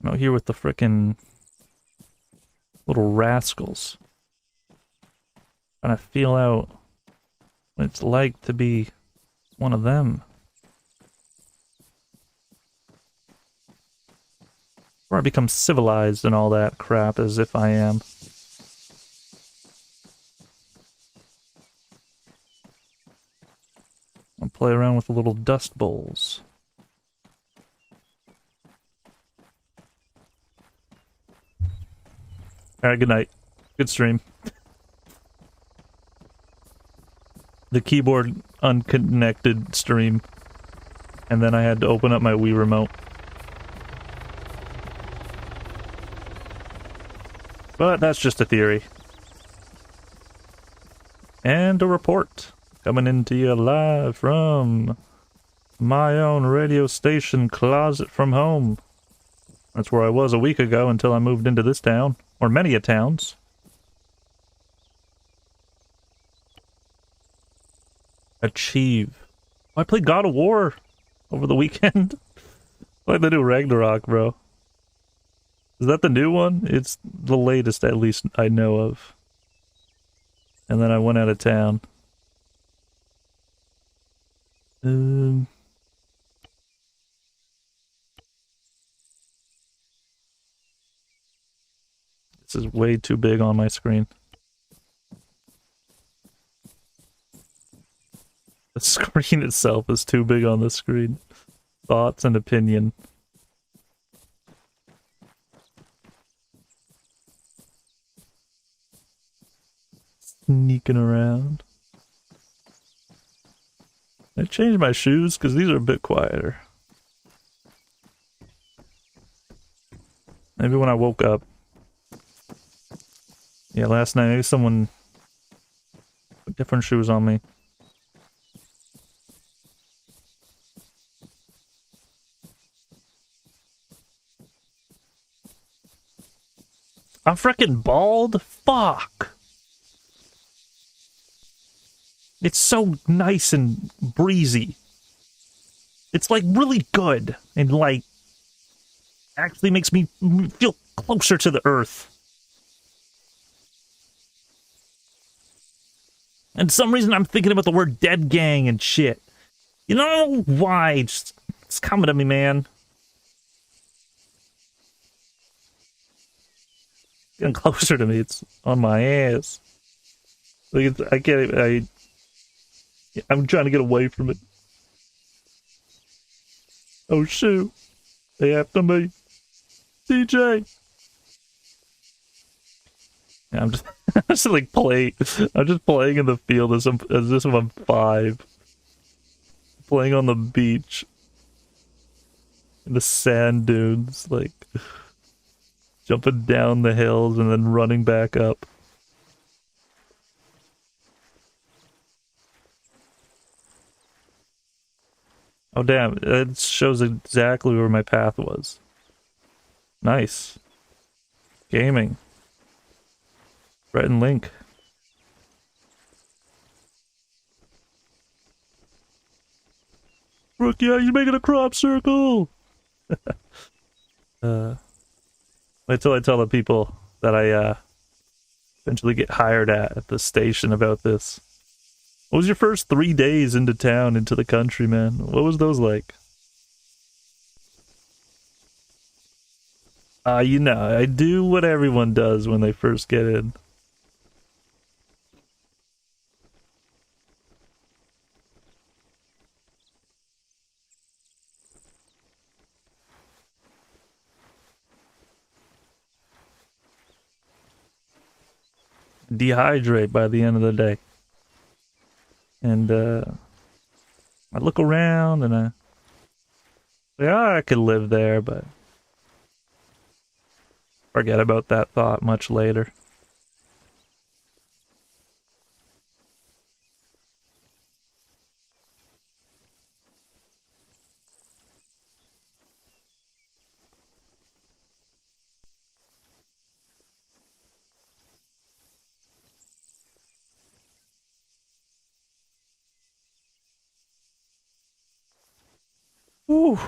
I'm out here with the frickin' little rascals. Trying to feel out what it's like to be one of them. Before I become civilized and all that crap as if I am. I'll play around with the little dust bowls. Alright, good night. Good stream. The keyboard unconnected stream. And then I had to open up my Wii remote. But that's just a theory. And a report. Coming into you live from my own radio station closet from home. That's where I was a week ago until I moved into this town. Or many a towns. Achieve. I played God of War over the weekend. Like the new Ragnarok, bro. Is that the new one? It's the latest, at least I know of. And then I went out of town. This is way too big on my screen. The screen itself is too big on the screen. Thoughts and opinion. Sneaking around. I changed my shoes because these are a bit quieter. Maybe when I woke up. Yeah, last night maybe someone put different shoes on me. I'm freaking bald? Fuck! It's so nice and breezy. It's like really good and like actually makes me feel closer to the earth. And for some reason I'm thinking about the word dead gang and shit. You know why? It's coming to me, man. Getting closer to me. It's on my ass. Like I can't. I'm trying to get away from it. Oh shoot! They after me. DJ. Yeah, I'm just, just like playing. I'm just playing in the field as if I'm 5. Playing on the beach. In the sand dunes, like jumping down the hills and then running back up. Oh damn, it shows exactly where my path was. Nice. Gaming. Brett and Link. Brooke, yeah, you're making a crop circle! Wait till I tell the people that I eventually get hired at the station about this. What was your first 3 days into town, into the country, man? What was those like? You know, I do what everyone does when they first get in. Dehydrate by the end of the day. And I look around and I say, oh, I could live there, but forget about that thought much later. Ooh.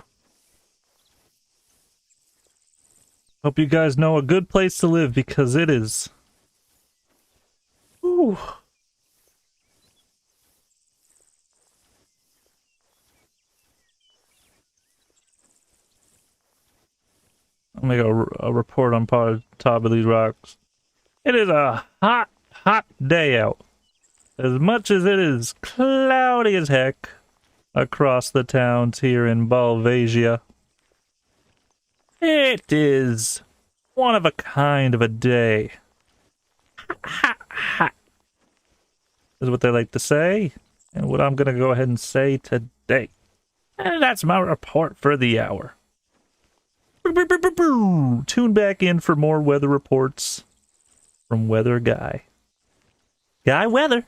Hope you guys know a good place to live because it is. Ooh. I'll make a report on top of these rocks. It is a hot, hot day out. As much as it is cloudy as heck across the towns here in Balvasia. It is one of a kind of a day. Ha ha. Is what they like to say, and what I'm gonna go ahead and say today. And that's my report for the hour. Tune back in for more weather reports from Weather Guy. Guy Weather.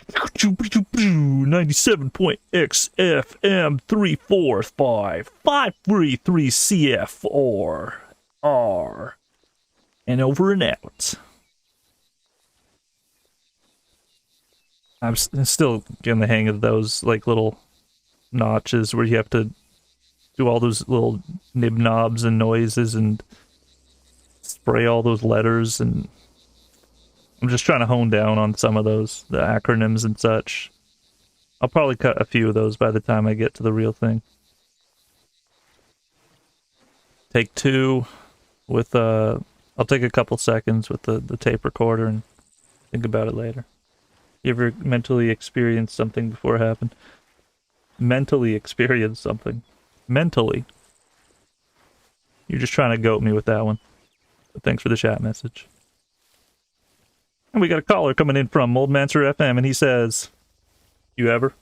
97.x FM 345 533 CF4 R. And over and out. I'm still getting the hang of those like little notches where you have to do all those little nib knobs and noises and spray all those letters, and I'm just trying to hone down on some of those, the acronyms and such. I'll probably cut a few of those by the time I get to the real thing. Take 2 with I'll take a couple seconds with the tape recorder and think about it later. You ever mentally experience something before it happened? Mentally experience something. Mentally. You're just trying to goat me with that one. But thanks for the chat message. And we got a caller coming in from Moldmancer FM, and he says, "You ever?"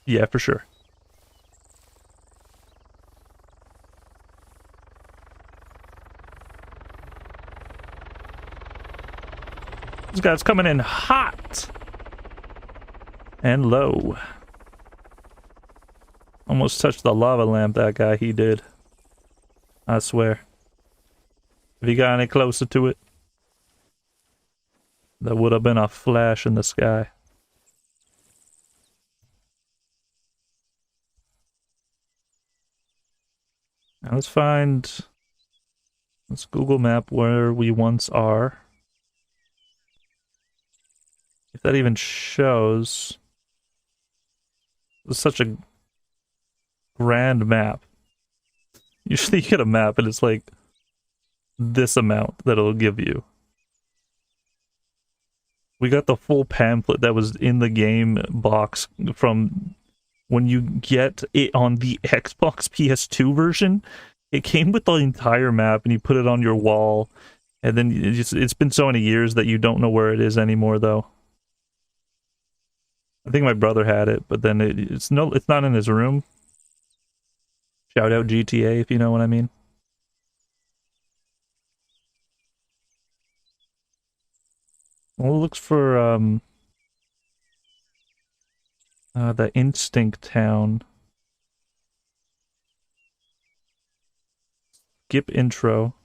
Yeah, for sure. This guy's coming in hot and low. Almost touched the lava lamp, that guy, he did. I swear. If he got any closer to it, there would have been a flash in the sky. Now let's Google map where we once are. If that even shows. It's such a grand map. Usually you get a map and it's like this amount that it'll give you. We got the full pamphlet that was in the game box from when you get it on the Xbox PS2 version. It came with the entire map and you put it on your wall And then it's been so many years that you don't know where it is anymore, though. I think my brother had it, but then it's not in his room. Shout out GTA, if you know what I mean. Well, it looks for the Instinct Town. Skip intro.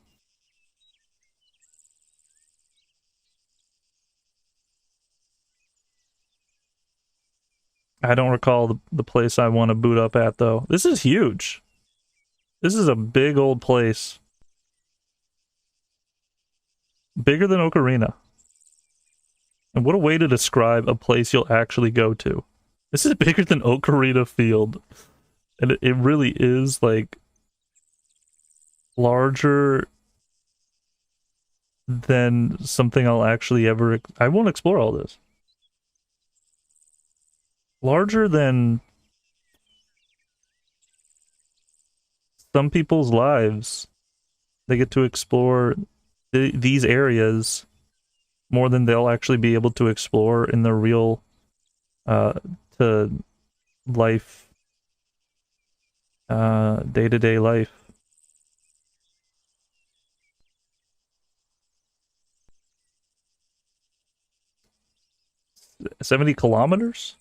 I don't recall the place I want to boot up at, though. This is huge. This is a big old place. Bigger than Ocarina. And what a way to describe a place you'll actually go to. This is bigger than Ocarina Field. And it really is, like, larger than something I'll actually ever... I won't explore all this. Larger than some people's lives. They get to explore these areas more than they'll actually be able to explore in the real to life, day-to-day life. $70 kilometers?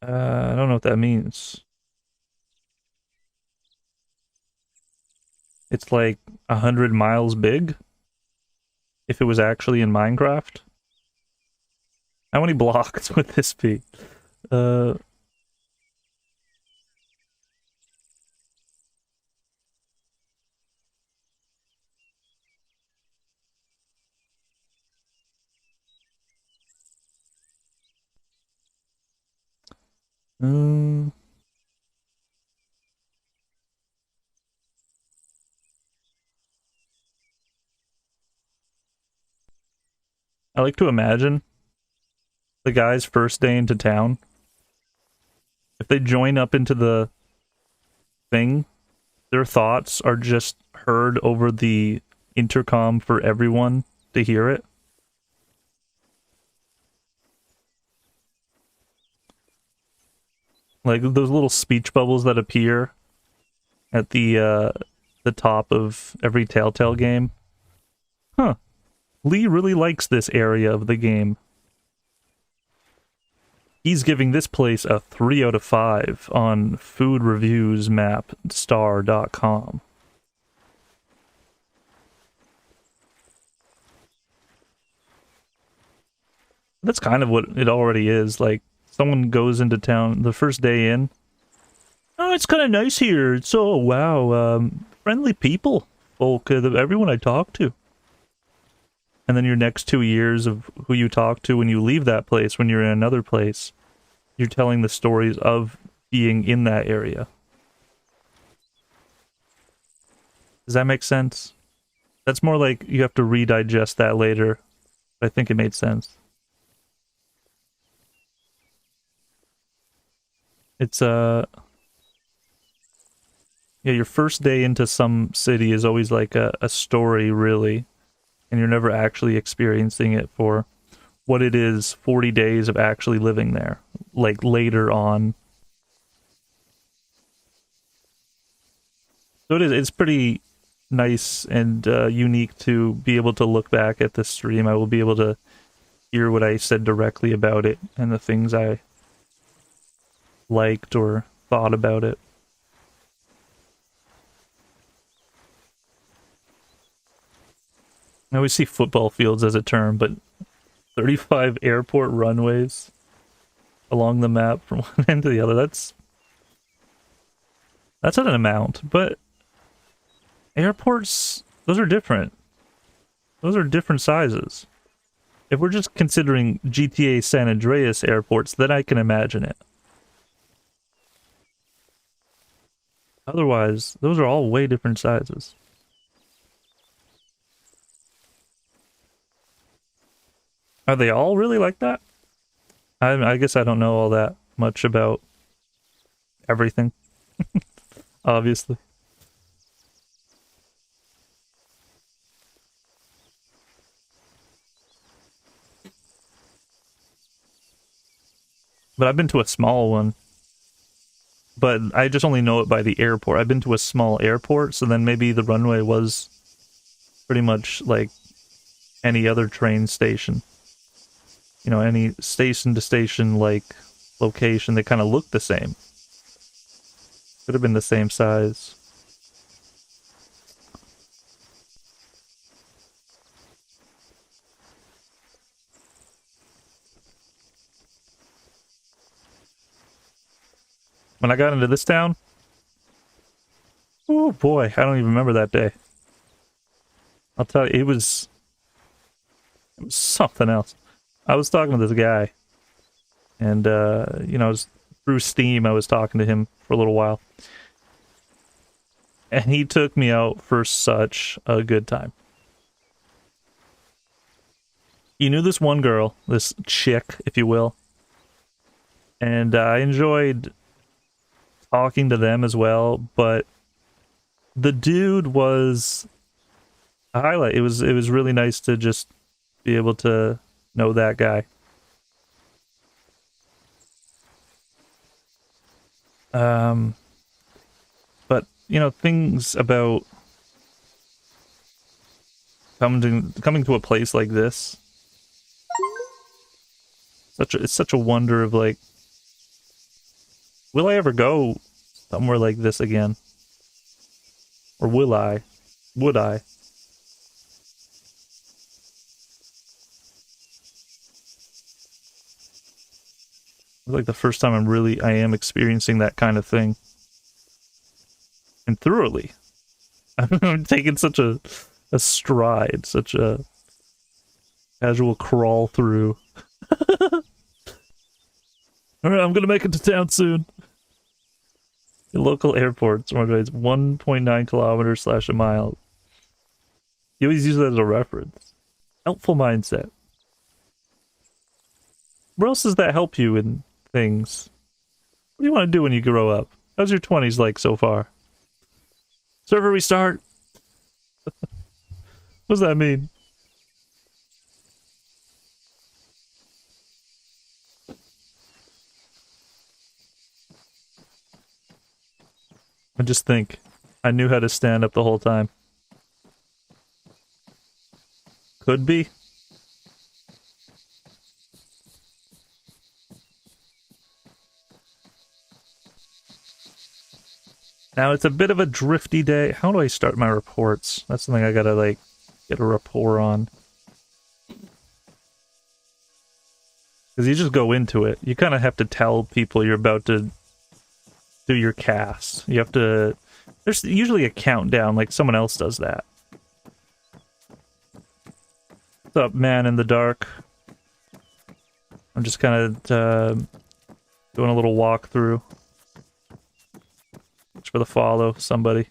I don't know what that means. It's like 100 miles big? If it was actually in Minecraft? How many blocks would this be? I like to imagine the guy's first day into town. If they join up into the thing, their thoughts are just heard over the intercom for everyone to hear it. Like those little speech bubbles that appear at the top of every Telltale game. Huh. Lee really likes this area of the game. He's giving this place a 3 out of 5 on food reviews map star.com. That's kind of what it already is. Like, someone goes into town the first day in. Oh, it's kind of nice here. It's so, wow, friendly people. Folk, everyone I talk to. And then your next 2 years of who you talk to when you leave that place, when you're in another place, you're telling the stories of being in that area. Does that make sense? That's more like you have to redigest that later. But I think it made sense. It's, yeah, your first day into some city is always like a story, really. And you're never actually experiencing it for what it is 40 days of actually living there, like later on. So it's pretty nice and unique to be able to look back at this stream. I will be able to hear what I said directly about it and the things I liked or thought about it. I always see football fields as a term, but 35 airport runways along the map from one end to the other, that's an amount, but airports, those are different. Those are different sizes. If we're just considering GTA San Andreas airports, then I can imagine it. Otherwise, those are all way different sizes. Are they all really like that? I guess I don't know all that much about everything. Obviously. But I've been to a small one. But I just only know it by the airport. I've been to a small airport, so then maybe the runway was pretty much like any other train station. You know, any station to station like location, they kind of look the same. Could have been the same size. When I got into this town, oh boy, I don't even remember that day. I'll tell you, it was something else. I was talking to this guy, and you know, through Steam, I was talking to him for a little while, and he took me out for such a good time. He knew this one girl, this chick, if you will, and I enjoyed talking to them as well, but the dude was a highlight. It was really nice to just be able to know that guy. But you know, things about coming to a place like this, it's such a wonder of like, will I ever go somewhere like this again? Or will I? Would I? It's like the first time I am experiencing that kind of thing. And thoroughly. I'm taking such a stride, such a casual crawl through. Alright, I'm gonna make it to town soon. The local airports, it's 1.9 kilometers / a mile. You always use that as a reference. Helpful mindset. Where else does that help you in things? What do you want to do when you grow up? How's your 20s like so far? Server restart? What does that mean? I just think I knew how to stand up the whole time. Could be. Now it's a bit of a drifty day. How do I start my reports? That's something I gotta like get a rapport on. Because you just go into it. You kind of have to tell people you're about to do your cast. You have to... There's usually a countdown, like someone else does that. What's up, man in the dark? I'm just kind of doing a little walkthrough. Thanks for the follow, somebody.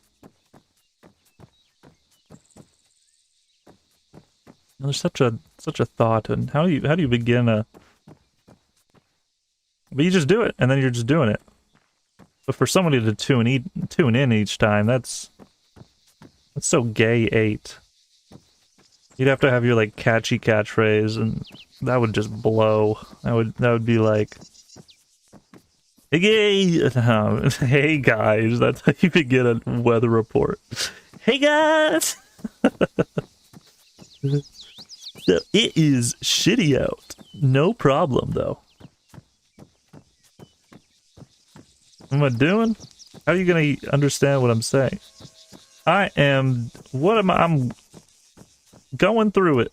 There's such a thought, and how do you begin a... But you just do it, and then you're just doing it. But for somebody to tune in each time, that's so gay 8. You'd have to have your like catchy catchphrase, and that would just blow. That would be like, hey gay, hey guys. That's how you begin a weather report. Hey guys. So it is shitty out. No problem though. What am I doing? How are you gonna understand what I'm saying? I'm going through it.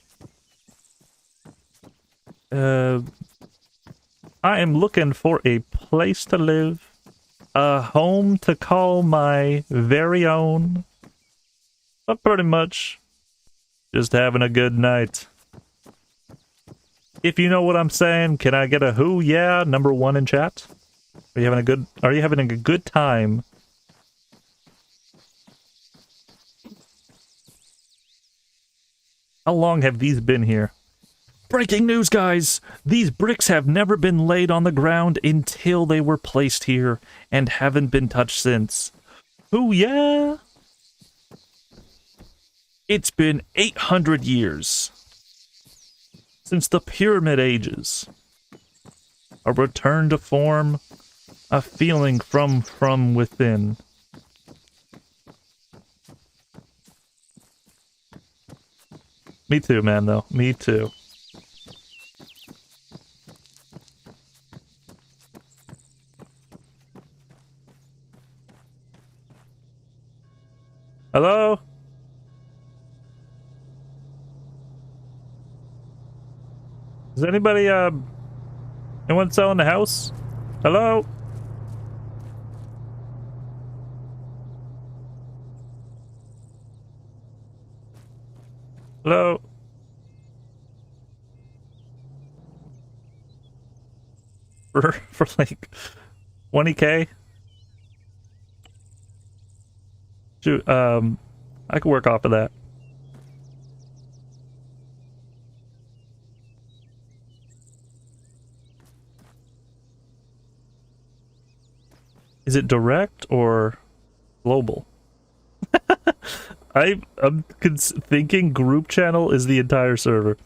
I am looking for a place to live, a home to call my very own, but pretty much just having a good night. If you know what I'm saying, can I get a who yeah #1 in chat? Are you having a good time? How long have these been here? Breaking news, guys! These bricks have never been laid on the ground until they were placed here, and haven't been touched since. Ooh, yeah! It's been 800 years. Since the Pyramid Ages. A return to form. A feeling from within. Me too, man, though. Me too. Hello? Is anybody, anyone selling the house? Hello? Hello? For like 20K? Shoot, I could work off of that. Is it direct or global? I'm thinking group channel is the entire server.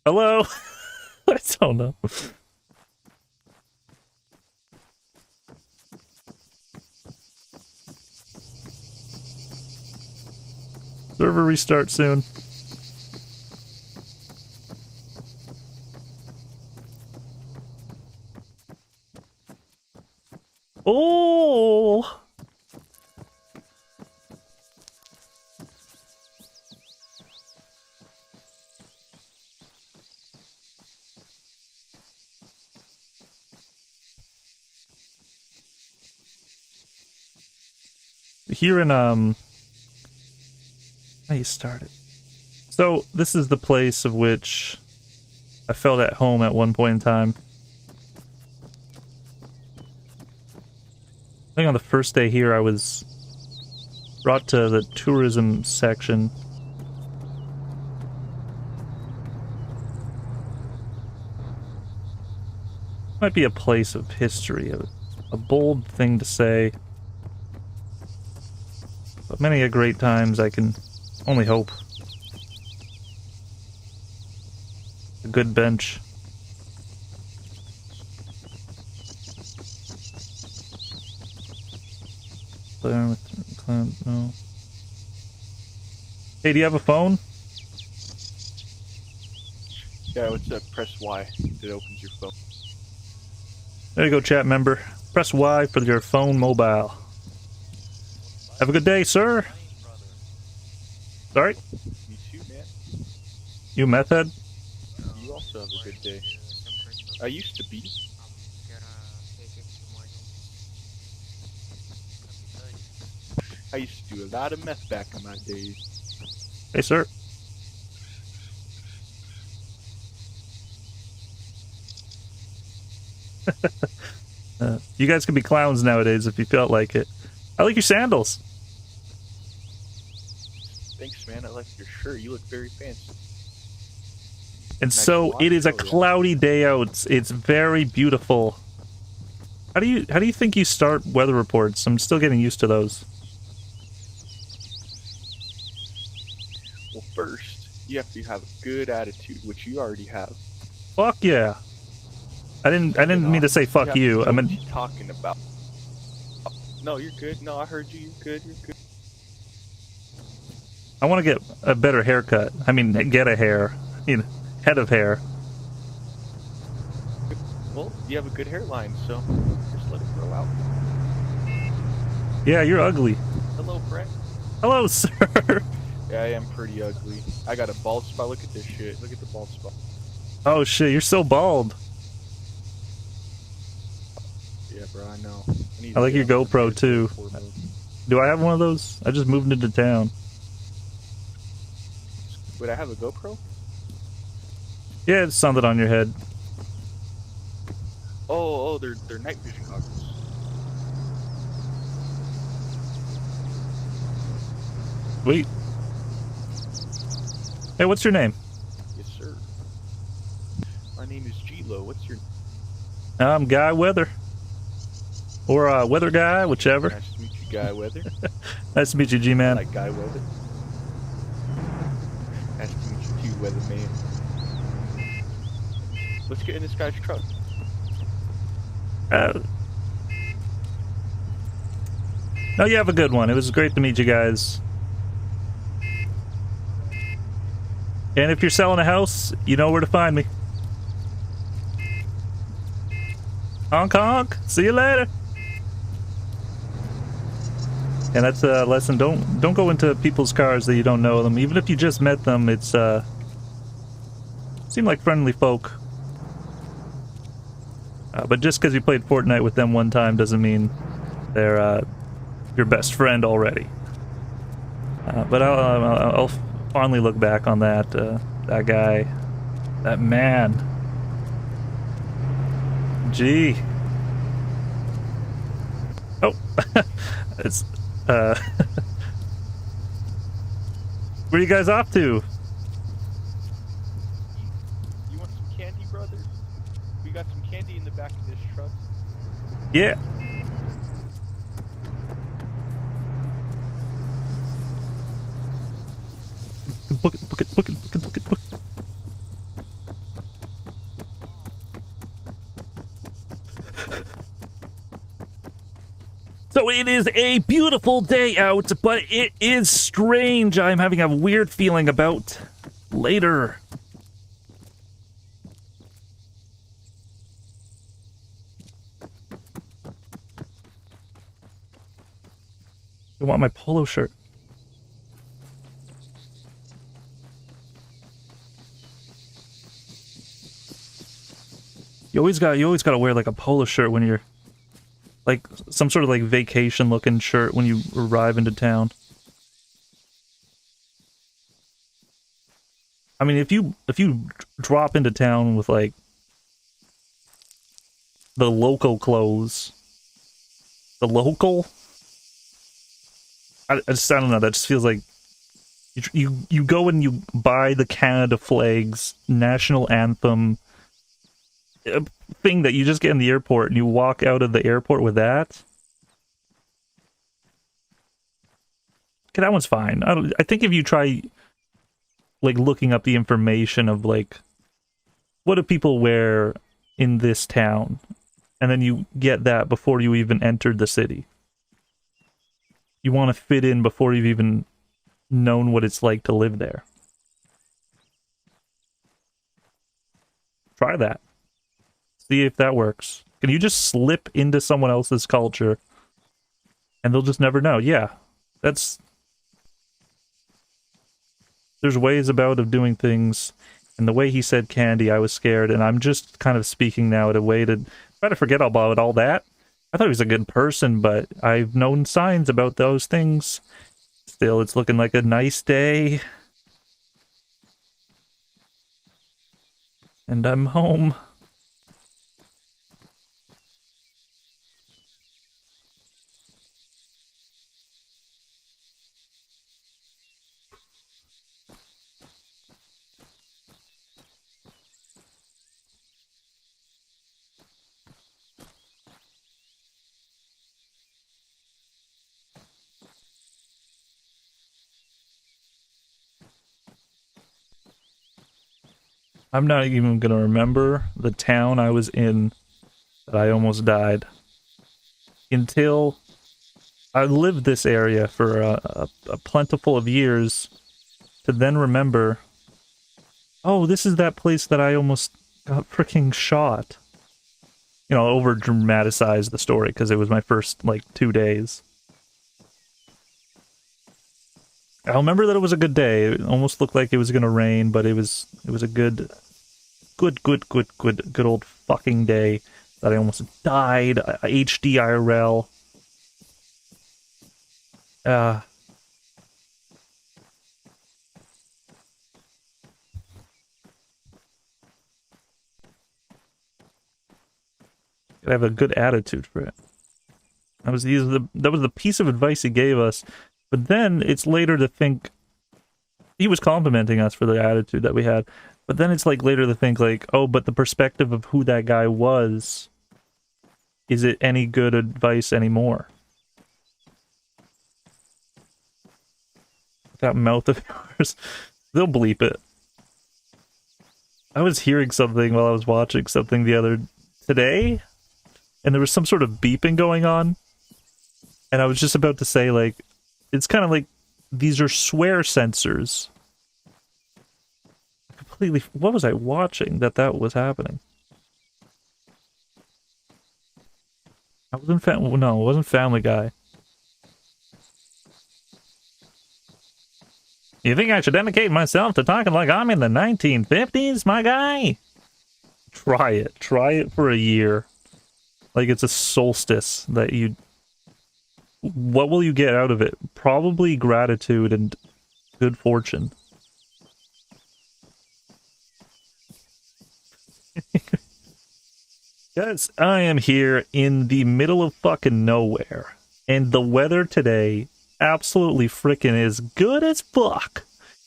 Hello? I don't know. Server restart soon. Oh! Here in how you started. So this is the place of which I felt at home at one point in time. I think on the first day here I was brought to the tourism section. Might be a place of history, a bold thing to say. But many a great times I can only hope. A good bench. No. Hey, do you have a phone? Yeah, what's up? Press Y. It opens your phone. There you go, chat member. Press Y for your phone mobile. Have a good day, sir. Sorry? Me too, man. You meth head? You also have a good day. I used to be. I used to do a lot of meth back in my days. Hey, sir. You guys can be clowns nowadays if you felt like it. I like your sandals. Thanks, man. I like your shirt. You look very fancy. And Nice so watch, it is a though, yeah. cloudy day out. It's very beautiful. How do you think you start weather reports? I'm still getting used to those. Well, first, you have to have a good attitude, which you already have. Fuck yeah. I didn't mean to say fuck you. I What meant you talking about? No, you're good. No, I heard you. You're good. You're good. I want to get a better haircut. I mean, get a hair. You know, head of hair. Well, you have a good hairline, so just let it grow out. Yeah, you're ugly. Hello, Brett. Hello, sir. Yeah, I am pretty ugly. I got a bald spot. Look at this shit. Look at the bald spot. Oh shit, you're so bald. Yeah, bro, I know. I like your GoPro too. Do I have one of those? I just moved into town. Wait, I have a GoPro? Yeah, it's something on your head. Oh, they're night vision goggles. Sweet. Hey, what's your name? Yes, sir. My name is G-Lo. What's your... I'm Guy Weather. Or Weather Guy, whichever. Nice to meet you, Guy Weather. Nice to meet you, I G-Man. like Guy Weather. Nice to meet you too, Weatherman. Let's get in this guy's truck. No, you have a good one. It was great to meet you guys. And if you're selling a house, you know where to find me. Honk honk. See you later. And that's a lesson. Don't go into people's cars that you don't know them. Even if you just met them, it's seem like friendly folk. But just because you played Fortnite with them one time doesn't mean they're your best friend already. But I'll fondly look back on that that guy, that man. Gee. Oh, it's where are you guys off to? You want some candy, brother? We got some candy in the back of this truck. Yeah. Book it, book it, book it, book it, book it, book it. So it is a beautiful day out, but it is strange. I'm having a weird feeling about later. I want my polo shirt. You always gotta wear like a polo shirt when you're like some sort of like vacation looking shirt when you arrive into town. I mean, if you drop into town with like the local clothes, I don't know, that just feels like you go and you buy the Canada flags, national anthem, a thing that you just get in the airport and you walk out of the airport with that. Okay, that one's fine. I think if you try like looking up the information of like what do people wear in this town, and then you get that before you even entered the city. You want to fit in before you've even known what it's like to live there. Try that. See if that works. Can you just slip into someone else's culture and they'll just never know? Yeah, there's ways about of doing things, and the way he said candy, I was scared, and I'm just kind of speaking now at a way to try to forget about all that. I thought he was a good person, but I've known signs about those things. Still, it's looking like a nice day. And I'm home. I'm not even gonna remember the town I was in that I almost died until I lived this area for a plentiful of years to then remember, oh, this is that place that I almost got freaking shot. You know, over dramatize the story because it was my first like 2 days. I remember that it was a good day. It almost looked like it was gonna rain, but it was a good old fucking day that I almost died. HD IRL. I have a good attitude for it. That was the piece of advice he gave us. But then it's later to think he was complimenting us for the attitude that we had. But then it's like later to think like, oh, but the perspective of who that guy was, is it any good advice anymore? That mouth of yours, they'll bleep it. I was hearing something while I was watching something today, and there was some sort of beeping going on, and I was just about to say, like, it's kind of like these are swear sensors. Completely. What was I watching that was happening? I wasn't no, it wasn't Family Guy. You think I should dedicate myself to talking like I'm in the 1950s, my guy? Try it. Try it for a year. Like it's a solstice that you... What will you get out of it? Probably gratitude and good fortune. Guys, I am here in the middle of fucking nowhere. And the weather today absolutely freaking is good as fuck.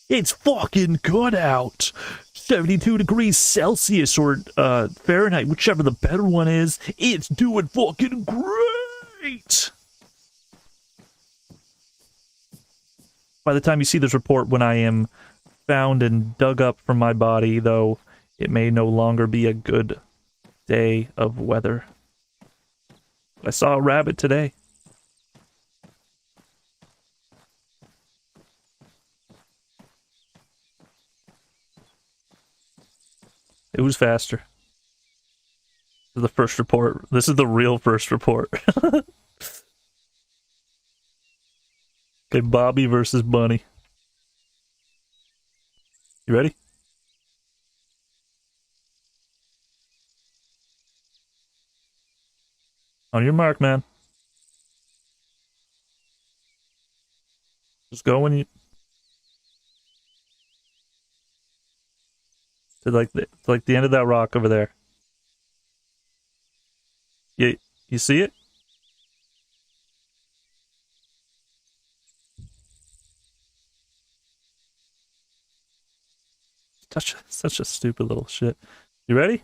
It's fucking good out. 72 degrees Celsius or Fahrenheit, whichever the better one is. It's doing fucking great. By the time you see this report, when I am found and dug up from my body, though, it may no longer be a good day of weather. I saw a rabbit today. It was faster. This is the first report. This is the real first report. Okay, Bobby versus Bunny. You ready? On your mark, man. Just go when you... to like the end of that rock over there. You see it? Such a stupid little shit. You ready?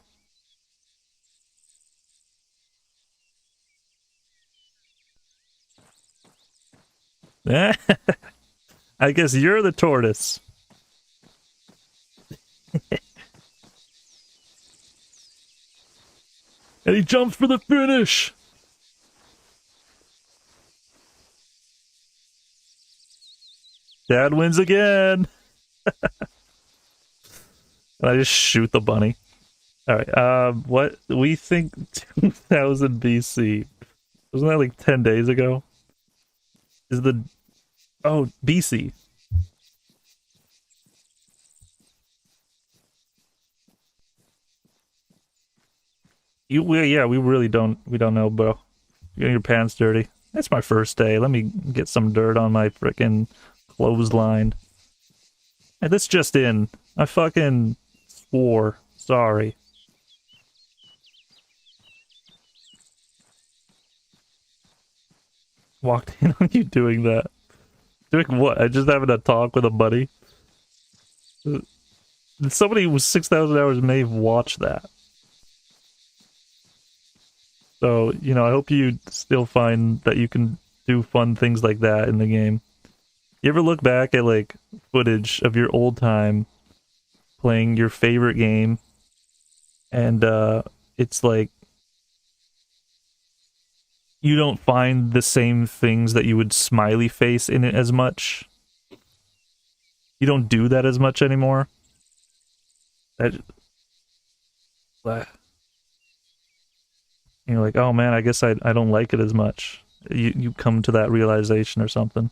I guess you're the tortoise. And he jumps for the finish. Dad wins again. And I just shoot the bunny. Alright, what we think 2000 BC. Wasn't that like 10 days ago? Is the... Oh, BC. Yeah, we really don't know, bro. You're getting your pants dirty. It's my first day. Let me get some dirt on my frickin' clothesline. Hey, this just in. I fucking swore. Sorry. Walked in on you doing that. Doing what? I just having a talk with a buddy. Somebody with 6,000 hours may have watched that. So, you know, I hope you still find that you can do fun things like that in the game. You ever look back at, like, footage of your old time playing your favorite game, and, it's like, you don't find the same things that you would smiley face in it as much? You don't do that as much anymore? You're like, oh man, I guess I don't like it as much. You come to that realization or something.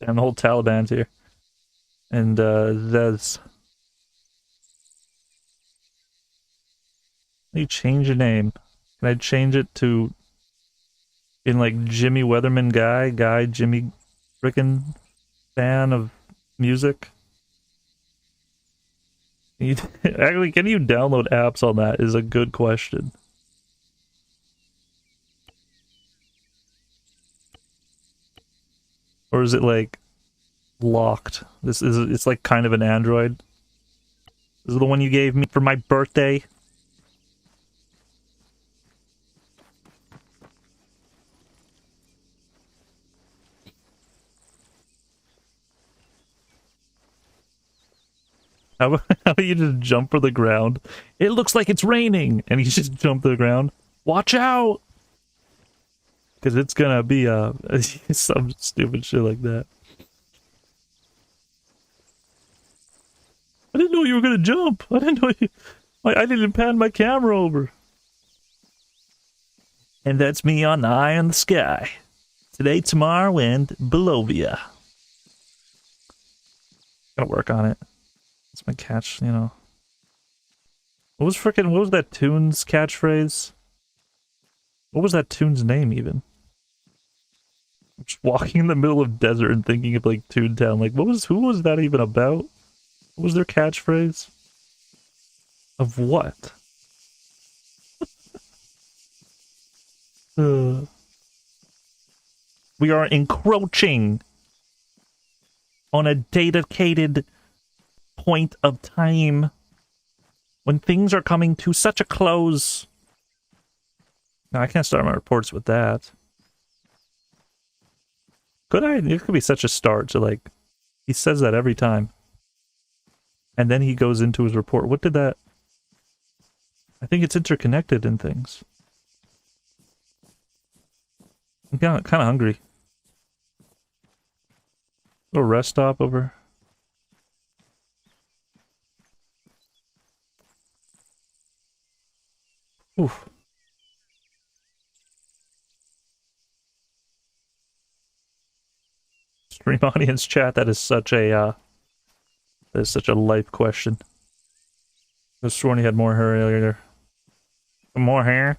And the whole Taliban's here. And that's... You change your name. Can I change it to... in like Jimmy Weatherman guy Jimmy frickin' fan of music? Actually, can you download apps on that is a good question. Or is it like locked? It's like kind of an Android. This is the one you gave me for my birthday. How about you just jump for the ground? It looks like it's raining, and you just jump to the ground. Watch out, because it's gonna be some stupid shit like that. I didn't know you were gonna jump. I didn't know you. I didn't pan my camera over. And that's me on Eye on the Sky. Today, tomorrow, and Belovia. Gotta work on it. That's my catch, you know. What was that Toon's catchphrase? What was that Toon's name, even? I'm just walking in the middle of desert and thinking of, like, Toontown. Like, who was that even about? What was their catchphrase? Of what? We are encroaching on a dedicated point of time when things are coming to such a close. No, I can't start my reports with that. Could I? It could be such a start to, like, he says that every time. And then he goes into his report. What did that? I think it's interconnected in things. I'm kind of hungry. Little rest stop over. Oof. Stream audience chat. That is such a life question. I was sworn he had more hair earlier. More hair?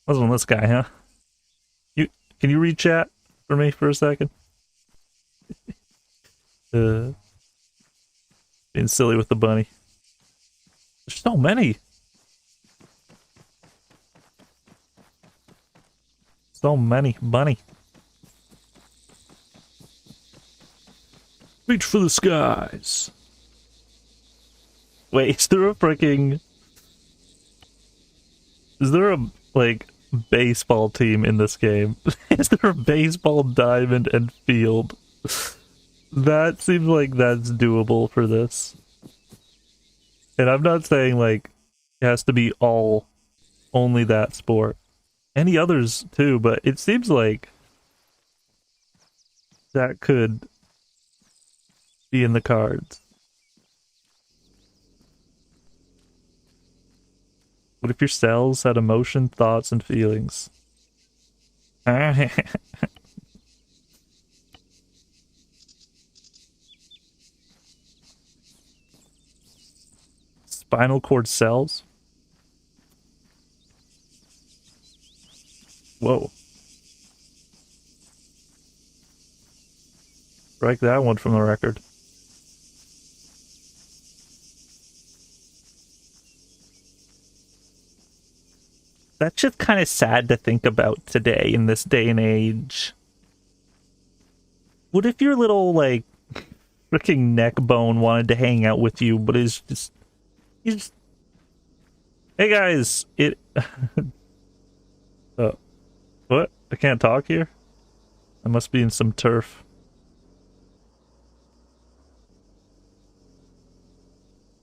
Wasn't this guy, huh? Can you read chat for me for a second? Being silly with the bunny. There's so many. So many bunny. Reach for the skies. Wait, is there a like baseball team in this game? Is there a baseball diamond and field? That seems like that's doable for this. And I'm not saying like it has to be only that sport. Any others too, but it seems like that could be in the cards. What if your cells had emotion, thoughts, and feelings? Spinal cord cells? Whoa. Strike that one from the record. That's just kind of sad to think about today in this day and age. What if your little, like, freaking neck bone wanted to hang out with you, but is just... Hey guys, what? I can't talk here? I must be in some turf.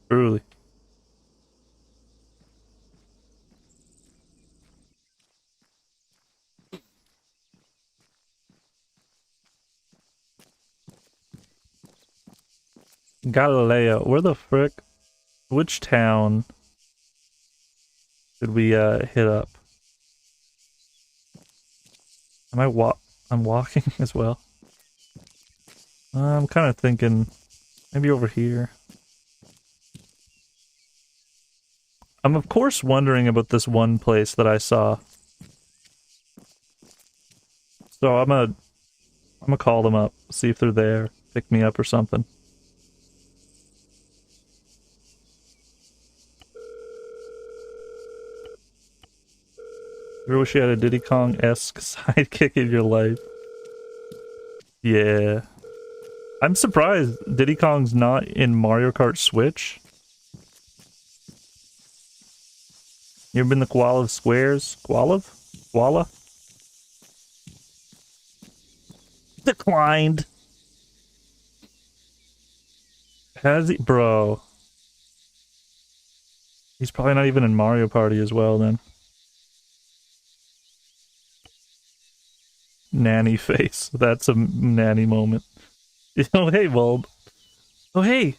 Truly. Galileo, where the frick? Which town should we hit up? I'm walking as well. I'm kind of thinking maybe over here. I'm of course wondering about this one place that I saw. So I'm gonna call them up, see if they're there, pick me up or something. I wish you had a Diddy Kong-esque sidekick in your life. Yeah. I'm surprised Diddy Kong's not in Mario Kart Switch. You ever been to Koala Squares? Koala? Declined. Has he? Bro. He's probably not even in Mario Party as well, then. Nanny face. That's a nanny moment. Oh, hey, Bulb. Oh, hey.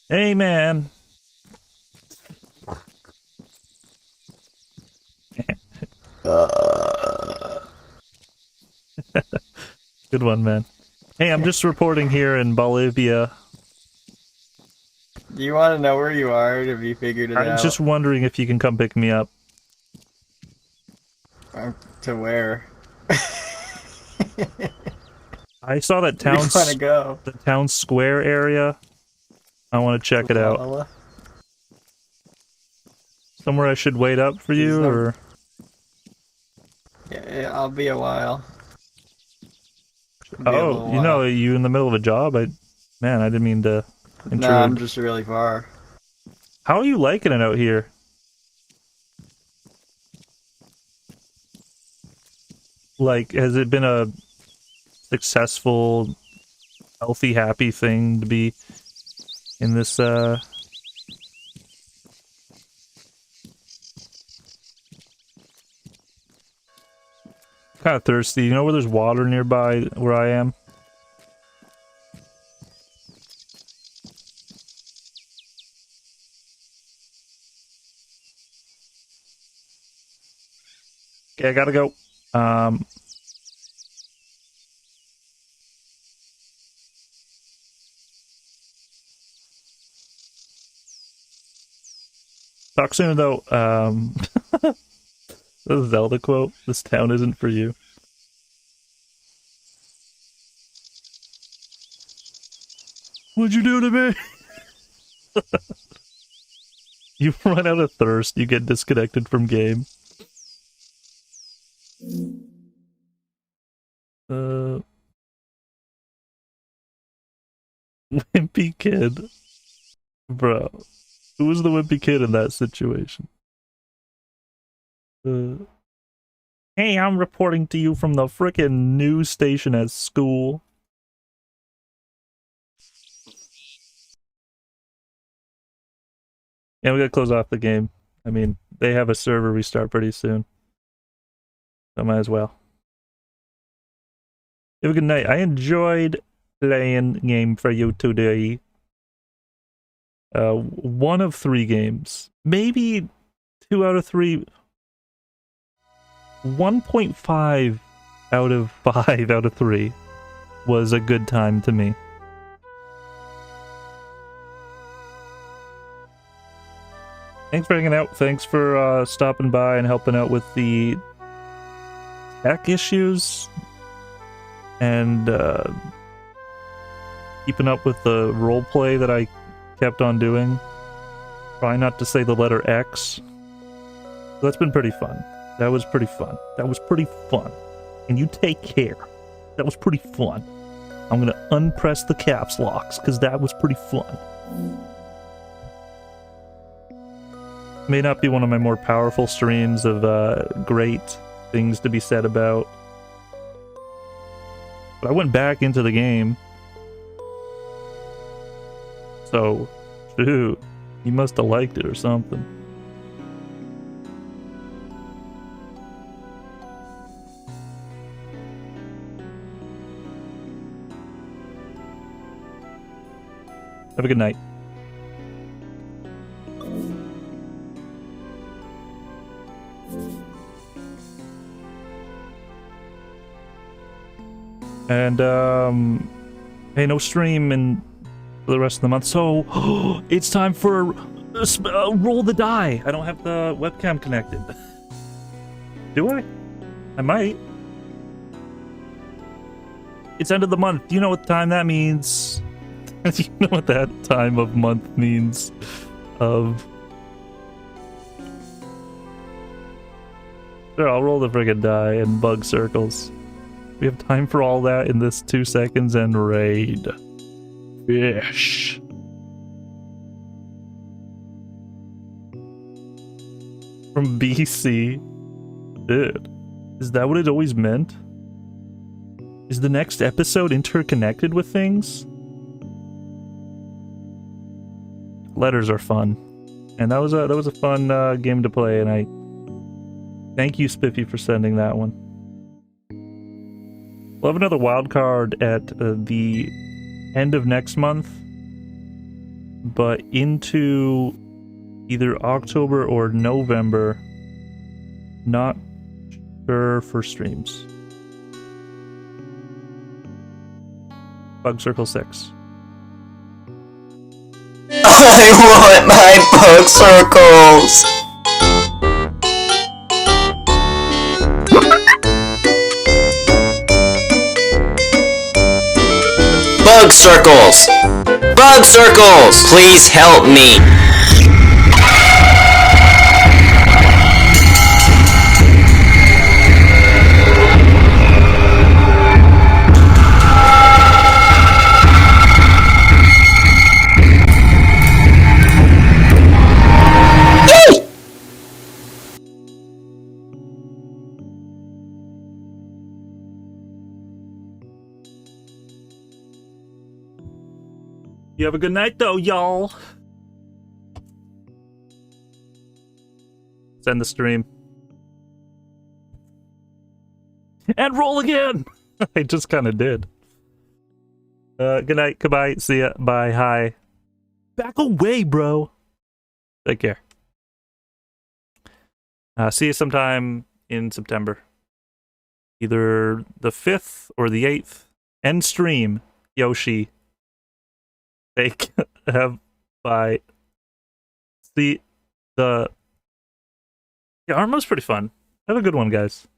Hey, man. Good one, man. Hey, I'm just reporting here in Bolivia. Do you want to know where you are? Have you figured it I'm out? just wondering if you can come pick me up. To where? I saw that Where do town, you want to go? the town square area. I want to check it out. Valhalla? Somewhere I should wait up for you, or Yeah, I'll be a while. Be a oh, little you know, while. you in the middle of a job? Man, I didn't mean to intrude. No, I'm just really far. How are you liking it out here? Like, has it been a successful, healthy, happy thing to be in this, kind of thirsty. You know where there's water nearby where I am? Okay, I gotta go. Talk soon, though. The Zelda quote, "This town isn't for you." What'd you do to me? You run out of thirst, you get disconnected from game. Wimpy kid. Bro. Who was the wimpy kid in that situation? Hey, I'm reporting to you from the frickin' news station at school. Yeah, we gotta close off the game. I mean, they have a server restart pretty soon. So might as well. Have a good night. I enjoyed playing game for you today. 1 of 3 games. Maybe 2 out of 3. 1.5 out of 5 out of 3 was a good time to me. Thanks for hanging out. Thanks for stopping by and helping out with the tech issues. And keeping up with the roleplay that I kept on doing. Trying not to say the letter X. That's been pretty fun. That was pretty fun. That was pretty fun. And you take care. That was pretty fun. I'm gonna unpress the caps locks, because that was pretty fun. May not be one of my more powerful streams of great things to be said about. But I went back into the game. So, shoot, he must have liked it or something. Have a good night. And, hey, no stream in for the rest of the month, so it's time for roll the die. I don't have the webcam connected. Do I? I might. It's end of the month. Do you know what time that means? Do you know what that time of month means? Sure, I'll roll the friggin' die and bug circles. We have time for all that in this 2 seconds and raid. Fish. From BC. Dude. Is that what it always meant? Is the next episode interconnected with things? Letters are fun. And that was a fun game to play, and I thank you, Spiffy, for sending that one. We'll have another wild card at the end of next month, but into either October or November. Not sure for streams. Bug Circle 6. I want my bug circles! Bug circles! Bug circles! Please help me! You have a good night, though, y'all. Send the stream. And roll again! I just kind of did. Good night, goodbye, see ya, bye, hi. Back away, bro. Take care. See you sometime in September. Either the 5th or the 8th. End stream, Yoshi. Take have bye. See the Arma's pretty fun. Have a good one, guys.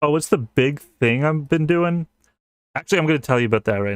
Oh, what's the big thing I've been doing? Actually, I'm going to tell you about that right now.